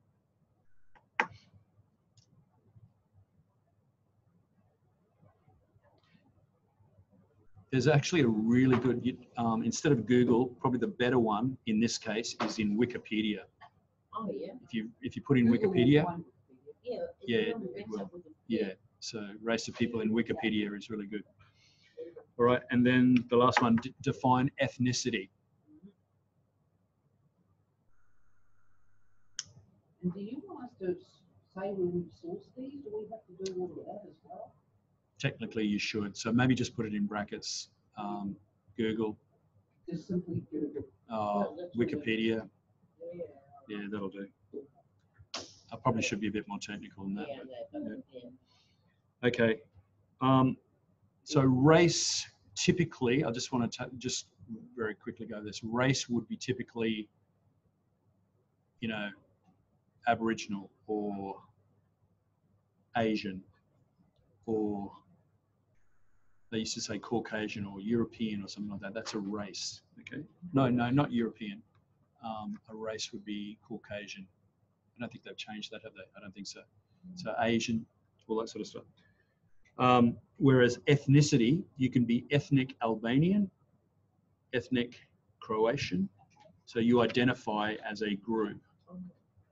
There's actually a really good, instead of Google, probably the better one in this case is in Wikipedia. Oh, yeah. If you put in Wikipedia, Yeah. yeah, it will. Yeah, so race of people in Wikipedia is really good. All right, and then the last one, define ethnicity. And do you want us to say we would source these? Do we have to do all of that as well? Technically, you should. So maybe just put it in brackets. Google. Just simply Google. Wikipedia. Yeah, that'll do. I probably should be a bit more technical than that. Yeah. Okay. So race, typically, I just want to just very quickly go this. Race would be typically, you know, Aboriginal or Asian, or they used to say Caucasian or European or something like that. That's a race. Okay. No, not European. A race would be Caucasian. I don't think they've changed that, have they? I don't think so. So Asian, all that sort of stuff. Whereas ethnicity, you can be ethnic Albanian, ethnic Croatian. So you identify as a group,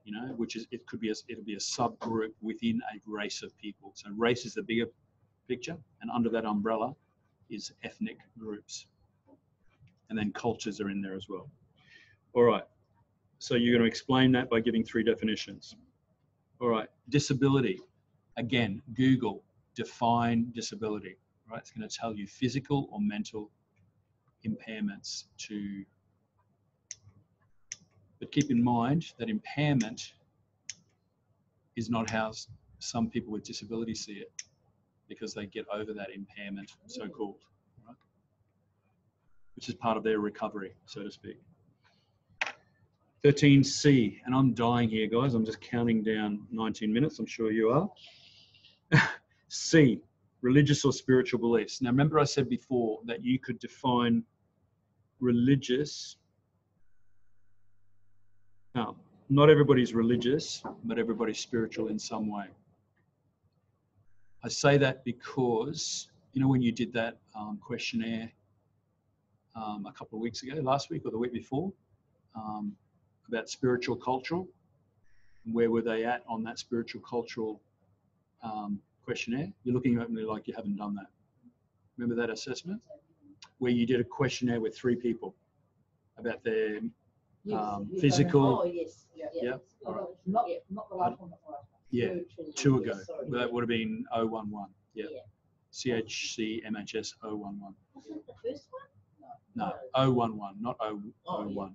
you know, which is, it'll be a subgroup within a race of people. So race is the bigger picture, and under that umbrella is ethnic groups. And then cultures are in there as well. All right. So you're going to explain that by giving 3 definitions. All right, disability. Again, Google, define disability. Right, it's going to tell you physical or mental impairments to. But keep in mind that impairment is not how some people with disability see it, because they get over that impairment, so-called, right? Which is part of their recovery, so to speak. 13C, and I'm dying here, guys. I'm just counting down 19 minutes. I'm sure you are. C, religious or spiritual beliefs. Now, remember I said before that you could define religious. Now, not everybody's religious, but everybody's spiritual in some way. I say that because, you know, when you did that questionnaire a couple of weeks ago, last week or the week before, about spiritual cultural, where were they at on that spiritual cultural questionnaire? You're looking at me like you haven't done that. Remember that assessment? Where you did a questionnaire with 3 people about their physical. Oh, yes. Yeah. All right. Not the last one, but the last one. Yeah, 2 ago. That would have been 011. Yeah. C4MH 011. Wasn't it the first one? No, 011, not 001. Oh, yeah.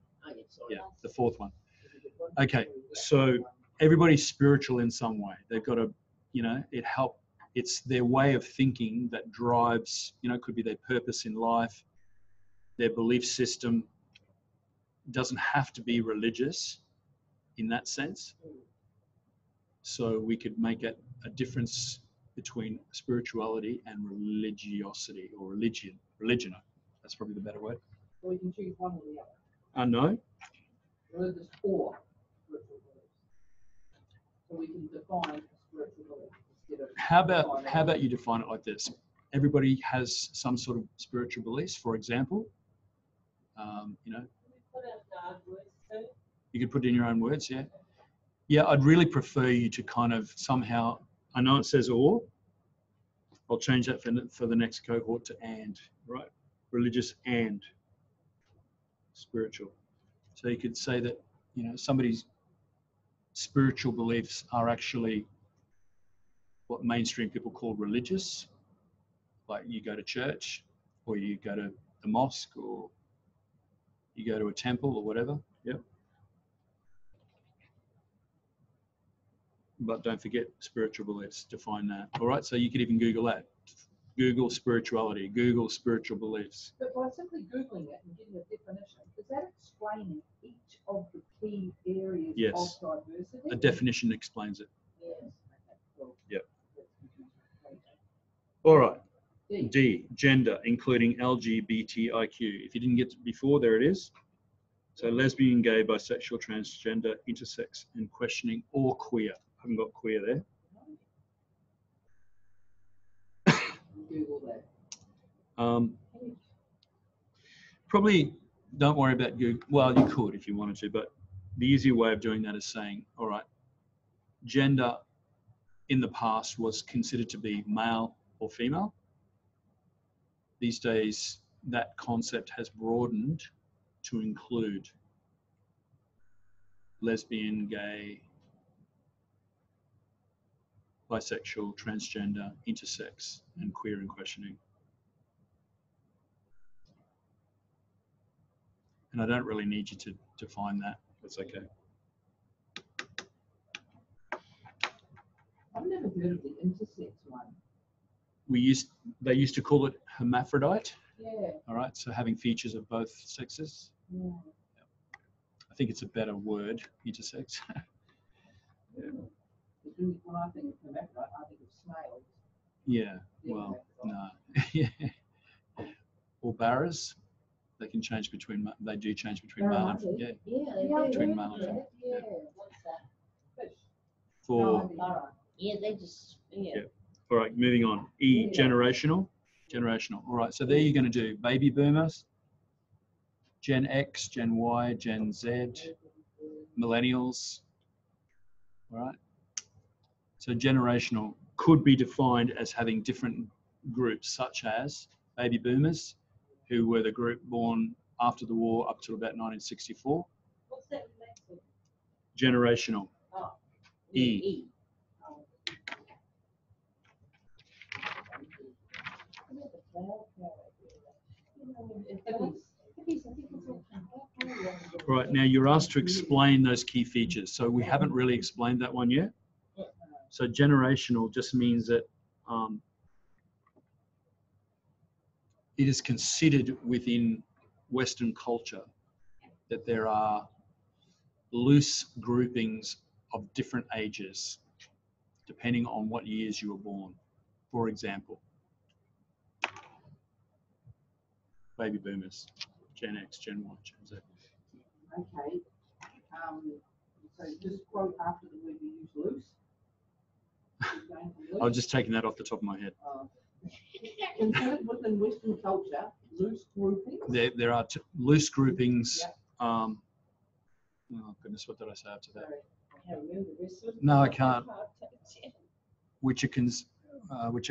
Yeah, the 4th one. Okay, so everybody's spiritual in some way. They've got to, you know, it's their way of thinking that drives, you know, it could be their purpose in life, their belief system. It doesn't have to be religious in that sense. So we could make it a difference between spirituality and religiosity or religion. That's probably the better word. So we can choose one or the other. No. Religious or spiritual beliefs. So we can define spiritual beliefs instead of. How about you define it like this? Everybody has some sort of spiritual beliefs. For example, you know, you could put it in your own words. Yeah. Yeah, I'd really prefer you to kind of somehow. I know it says or. I'll change that for the next cohort to and, right? Religious and spiritual. So you could say that, you know, somebody's spiritual beliefs are actually what mainstream people call religious. Like you go to church or you go to the mosque or you go to a temple or whatever. Yep. But don't forget spiritual beliefs, define that. All right, so you could even Google that. Google spirituality, Google spiritual beliefs. But by simply Googling it and getting a definition, is that explaining each of the key areas Yes. of diversity? A definition explains it. Yes. Okay, cool. Yep. All right. D. D, gender, including LGBTIQ. If you didn't get to before, there it is. So lesbian, gay, bisexual, transgender, intersex, and questioning, or queer. I haven't got queer there. Google that. Probably don't worry about Google. Well, you could if you wanted to, but the easier way of doing that is saying, all right, gender in the past was considered to be male or female. These days, that concept has broadened to include lesbian, gay, bisexual, transgender, intersex, and queer and questioning. And I don't really need you to define that. That's okay. I've never heard of the intersex one. They used to call it hermaphrodite. Yeah. All right, so having features of both sexes. Yeah. I think it's a better word, intersex. Yeah. When I think of hermaphrodite, I think of snails. Yeah, well, no. Yeah. Or barras, they can change between, they do change between male and female. Yeah, Yeah, between male and female. yeah. What's that? Fish. For, Yeah, they just, yeah. yeah. All right, moving on. E, generational. Generational. All right, so there you're going to do baby boomers, Gen X, Gen Y, Gen Z, millennials. All right. So generational could be defined as having different groups, such as baby boomers, who were the group born after the war up to about 1964. What's that next one? Generational. Oh. E. Right, now you're asked to explain those key features. So we haven't really explained that one yet. So generational just means that it is considered within Western culture that there are loose groupings of different ages, depending on what years you were born. For example, baby boomers, Gen X, Gen Y, Gen Z. Okay. So just quote after the word you use loose. I was just taking that off the top of my head. Considered within Western culture, loose groupings. There are loose groupings. Yep. Oh goodness, what did I say after that? I can't remember the rest of it. No, I can't. Which are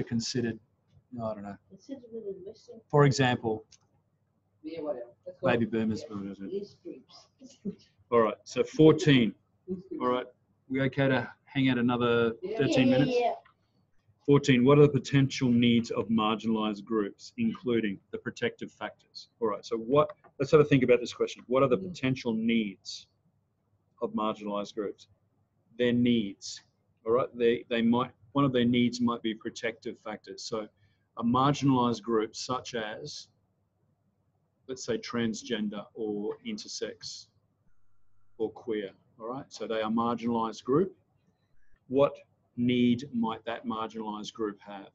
considered, I don't know. Considered within Western. For example, Yeah, whatever. baby boomers. Loose groups. All right, so 14. All right, we okay to hang out another 13 minutes? Yeah. 14, what are the potential needs of marginalized groups, including the protective factors? All right, so let's have a think about this question. What are the potential needs of marginalized groups? Their needs, all right? One of their needs might be protective factors. So a marginalized group such as, let's say, transgender or intersex or queer, all right? So they are a marginalized group. What need might that marginalized group have?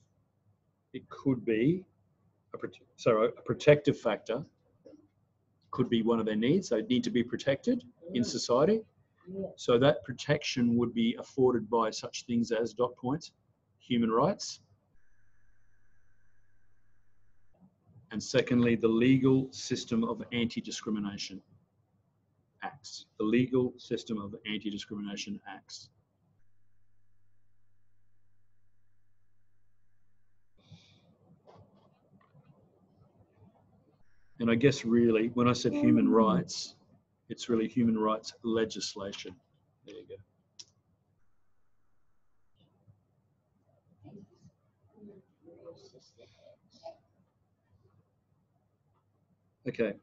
It could be a protective factor could be one of their needs. They need to be protected in society. So that protection would be afforded by such things as dot points, human rights. And secondly, the legal system of anti-discrimination acts. The legal system of anti-discrimination acts. And I guess really, when I said human rights, it's really human rights legislation. There you go. Okay,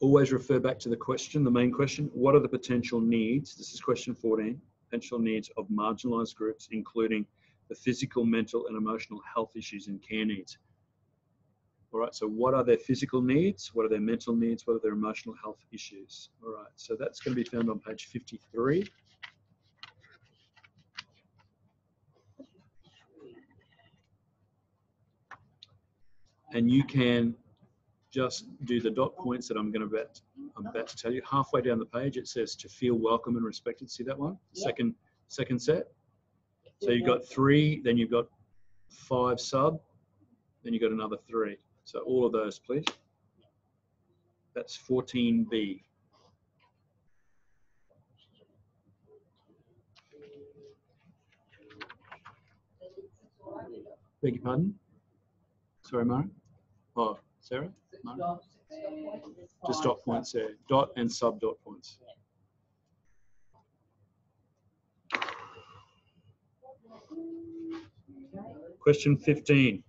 always refer back to the question, the main question. What are the potential needs? This is question 14. Potential needs of marginalized groups, including the physical, mental, and emotional health issues and care needs. All right, so what are their physical needs? What are their mental needs? What are their emotional health issues? All right, so that's going to be found on page 53. And you can just do the dot points that I'm about to tell you. Halfway down the page, it says to feel welcome and respected. See that one? Yep. Second set. So you've got 3, then you've got 5 sub, then you've got another 3. So all of those, please. That's 14B. Beg your pardon? Sorry, Mara? Oh, Sarah? Mara? Just dot points there. Dot and sub dot points. Question 15.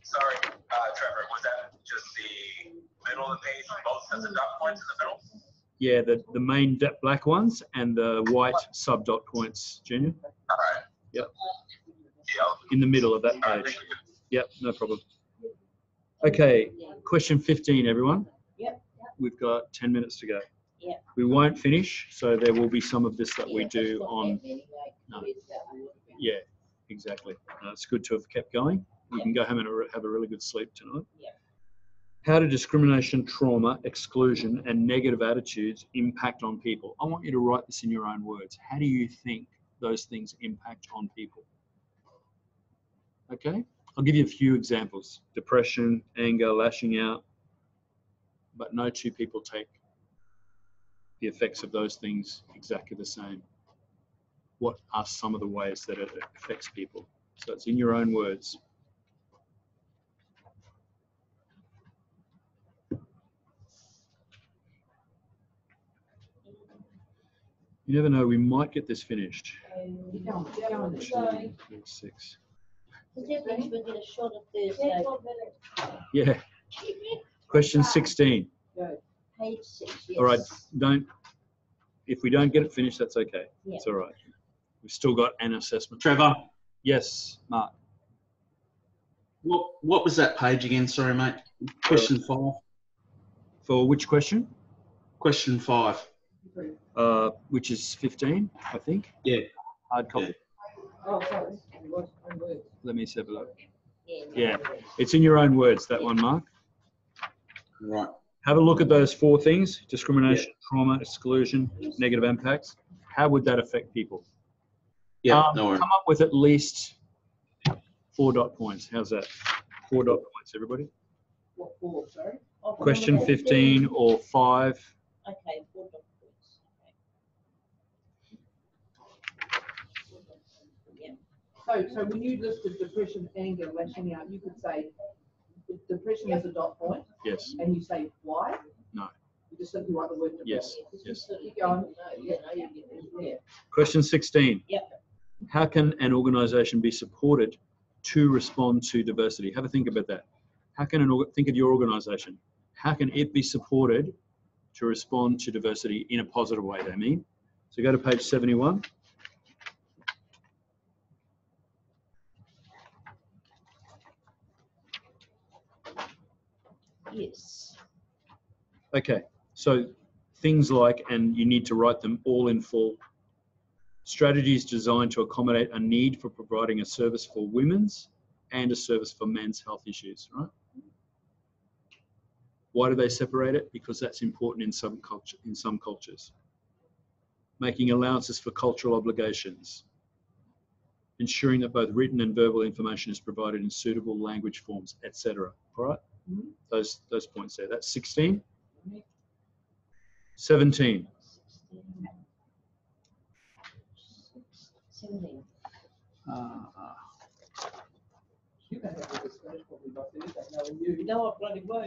Sorry, Trevor, was that just the middle of the page, both sets of dot points in the middle? Yeah, the main black ones and the white sub dot points, Junior. All right. Yep. Yep. In the middle of that page. Yep, no problem. Okay, question 15, everyone. Yep. We've got 10 minutes to go. Yep. We won't finish, so there will be some of this that we do on. No. Yeah, exactly. It's good to have kept going. We can go home and have a really good sleep tonight. Yep. How do discrimination, trauma, exclusion, and negative attitudes impact on people? I want you to write this in your own words. How do you think those things impact on people? Okay, I'll give you a few examples. Depression, anger, lashing out. But no two people take the effects of those things exactly the same. What are some of the ways that it affects people? So it's in your own words. You never know, we might get this finished. 6. Yeah. Question 16. Page 6. Yes. All right, if we don't get it finished, that's okay. Yeah. It's all right. We've still got an assessment. Trevor, Yes, Mark. what was that page again? Sorry, mate. Question 5. For which question? Question 5. Which is 15, I think. Yeah. Hard copy. Yeah. Oh, sorry. It was own words. Let me have a look. Yeah, it's in your own words, that one, Mark. Right. Have a look at those 4 things: discrimination, trauma, exclusion, negative impacts. How would that affect people? Yeah, no worries. Come up with at least 4 dot points. How's that? 4 dot points, everybody. What for, sorry? Oh, for Question number 15 or 5. Okay, 4 dot points. Okay. So when you listed depression, anger, lashing out, you could say depression is a dot point, Yes. and you say why? No. You just simply write the word depression. Yes. Yes. Keep going. Yeah. Question 16. Yep. How can an organisation be supported to respond to diversity? Have a think about that. How can think of your organisation? How can it be supported to respond to diversity in a positive way, they mean? So go to page 71. Yes. Okay, so things like, and you need to write them all in full, strategies designed to accommodate a need for providing a service for women's and a service for men's health issues, right? Why do they separate it? Because that's important in some cultures. Making allowances for cultural obligations. Ensuring that both written and verbal information is provided in suitable language forms, etc. All right? Those points there. That's 16. 17. 17. You can have a discussion with my food, I know you. No, I bloody won't.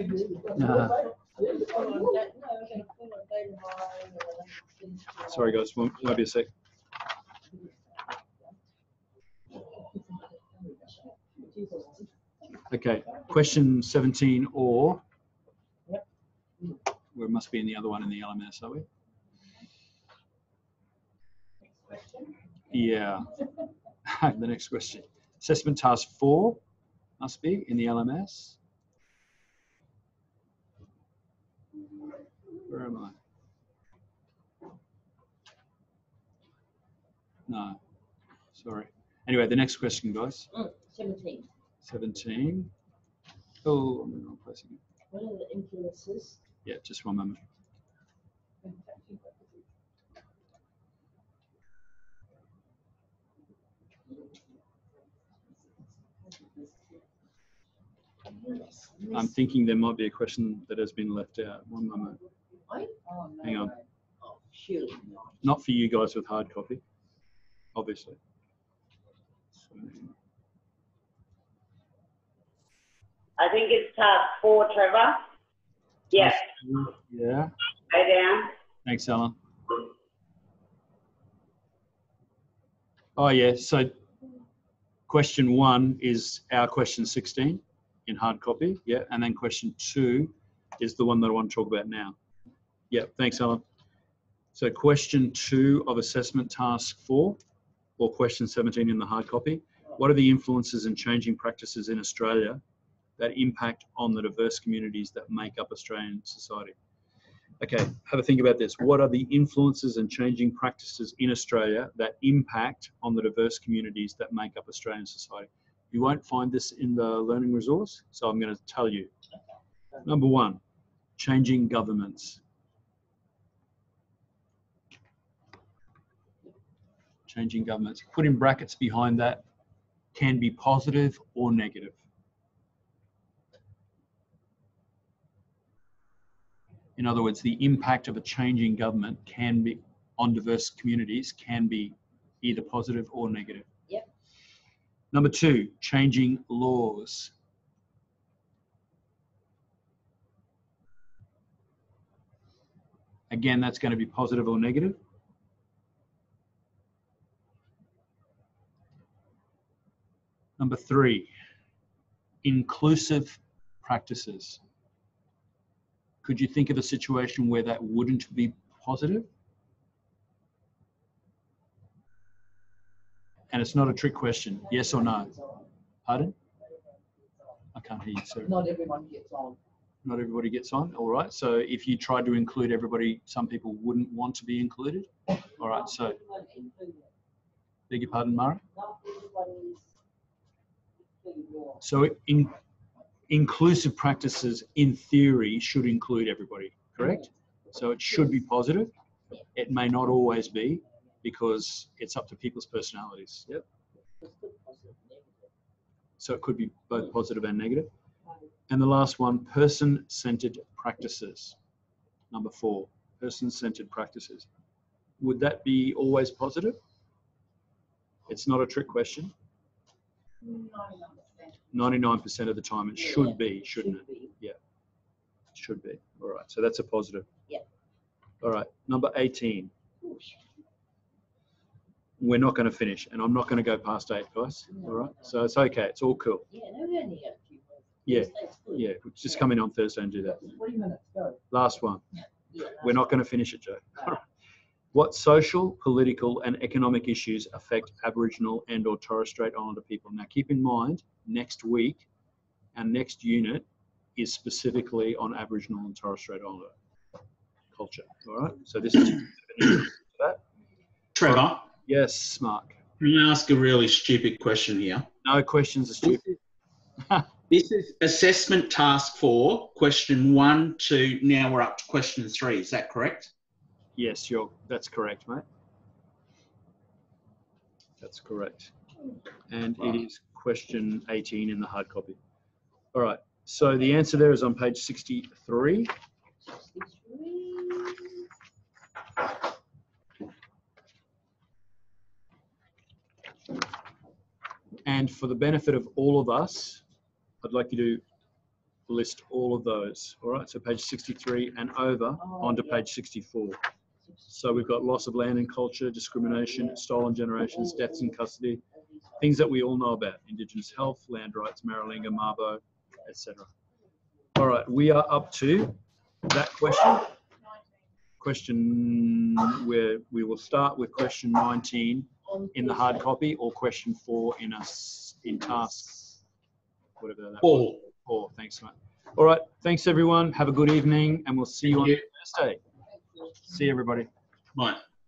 Sorry guys, won't be a sec. Okay, question 17 or, we must be in the other one in the LMS, are we? Yeah. The next question. Assessment task 4 must be in the LMS. Where am I? No, sorry. Anyway, the next question, guys. 17. 17. Oh, I'm in the wrong place again. What are the influences? Yeah, just one moment. I'm thinking there might be a question that has been left out. One moment. Hang on. Oh, surely not. Not for you guys with hard copy, obviously. So, I think it's task 4, Trevor. Yeah. yeah. Go down. Thanks, Alan. Oh, yeah. So question 1 is our question 16 in hard copy. Yeah. And then question 2 is the one that I want to talk about now. Yeah. Thanks, Alan. So question 2 of assessment task 4 or question 17 in the hard copy. What are the influences and changing practices in Australia that impact on the diverse communities that make up Australian society? Okay, have a think about this. What are the influences and changing practices in Australia that impact on the diverse communities that make up Australian society? You won't find this in the learning resource, so I'm going to tell you. Number 1, changing governments. Changing governments. Put in brackets behind that, can be positive or negative. In other words, the impact of a changing government can be on diverse communities can be either positive or negative. Yep. Number 2, changing laws. Again, that's going to be positive or negative. Number 3, inclusive practices. Could you think of a situation where that wouldn't be positive? And it's not a trick question, yes or no? Pardon? I can't hear you, sir. Not everyone gets on. Not everybody gets on, all right. So if you tried to include everybody, some people wouldn't want to be included. All right, so, beg your pardon, Mara? your. So inclusive practices, in theory, should include everybody, correct? So it should be positive. It may not always be, because it's up to people's personalities. Yep. So it could be both positive and negative. And the last one, person-centered practices. Number 4, person-centered practices. Would that be always positive? It's not a trick question. 99% of the time it should be, shouldn't it? Yeah, should be. All right, so that's a positive. Yeah. All right, number 18. We're not going to finish, and I'm not going to go past 8, guys. All right, so it's okay. It's all cool. Yeah, no, we only got a few more. Yeah, That's good. yeah. Just come in on Thursday and do that. 20 minutes, go. Last one. Yeah, We're not going to finish it, Joe. What social, political, and economic issues affect Aboriginal and or Torres Strait Islander people? Now, keep in mind, next week, our next unit is specifically on Aboriginal and Torres Strait Islander culture. All right. So this is that. Trevor. Yes, Mark. Can I ask a really stupid question here? No questions are stupid. This is assessment task 4, question 1 to now we're up to question 3. Is that correct? Yes, that's correct, mate. That's correct. And it is question 18 in the hard copy. All right. So the answer there is on page 63. And for the benefit of all of us, I'd like you to list all of those. All right, so page 63 and over onto page 64. So we've got loss of land and culture, discrimination, stolen generations, deaths in custody, things that we all know about, Indigenous health, land rights, Maralinga, Mabo, etc. All right, we are up to that question. Question where we will start with question 19 in the hard copy, or question 4 in task, whatever that was. 4. Thanks, mate. All right, thanks everyone. Have a good evening, and we'll see you on Thursday. See you, everybody. Bye.